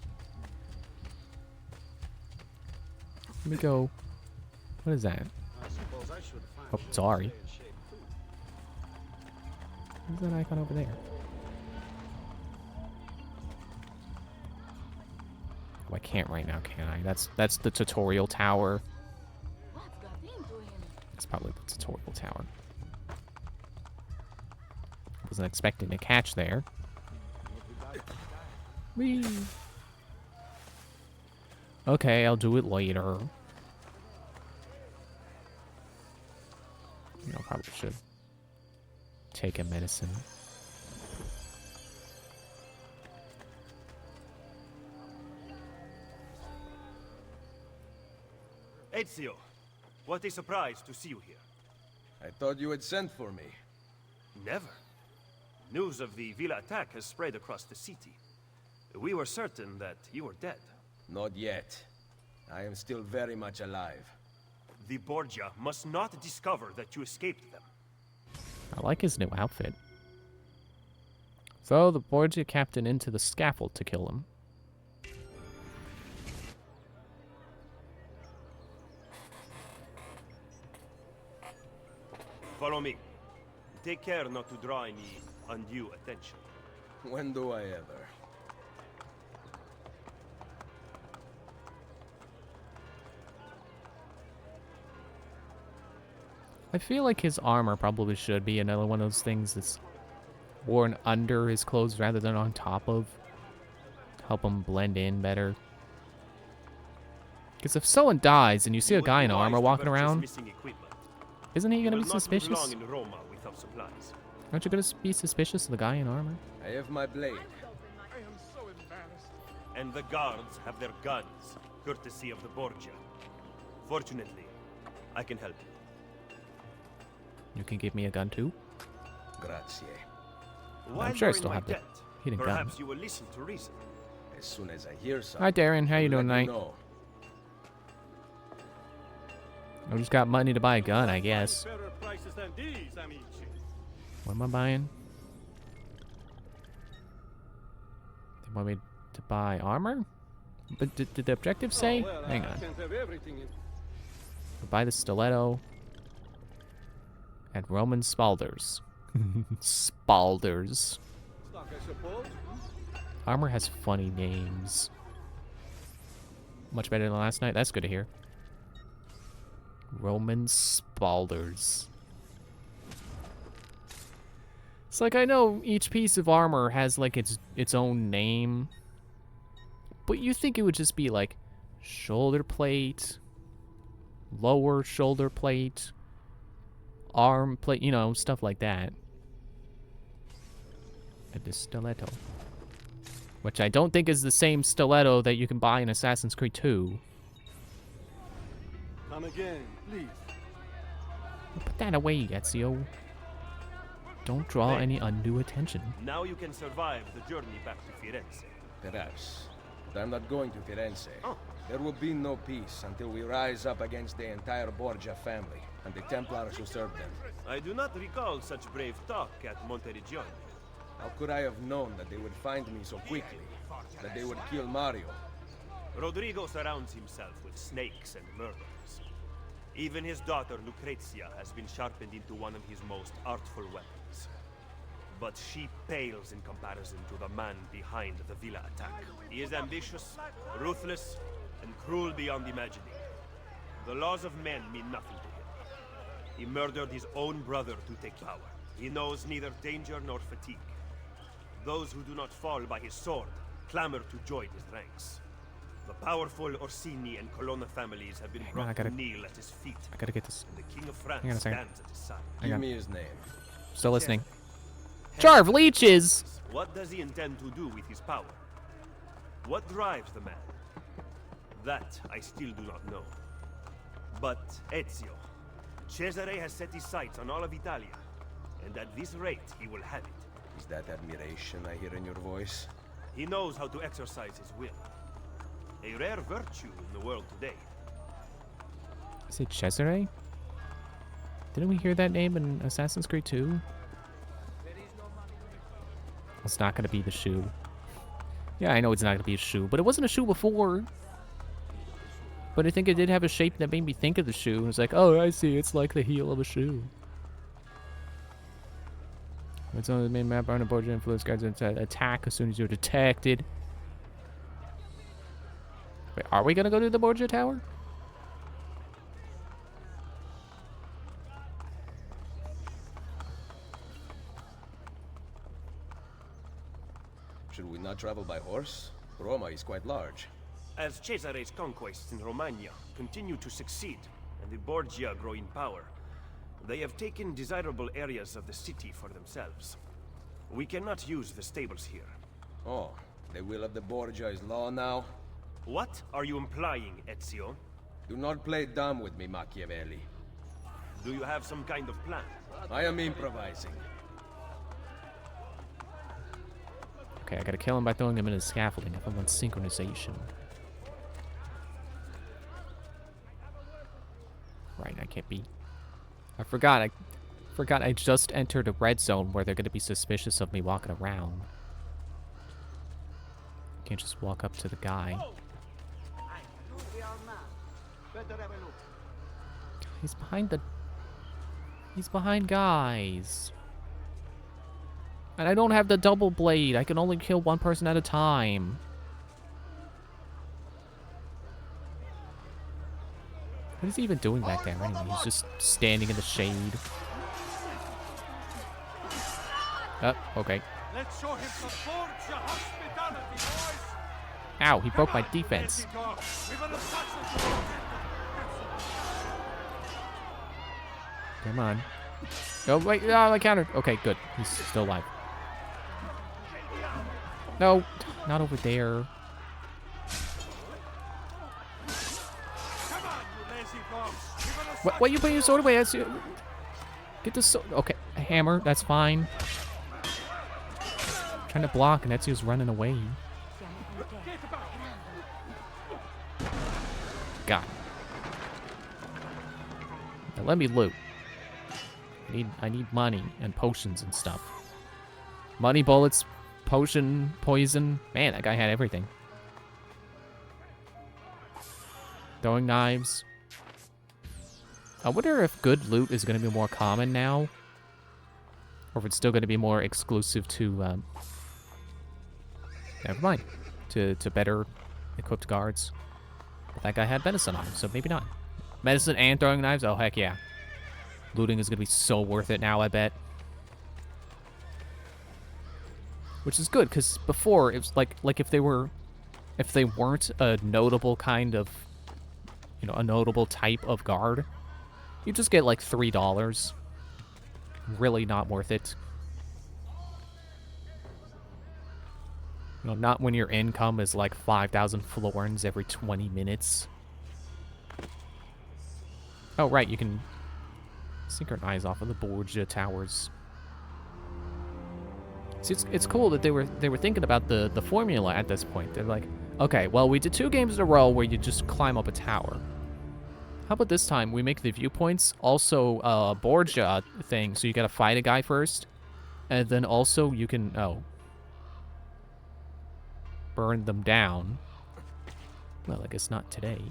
Let me go. What is that? Oh, sorry. What's that icon over there? Oh, I can't right now, can I? That's the tutorial tower. It's probably the tutorial tower. Wasn't expecting to catch there. Whee! Okay, I'll do it later. I probably should take a medicine. Ezio, what a surprise to see you here. I thought you had sent for me. Never. News of the Villa attack has spread across the city. We were certain that you were dead. Not yet. I am still very much alive. The Borgia must not discover that you escaped them. I like his new outfit. Throw the Borgia captain into the scaffold to kill him. Follow me. Take care not to draw any undue attention. When do I ever? I feel like his armor probably should be another one of those things that's worn under his clothes rather than on top of. To help him blend in better. Because if someone dies and you see a guy in armor walking around, isn't he going to be suspicious? Aren't you going to be suspicious of the guy in armor? I have my blade. I am so embarrassed. And the guards have their guns, courtesy of the Borgia. Fortunately, I can help you. You can give me a gun too? Grazie. While I'm sure I you're in still my have the debt, hidden gun. perhaps you will listen to reason. As soon as I hear something. Hi Darren, how you doing tonight? I just got money to buy a gun, I guess. What am I buying? They want me to buy armor? But did the objective say? Hang on. I'll buy the stiletto. And Roman Spalders. Spalders. Armor has funny names. Much better than last night. That's good to hear. Roman Spalders. It's like, I know each piece of armor has like its own name, but you think it would just be like shoulder plate, lower shoulder plate, arm plate, you know, stuff like that. And this stiletto, which I don't think is the same stiletto that you can buy in Assassin's Creed 2. Come again, please. Put that away, Ezio. Don't draw any undue attention. Now you can survive the journey back to Firenze. Perhaps. But I'm not going to Firenze. There will be no peace until we rise up against the entire Borgia family and the Templars who serve them. I do not recall such brave talk at Monteriggioni. How could I have known that they would find me so quickly? That they would kill Mario? Rodrigo surrounds himself with snakes and murderers. Even his daughter Lucrezia has been sharpened into one of his most artful weapons. But she pales in comparison to the man behind the villa attack. He is ambitious, ruthless, and cruel beyond imagining. The laws of men mean nothing to him. He murdered his own brother to take power. He knows neither danger nor fatigue. Those who do not fall by his sword clamor to join his ranks. The powerful Orsini and Colonna families have been brought to kneel at his feet. I gotta get this. And the King of France Hang on a second. stands at his side. Give me his name. Still listening. Jarv Leeches! What does he intend to do with his power? What drives the man? That I still do not know. But Ezio, Cesare has set his sights on all of Italia, and at this rate he will have it. Is that admiration I hear in your voice? He knows how to exercise his will. A rare virtue in the world today. Is it Cesare? Didn't we hear that name in Assassin's Creed 2? It's not gonna be the shoe. Yeah, I know it's not gonna be a shoe, but it wasn't a shoe before. But I think it did have a shape that made me think of the shoe. It was like, oh, I see, it's like the heel of a shoe. It's on the main map on a Borgia influence guides attack as soon as you're detected. Wait, are we gonna go to the Borgia Tower? Should we not travel by horse? Roma is quite large. As Cesare's conquests in Romagna continue to succeed, and the Borgia grow in power, they have taken desirable areas of the city for themselves. We cannot use the stables here. Oh, the will of the Borgia is law now? What are you implying, Ezio? Do not play dumb with me, Machiavelli. Do you have some kind of plan? I am improvising. Okay, I gotta kill him by throwing him in the scaffolding if I want synchronization. Right, I can't be. I forgot I just entered a red zone where they're gonna be suspicious of me walking around. Can't just walk up to the guy. He's behind guys. And I don't have the double blade. I can only kill one person at a time. What is he even doing back there anyway? He's just standing in the shade. Oh, okay. Let's show him some Borgia hospitality, boys. Ow, he broke my defense. Come on. Oh, wait, oh, I countered. Okay, good. He's still alive. No, not over there. What are you putting your sword away? Get the sword. Okay, a hammer. That's fine. I'm trying to block, and Ezio's running away. God. Now let me loot. I need money and potions and stuff. Money, bullets, potion, poison. Man, that guy had everything. Throwing knives. I wonder if good loot is going to be more common now. Or if it's still going to be more exclusive to... never mind. To better equipped guards. But that guy had venison on him, so maybe not. Medicine and throwing knives? Oh, heck yeah. Looting is going to be so worth it now, I bet. Which is good, because before, it was like if they weren't a notable kind of, you know, a notable type of guard, you just get like $3. Really not worth it. You know, not when your income is like 5,000 florins every 20 minutes. Oh, right, you can synchronize off of the Borgia towers. See, it's cool that they were thinking about the formula at this point. They're like, okay, well, we did 2 games in a row where you just climb up a tower. How about this time we make the viewpoints also a Borgia thing, so you gotta fight a guy first, and then also you can burn them down. Well, I guess not today.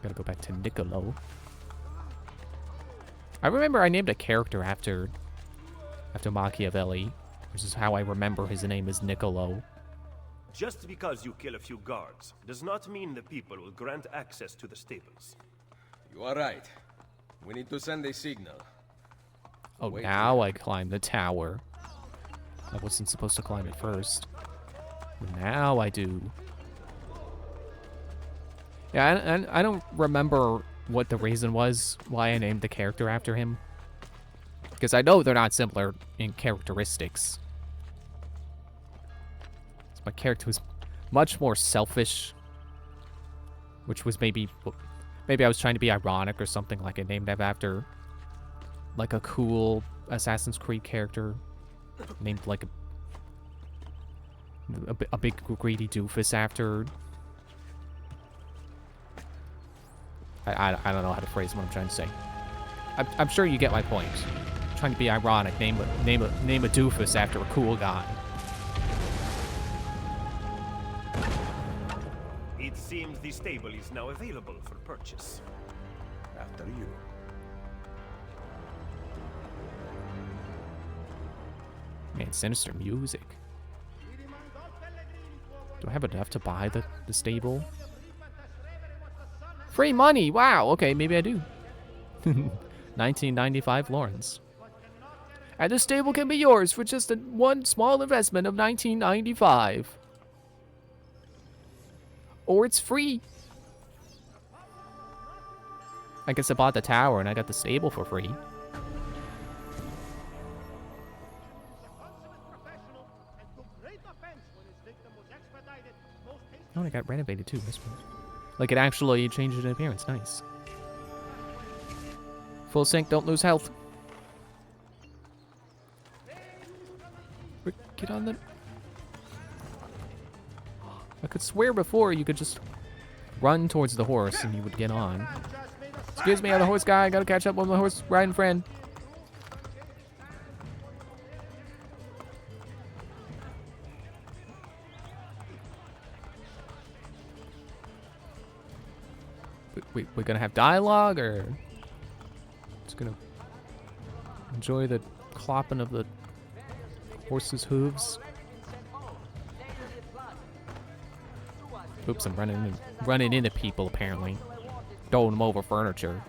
Gotta go back to Niccolo. I remember I named a character after Machiavelli, which is how I remember his name is Niccolo. Just because you kill a few guards does not mean the people will grant access to the stables. You are right. We need to send a signal. Oh, now I climb the tower. I wasn't supposed to climb it first. Now I do. Yeah, and I don't remember what the reason was why I named the character after him. Because I know they're not similar in characteristics. My character was much more selfish. Which was maybe I was trying to be ironic or something, like I named him after like a cool Assassin's Creed character. Named like a big greedy doofus after. I don't know how to phrase what I'm trying to say. I'm sure you get my point. I'm trying to be ironic. Name a doofus after a cool guy. It seems the stable is now available for purchase. After you. Man, sinister music. Do I have enough to buy the stable? Free money! Wow, okay, maybe I do. 1995 Lawrence. And the stable can be yours for just one small investment of 1995. Or it's free. I guess I bought the tower and I got the stable for free. Oh, it got renovated too. Like it actually changed in appearance. Nice. Full sync, don't lose health. Get on the... I could swear before you could just run towards the horse and you would get on. Excuse me, I'm the horse guy. I gotta catch up with my horse riding friend. We're gonna have dialogue, or just gonna enjoy the clopping of the horse's hooves? Oops, I'm running into people apparently, throwing them over furniture.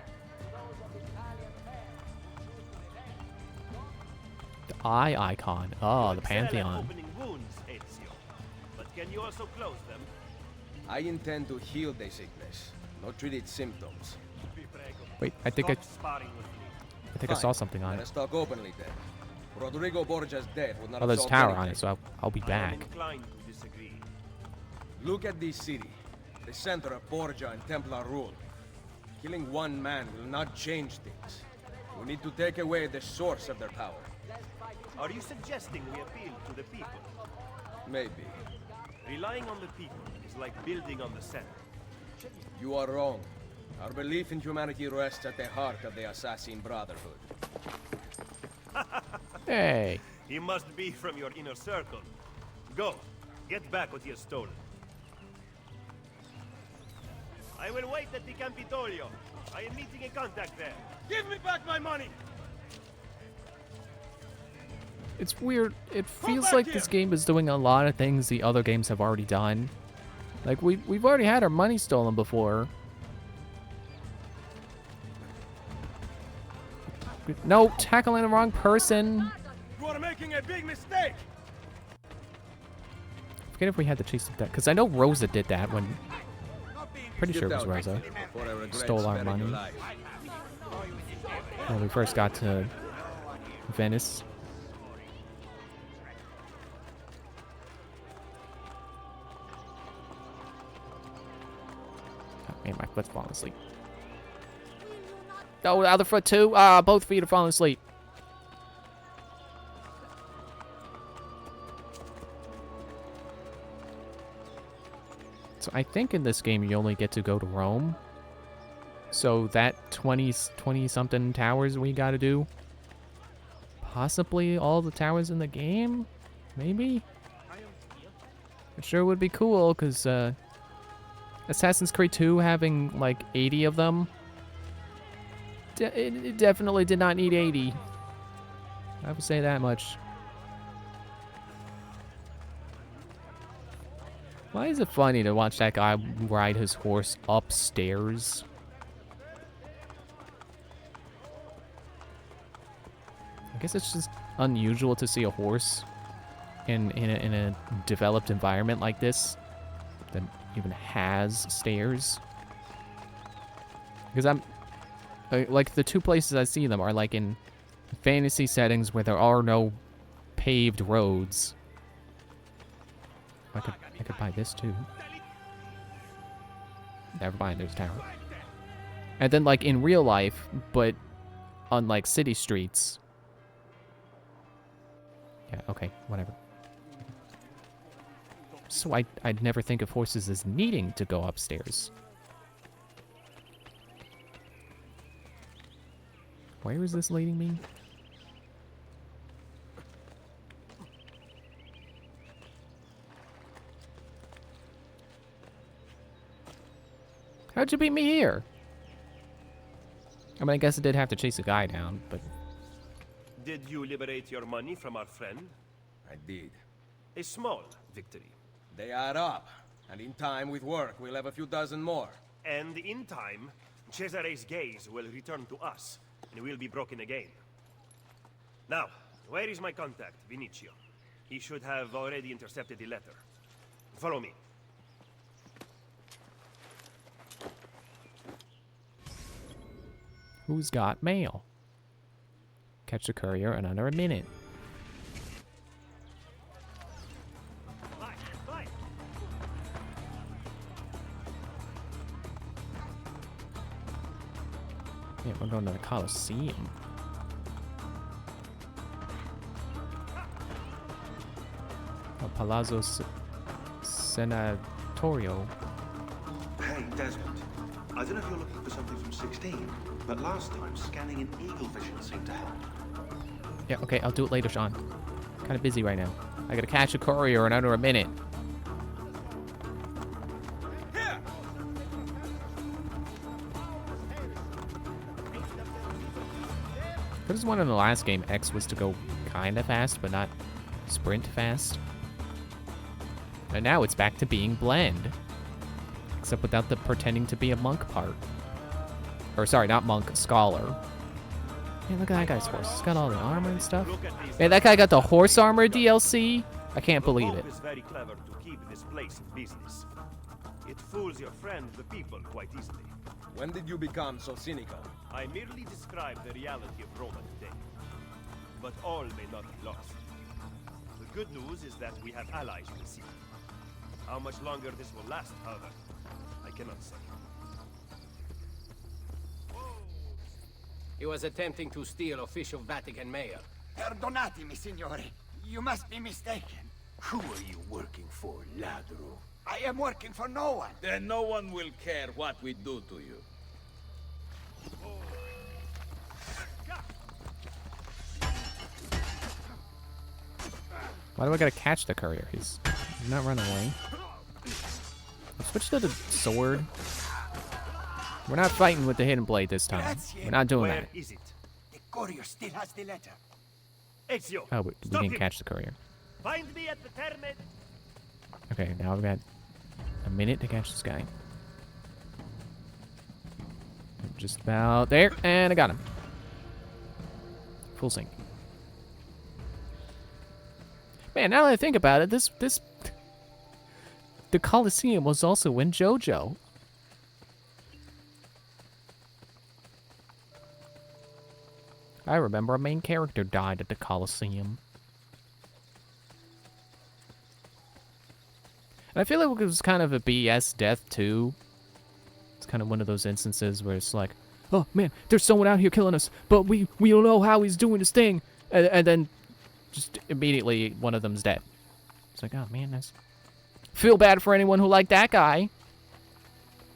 The eye icon. Oh, the Pantheon. But can you also close them? I intend to heal the sickness, not treat its symptoms. Wait, I think I saw something on it. Let's talk openly then. Rodrigo Borgia's death would not Oh, there's a have tower solved on it, so I'll be back. Look at this city, the center of Borgia and Templar rule. Killing one man will not change things. We need to take away the source of their power. Are you suggesting we appeal to the people? Maybe. Relying on the people is like building on the center. You are wrong. Our belief in humanity rests at the heart of the Assassin Brotherhood. Hey. He must be from your inner circle. Go. Get back what he has stolen. I will wait at the Campidoglio. I am meeting a contact there. Give me back my money! It's weird. It feels like this game is doing a lot of things the other games have already done. Like, we've already had our money stolen before. No, tackling the wrong person. You are making a big mistake. Forget if we had to chase that, because I know Rosa did that when. Pretty sure it was Sit Rosa. before I regret Stole our sparing money your life. when we first got to Venice. Oh, man, my foot's falling asleep. Oh, the other foot too. Both feet are falling asleep. So I think in this game you only get to go to Rome. So that 20-something towers we gotta do. Possibly all the towers in the game? Maybe? It sure would be cool, because Assassin's Creed 2 having like 80 of them. It definitely did not need 80. I would say that much. Why is it funny to watch that guy ride his horse upstairs? I guess it's just unusual to see a horse in a developed environment like this that even has stairs. Because I'm like, the two places I see them are like in fantasy settings where there are no paved roads. I could buy this too. Never mind, there's a tower. And then like in real life, but on like city streets. Yeah, okay, whatever. So I'd never think of horses as needing to go upstairs. Where is this leading me? How'd you beat me here? I mean, I guess I did have to chase a guy down, but... Did you liberate your money from our friend? I did. A small victory. They add up, and in time with work, we'll have a few dozen more. And in time, Cesare's gaze will return to us, and we'll be broken again. Now, where is my contact, Vinicio? He should have already intercepted the letter. Follow me. Who's got mail? Catch the courier in under a minute. Yeah, we're going to the Colosseum. Oh, Palazzo Senatorio. Hey, Desmond. I don't know if you're looking for something from 16, but last time scanning in eagle vision seemed to help. Yeah, okay, I'll do it later, Sean. Kind of busy right now. I gotta catch a courier in under a minute. There was one in the last game, X was to go kinda fast, but not sprint fast. And now it's back to being blend. Except without the pretending to be a monk part. Or sorry, not monk, scholar. Man, look at that guy's horse. He's got all the armor and stuff. Man, that guy got the horse armor DLC? I can't believe it. is very clever to keep this place in business. It fools your friend, the people, quite easily. When did you become so cynical? I merely describe the reality of Roma today. But all may not be lost. The good news is that we have allies in the city. How much longer this will last, however, I cannot say. He was attempting to steal official Vatican mail. Perdonatemi, signore. You must be mistaken. Who are you working for, ladro? I am working for no one. Then no one will care what we do to you. Why do I gotta catch the courier? He's not running away. I'll switch to the sword. We're not fighting with the hidden blade this time. We're not doing that. Is it? The courier still has the letter. Ezio, Oh, we didn't catch the courier. Find me at the Terme. Okay, now I've got a minute to catch this guy. Just about there, and I got him. Full sync. Man, now that I think about it, the Colosseum was also in JoJo. I remember a main character died at the Colosseum. And I feel like it was kind of a BS death, too. It's kind of one of those instances where it's like, oh, man, there's someone out here killing us, but we don't know how he's doing his thing. And then just immediately one of them's dead. It's like, oh, man, that's... Feel bad for anyone who liked that guy.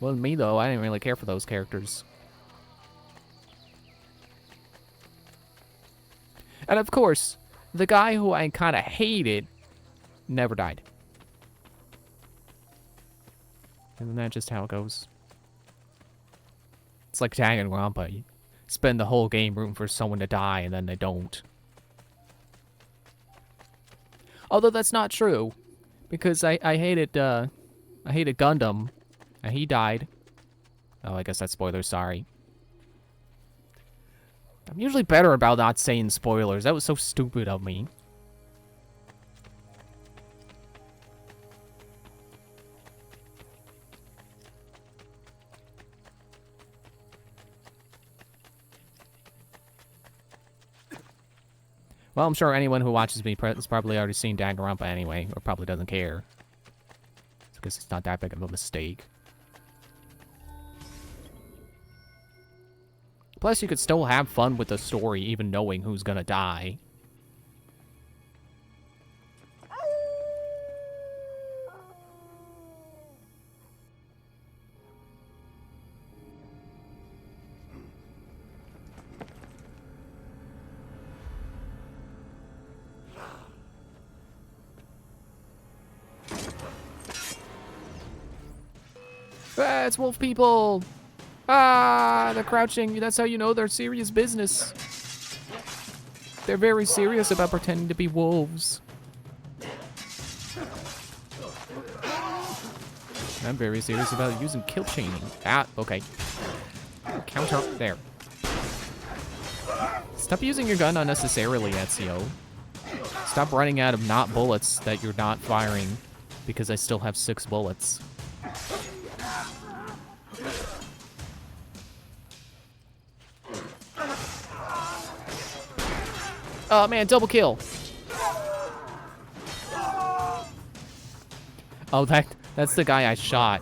Wasn't me, though. I didn't really care for those characters. And of course, the guy who I kind of hated never died. Isn't that just how it goes? It's like Danganronpa. You spend the whole game rooting for someone to die, and then they don't. Although that's not true, because I hated Gundam, and he died. Oh, I guess that's spoilers. Sorry. I'm usually better about not saying spoilers. That was so stupid of me. Well, I'm sure anyone who watches me has probably already seen Danganronpa anyway, or probably doesn't care. Because it's not that big of a mistake. Plus, you could still have fun with the story, even knowing who's gonna die. Ah, it's wolf people! Ah, they're crouching. That's how you know they're serious business. They're very serious about pretending to be wolves. I'm very serious about using kill chaining. Ah, okay. Counter there. Stop using your gun unnecessarily, Ezio. Stop running out of not bullets that you're not firing because I still have 6 bullets. Oh man, double kill. Oh, that's the guy I shot.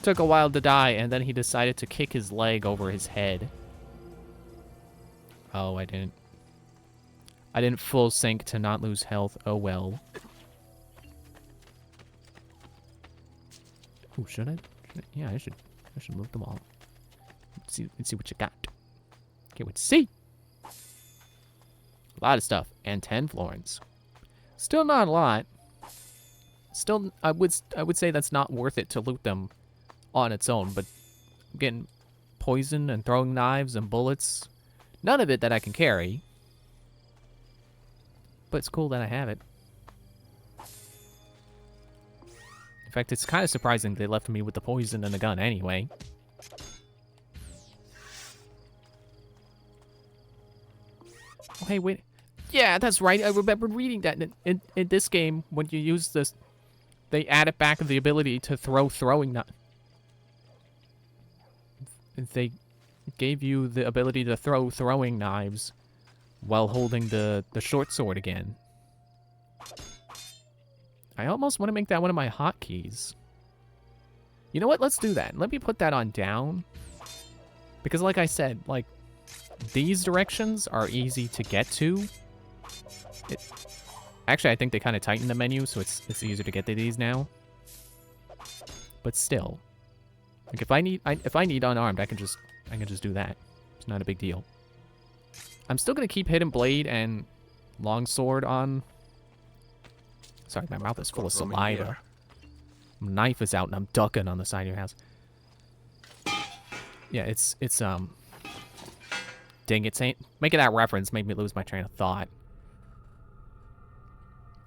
Took a while to die, and then he decided to kick his leg over his head. Oh, I didn't full sync to not lose health. Oh well. Ooh, should I? Yeah, I should move them all. Let's see what you got. Can't wait to see. A lot of stuff. And 10 florins. Still not a lot. Still, I would say that's not worth it to loot them on its own, but I'm getting poison and throwing knives and bullets. None of it that I can carry. But it's cool that I have it. In fact, it's kind of surprising they left me with the poison and the gun anyway. Oh, hey, wait. Yeah, that's right. I remember reading that in this game, when you use this, they added back the ability to throw throwing knives. They gave you the ability to throw throwing knives while holding the short sword again. I almost want to make that one of my hotkeys. You know what? Let's do that. Let me put that on down. Because like I said, like, these directions are easy to get to. Actually, I think they kind of tightened the menu, so it's easier to get to these now. But still, like if I need unarmed, I can just do that. It's not a big deal. I'm still gonna keep Hidden Blade and Longsword on. Sorry, my mouth is full of saliva. My knife is out and I'm ducking on the side of your house. Yeah, it's dang it, making that reference made me lose my train of thought.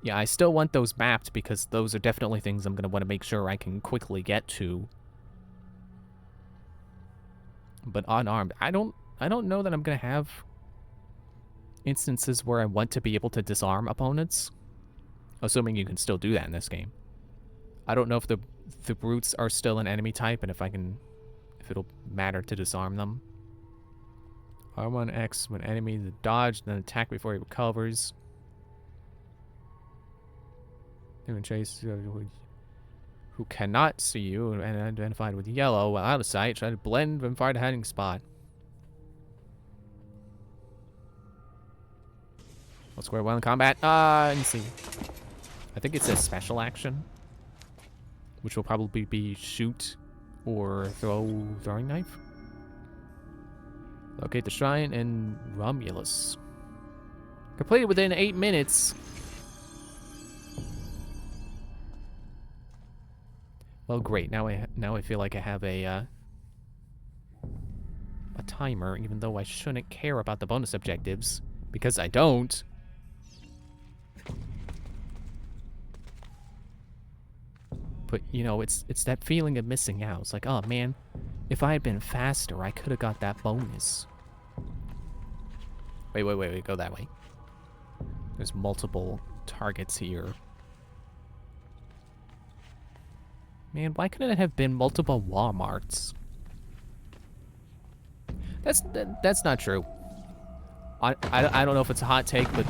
Yeah, I still want those mapped because those are definitely things I'm going to want to make sure I can quickly get to. But unarmed, I don't know that I'm going to have instances where I want to be able to disarm opponents. Assuming you can still do that in this game. I don't know if the brutes are still an enemy type and if it'll matter to disarm them. R1X, when enemy to dodge, then attack before he recovers. Even chase who cannot see you and identified with yellow while out of sight. Try to blend and find a hiding spot. Let's square one in combat. Let's see. I think it says special action, which will probably be shoot or throwing knife. Locate the shrine and Romulus. Completed within 8 minutes. Well, great. Now I feel like I have a timer, even though I shouldn't care about the bonus objectives because I don't. But, you know, it's that feeling of missing out. It's like, oh, man, if I had been faster, I could have got that bonus. Wait, go that way. There's multiple targets here. Man, why couldn't it have been multiple Walmarts? That's not true. I don't know if it's a hot take, but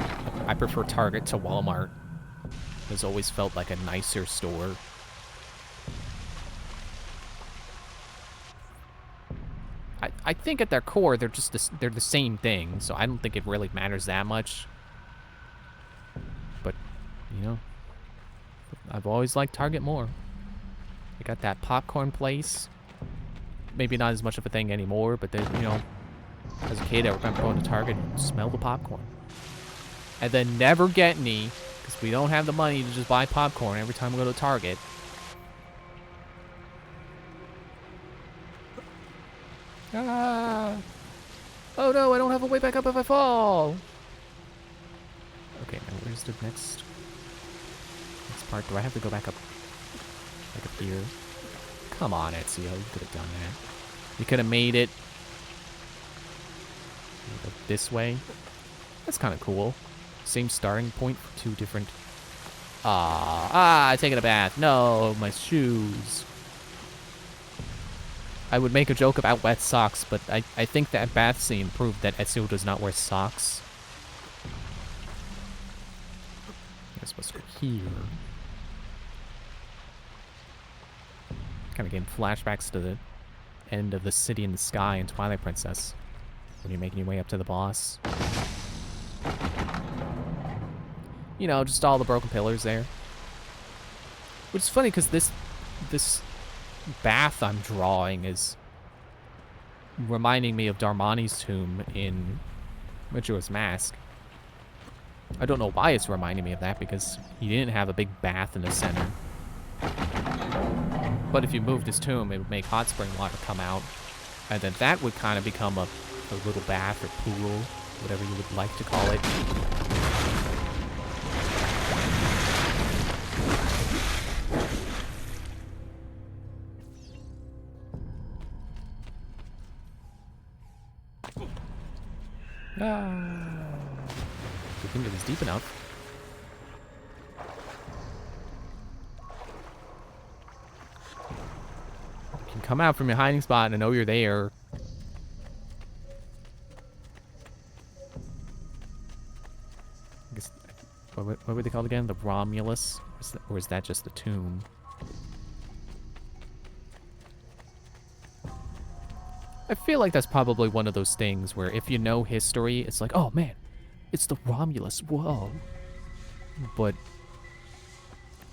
I prefer Target to Walmart. It's always felt like a nicer store. I think at their core, they're the same thing, so I don't think it really matters that much. But, you know, I've always liked Target more. They got that popcorn place. Maybe not as much of a thing anymore, but then, you know, as a kid, I remember going to Target and smell the popcorn. And then never get any, because we don't have the money to just buy popcorn every time we go to Target. Ah! Oh no, I don't have a way back up if I fall! Okay, now where's the next part? Do I have to go back up? Like up here? Come on, Ezio, you could have done that. You could have made it go this way. That's kind of cool. Same starting point for two different... I taking a bath. No, my shoes. I would make a joke about wet socks, but I think that bath scene proved that Ezio does not wear socks. I'm supposed to go here. Kind of getting flashbacks to the end of the City in the Sky in Twilight Princess. When you're making your way up to the boss. You know, just all the broken pillars there. Which is funny because this bath I'm drawing is reminding me of Darmani's tomb in Majora's Mask. I don't know why it's reminding me of that, because he didn't have a big bath in the center. But if you moved his tomb, it would make hot spring water come out, and then that would kind of become a little bath or pool, whatever you would like to call it. I think it was deep enough. You can come out from your hiding spot and know you're there. I guess, what were they called again? The Romulus? Or is that just the tomb? I feel like that's probably one of those things where if you know history, it's like, oh man, it's the Romulus, whoa. But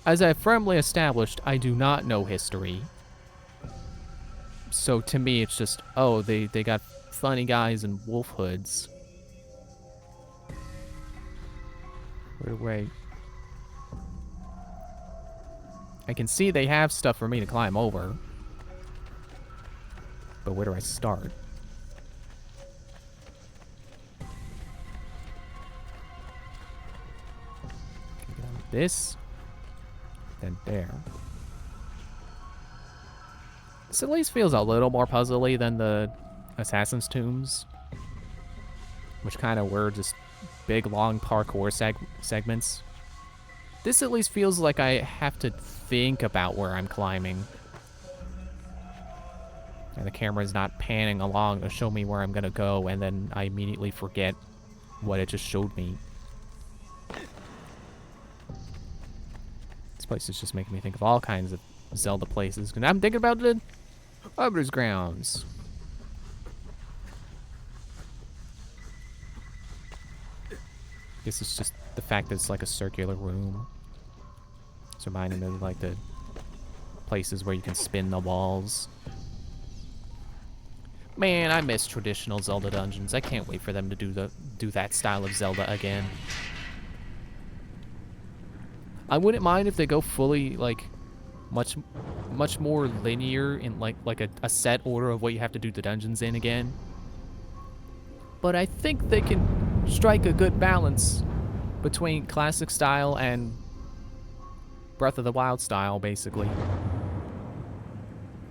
as I firmly established, I do not know history. So to me, it's just, oh, they got funny guys in wolf hoods. Wait. I can see they have stuff for me to climb over. But where do I start? this, then there. This at least feels a little more puzzly than the Assassin's Tombs, which kind of were just big, long parkour segments. This at least feels like I have to think about where I'm climbing. And the camera's not panning along to show me where I'm gonna go, and then I immediately forget what it just showed me. This place is just making me think of all kinds of Zelda places. And I'm thinking about the Arbiter's Grounds. This is just the fact that it's like a circular room. It's reminding me of like the places where you can spin the walls. Man, I miss traditional Zelda dungeons. I can't wait for them to do that style of Zelda again. I wouldn't mind if they go fully like much more linear in like a set order of what you have to do the dungeons in again. But I think they can strike a good balance between classic style and Breath of the Wild style, basically.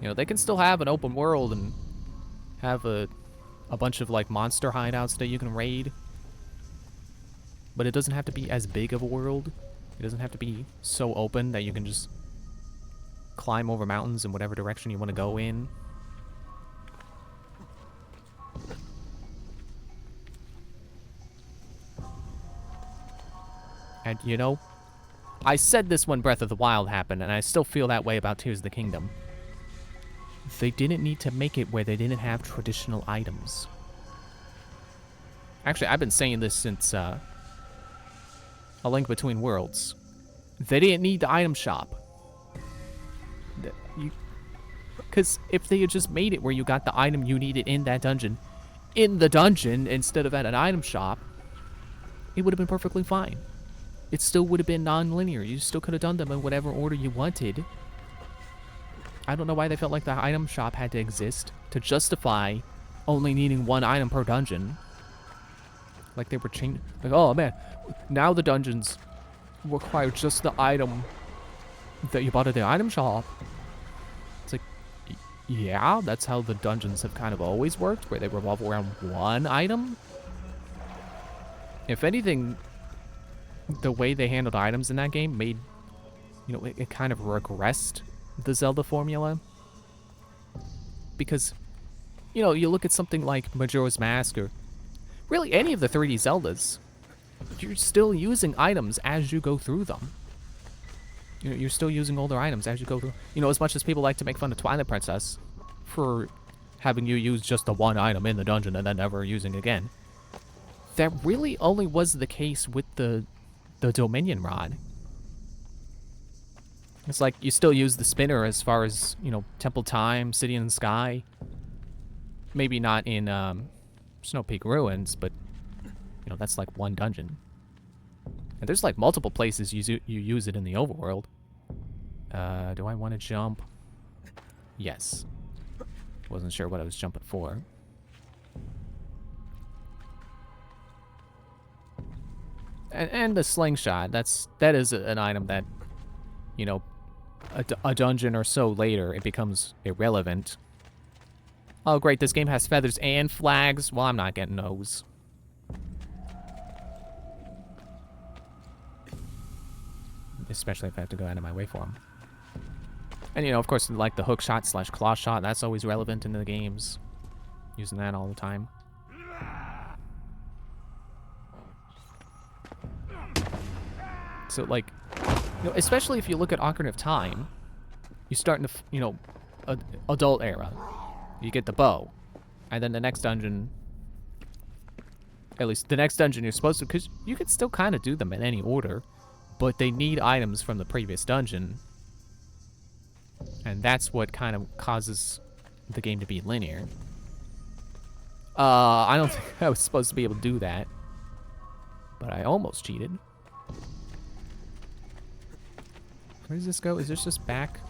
You know, they can still have an open world and have a bunch of like monster hideouts that you can raid, but it doesn't have to be as big of a world. It doesn't have to be so open that you can just climb over mountains in whatever direction you want to go in. And you know, I said this when Breath of the Wild happened, and I still feel that way about Tears of the Kingdom. They didn't need to make it where they didn't have traditional items. Actually, I've been saying this since A Link Between Worlds. They didn't need the item shop. Because if they had just made it where you got the item you needed in that dungeon, in the dungeon instead of at an item shop, it would have been perfectly fine. It still would have been non-linear. You still could have done them in whatever order you wanted. I don't know why they felt like the item shop had to exist to justify only needing one item per dungeon. Like they were changing. Like, oh man, now the dungeons require just the item that you bought at the item shop. It's like, yeah, that's how the dungeons have kind of always worked, where they revolve around one item. If anything, the way they handled items in that game made, you know, it kind of regressed the Zelda formula. Because, you know, you look at something like Majora's Mask, or really any of the 3D Zeldas, you're still using items as you go through them. You know, you're still using older items as you go through. You know, as much as people like to make fun of Twilight Princess for having you use just the one item in the dungeon and then never using it again, that really only was the case with the Dominion Rod. It's like you still use the spinner as far as, you know, Temple Time, City in the Sky. Maybe not in Snow Peak Ruins, but, you know, that's like one dungeon. And there's like multiple places you use it in the overworld. Do I want to jump? Yes. Wasn't sure what I was jumping for. And the slingshot, that is an item that, you know, a dungeon or so later, it becomes irrelevant. Oh great, this game has feathers and flags. Well, I'm not getting those. Especially if I have to go out of my way for them. And, you know, of course, like the hook shot / claw shot, that's always relevant in the games. Using that all the time. So, like, you know, especially if you look at Ocarina of Time, you start in the, you know, adult era. You get the bow. And then the next dungeon, at least the next dungeon you're supposed to, because you could still kind of do them in any order, but they need items from the previous dungeon. And that's what kind of causes the game to be linear. I don't think I was supposed to be able to do that, but I almost cheated. Where does this go? Is this just back?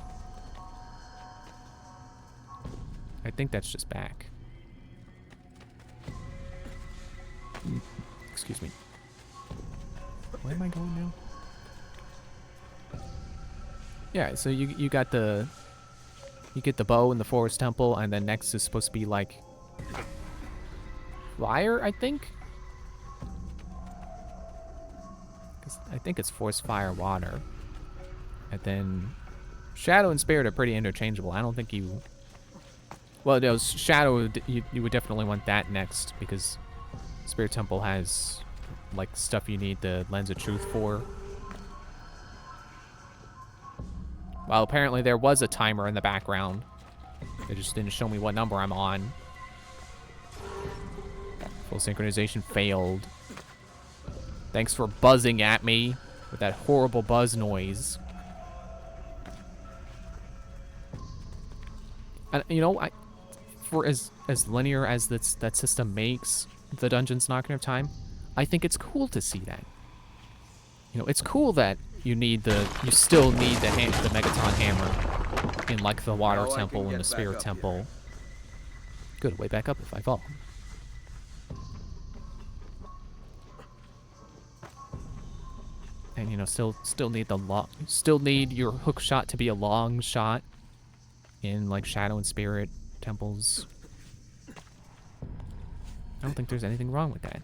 I think that's just back. Excuse me. Where am I going now? Yeah, so you got the... You get the bow in the Forest Temple, and then next is supposed to be, like... Fire, I think? 'Cause I think it's Force, Fire, Water. And then... Shadow and Spirit are pretty interchangeable. I don't think you... Well, no, Shadow, you would definitely want that next, because Spirit Temple has, like, stuff you need the Lens of Truth for. Well, apparently there was a timer in the background. It just didn't show me what number I'm on. Full synchronization failed. Thanks for buzzing at me with that horrible buzz noise. And, you know, for as linear as that system makes the dungeons not gonna have time, I think it's cool to see that. You know, it's cool that you still need the Megaton Hammer in, like, the Water Temple and the Spirit Temple. Good, way back up if I fall. And, you know, still need your hook shot to be a long shot in, like, Shadow and Spirit temples. I don't think there's anything wrong with that.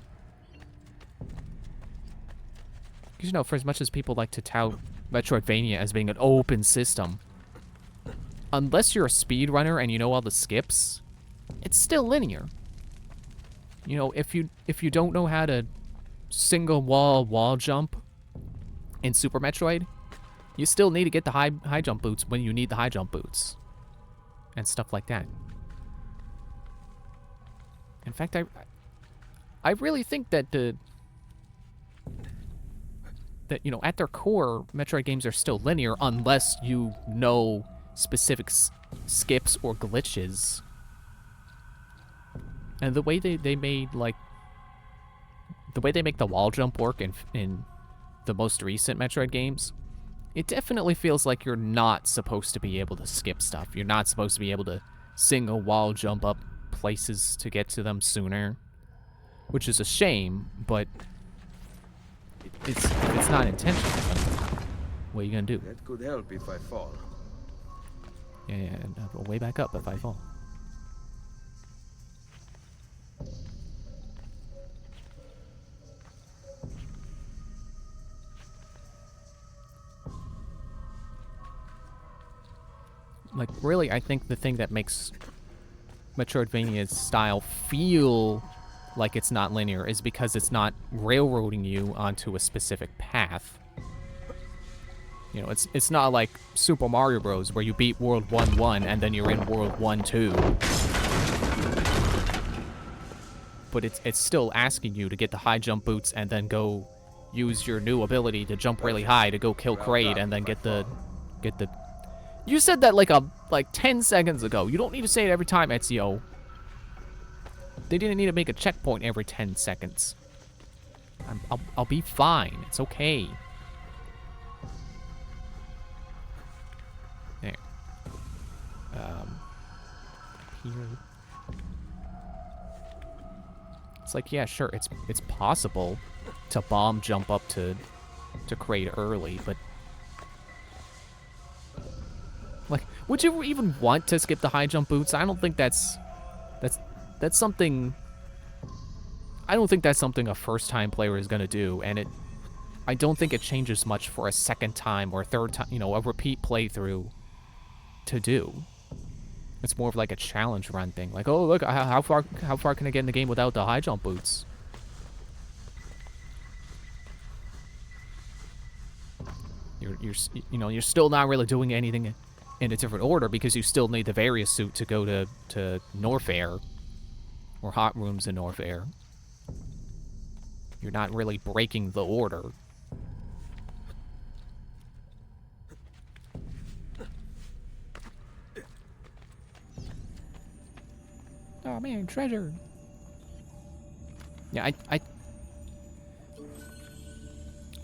Because, you know, for as much as people like to tout Metroidvania as being an open system, unless you're a speedrunner and you know all the skips, it's still linear. You know, if you don't know how to single wall jump in Super Metroid, you still need to get the high jump boots when you need the high jump boots. And stuff like that. In fact, I really think that you know, at their core, Metroid games are still linear unless you know specific skips or glitches. And the way they made, like, the way they make the wall jump work in the most recent Metroid games, it definitely feels like you're not supposed to be able to skip stuff. You're not supposed to be able to single wall jump up places to get to them sooner, which is a shame, but it's not intentional. What are you gonna do? That could help if I fall. Yeah, and I'll go way back up if I fall. Like, really, I think the thing that makes Metroidvania's style feel like it's not linear is because it's not railroading you onto a specific path. You know, it's not like Super Mario Bros. Where you beat World 1-1 and then you're in World 1-2. But it's still asking you to get the high jump boots and then go use your new ability to jump really high to go kill Kraid and then get the... You said that like 10 seconds ago. You don't need to say it every time, Ezio. They didn't need to make a checkpoint every 10 seconds. I'll be fine. It's okay. There. Here. It's like, yeah, sure, it's possible to bomb jump up to Kraid early, but like, would you even want to skip the high jump boots? I don't think that's something. I don't think that's something a first-time player is gonna do, and I don't think it changes much for a second time or a third time, you know, a repeat playthrough to do. It's more of like a challenge run thing. Like, oh look, how far can I get in the game without the high jump boots? You're still not really doing anything in a different order because you still need the Various suit to go to Norfair or Hot Rooms in Norfair. You're not really breaking the order. Oh man, treasure. Yeah,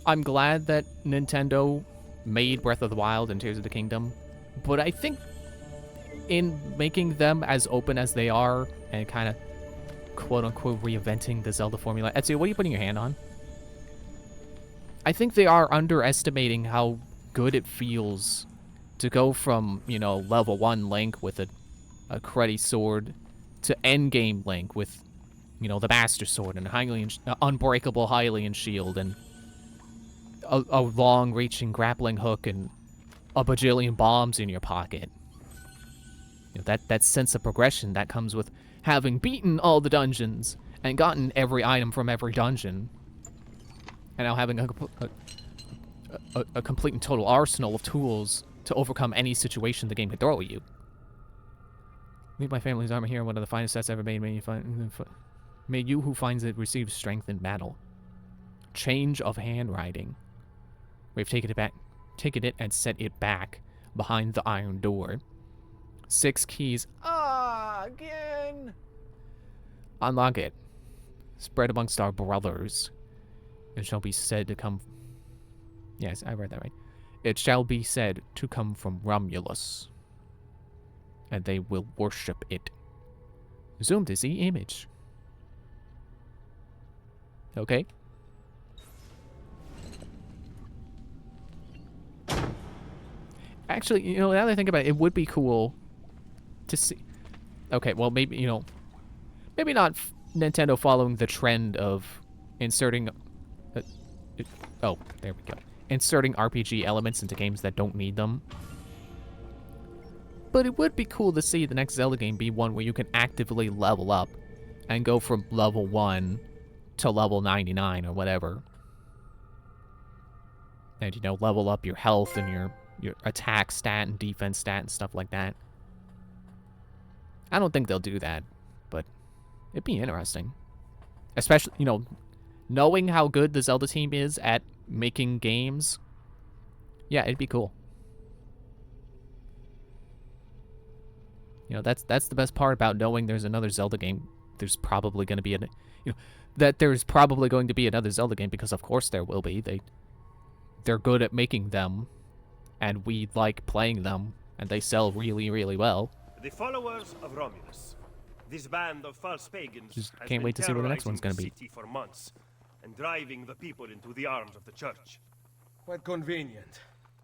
I'm glad that Nintendo made Breath of the Wild and Tears of the Kingdom, but I think in making them as open as they are and kind of quote-unquote reinventing the Zelda formula. Ezio, what are you putting your hand on? I think they are underestimating how good it feels to go from, you know, level 1 Link with a cruddy sword to endgame Link with, you know, the Master Sword and unbreakable Hylian shield and a long-reaching grappling hook and a bajillion bombs in your pocket. You know, that sense of progression that comes with having beaten all the dungeons and gotten every item from every dungeon, and now having a complete and total arsenal of tools to overcome any situation the game could throw at you. Leave my family's armor here, one of the finest sets ever made. May you who finds it receive strength in battle. Change of handwriting. We've taken it and set it back behind the iron door. 6 keys. Again! Unlock it. Spread amongst our brothers. It shall be said to come... Yes, I read that right. It shall be said to come from Romulus. And they will worship it. Zoom to see image. Okay. Actually, you know, now that I think about it, it would be cool to see... Okay, well, maybe, you know... Maybe not Nintendo following the trend of inserting... oh, there we go. Inserting RPG elements into games that don't need them. But it would be cool to see the next Zelda game be one where you can actively level up and go from level 1 to level 99 or whatever. And, you know, level up your health and your attack stat and defense stat and stuff like that. I don't think they'll do that, but it'd be interesting. Especially, you know, knowing how good the Zelda team is at making games. Yeah, it'd be cool. You know, that's the best part about knowing there's another Zelda game. There's probably going to be there's probably going to be another Zelda game, because of course there will be. They're good at making them, and we like playing them, and they sell really, really well. The followers of Romulus. This band of false pagans Just has can't been wait to see what the next terrorizing one's gonna the be. city for months and driving the people into the arms of the church. Quite convenient.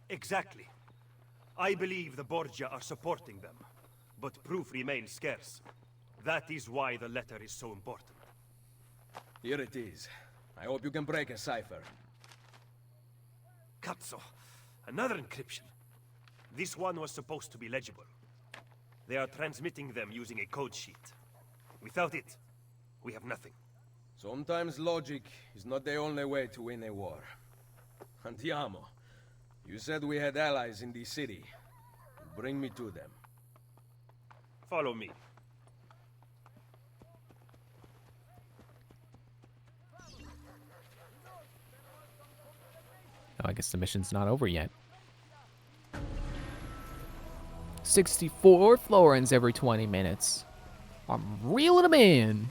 Exactly. I believe the Borgia are supporting them, but proof remains scarce. That is why the letter is so important. Here it is. I hope you can break a cipher. Cazzo, another encryption. This one was supposed to be legible. They are transmitting them using a code sheet. Without it, we have nothing. Sometimes logic is not the only way to win a war. Andiamo. You said we had allies in the city. Bring me to them. Follow me. Oh, I guess the mission's not over yet. 64 florins every 20 minutes. I'm reeling them in.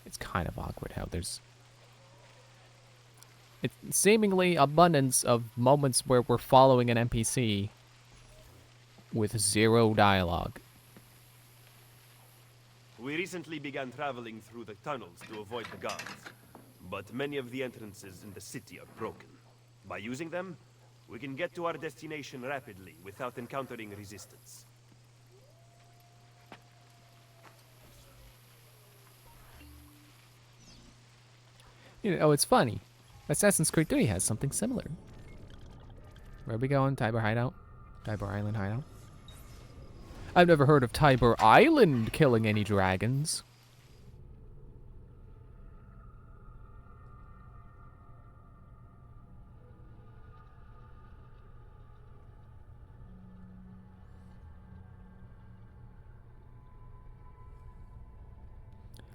It's kind of awkward how there's seemingly abundance of moments where we're following an NPC with 0 dialogue. We recently began traveling through the tunnels to avoid the guards, but many of the entrances in the city are broken. By using them, we can get to our destination rapidly without encountering resistance. You know, it's funny. Assassin's Creed 3 has something similar. Where are we going? Tybur Hideout? Tybur Island Hideout? I've never heard of Tybur Island killing any dragons.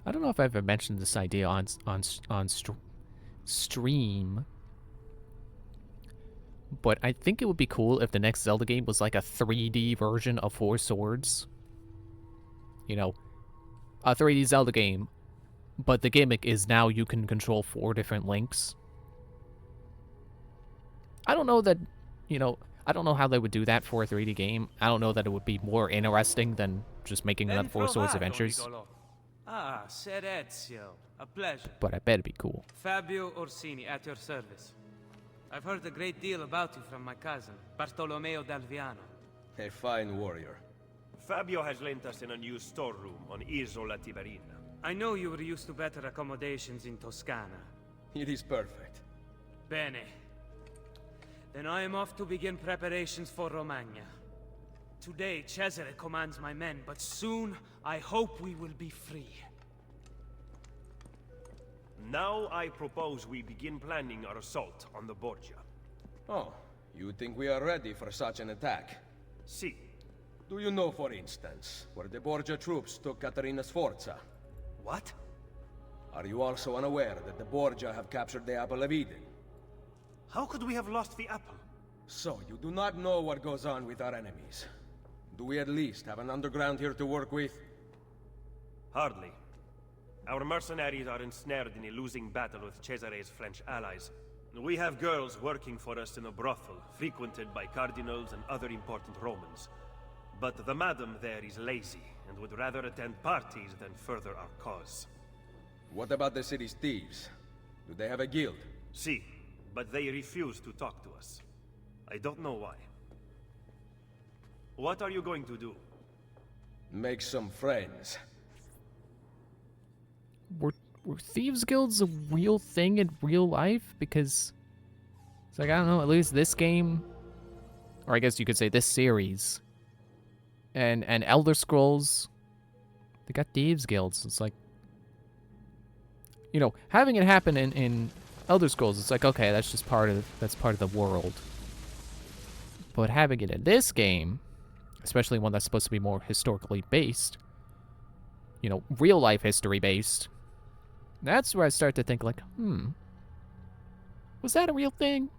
I don't know if I've ever mentioned this idea on stream, but I think it would be cool if the next Zelda game was like a 3D version of Four Swords. You know, a 3D Zelda game, but the gimmick is now you can control 4 different Links. I don't know that, you know, I don't know how they would do that for a 3D game. I don't know that it would be more interesting than just making another Four Swords Adventures. Ah, Ser Ezio. A pleasure. But I bet it'd be cool. Fabio Orsini, at your service. I've heard a great deal about you from my cousin, Bartolomeo d'Alviano. A fine warrior. Fabio has lent us in a new storeroom on Isola Tiberina. I know you were used to better accommodations in Toscana. It is perfect. Bene. Then I am off to begin preparations for Romagna. Today, Cesare commands my men, but soon I hope we will be free. Now I propose we begin planning our assault on the Borgia. Oh, you think we are ready for such an attack? Si. Do you know, for instance, where the Borgia troops took Caterina Sforza? What? Are you also unaware that the Borgia have captured the Apple of Eden? How could we have lost the apple? So, you do not know what goes on with our enemies. Do we at least have an underground here to work with? Hardly. Our mercenaries are ensnared in a losing battle with Cesare's French allies. We have girls working for us in a brothel, frequented by cardinals and other important Romans. But the madam there is lazy, and would rather attend parties than further our cause. What about the city's thieves? Do they have a guild? Si, but they refuse to talk to us. I don't know why. What are you going to do? Make some friends. Were thieves guilds a real thing in real life? Because it's like, I don't know, at least this game, or I guess you could say this series, and Elder Scrolls, they got thieves guilds. It's like, you know, having it happen in Elder Scrolls, it's like, okay, that's just part of the world. But having it in this game, especially one that's supposed to be more historically based, you know, real life history based, that's where I start to think like, was that a real thing?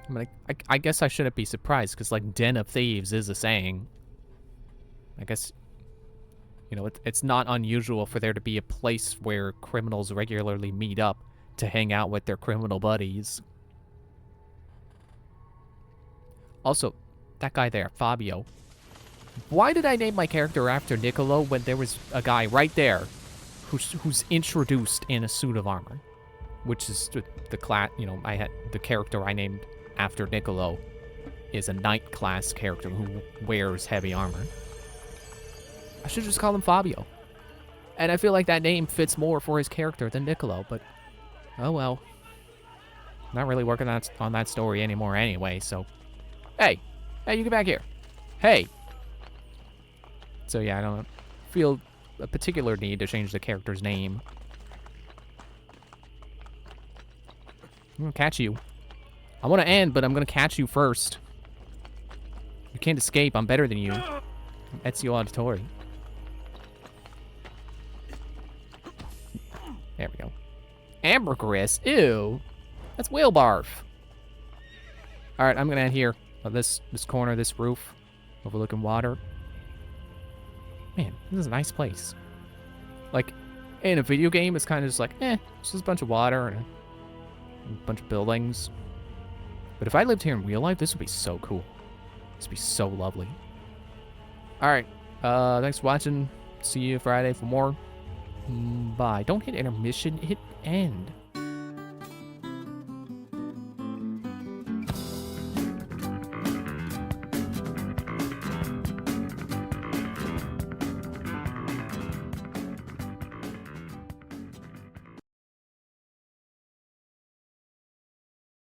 I mean, I guess I shouldn't be surprised, because, like, Den of Thieves is a saying. I guess, you know, it's not unusual for there to be a place where criminals regularly meet up to hang out with their criminal buddies. Also, that guy there, Fabio. Why did I name my character after Niccolo when there was a guy right there who's introduced in a suit of armor? Which is the class, you know, the character I named after Niccolo is a knight class character who wears heavy armor. I should just call him Fabio. And I feel like that name fits more for his character than Niccolo, but oh well. Not really working on that story anymore anyway, so... Hey! Hey, you get back here! Hey! So yeah, I don't feel a particular need to change the character's name. I'm gonna catch you. I want to end, but I'm gonna catch you first. You can't escape, I'm better than you. I'm Ezio Auditore. There we go. Ambergris? Ew! That's whale barf! Alright, I'm gonna end here. This corner, this roof, overlooking water. Man, this is a nice place. Like, in a video game, it's kind of just like, it's just a bunch of water and a bunch of buildings. But if I lived here in real life, this would be so cool. This would be so lovely. Alright, thanks for watching. See you Friday for more. Bye. Don't hit intermission, hit end.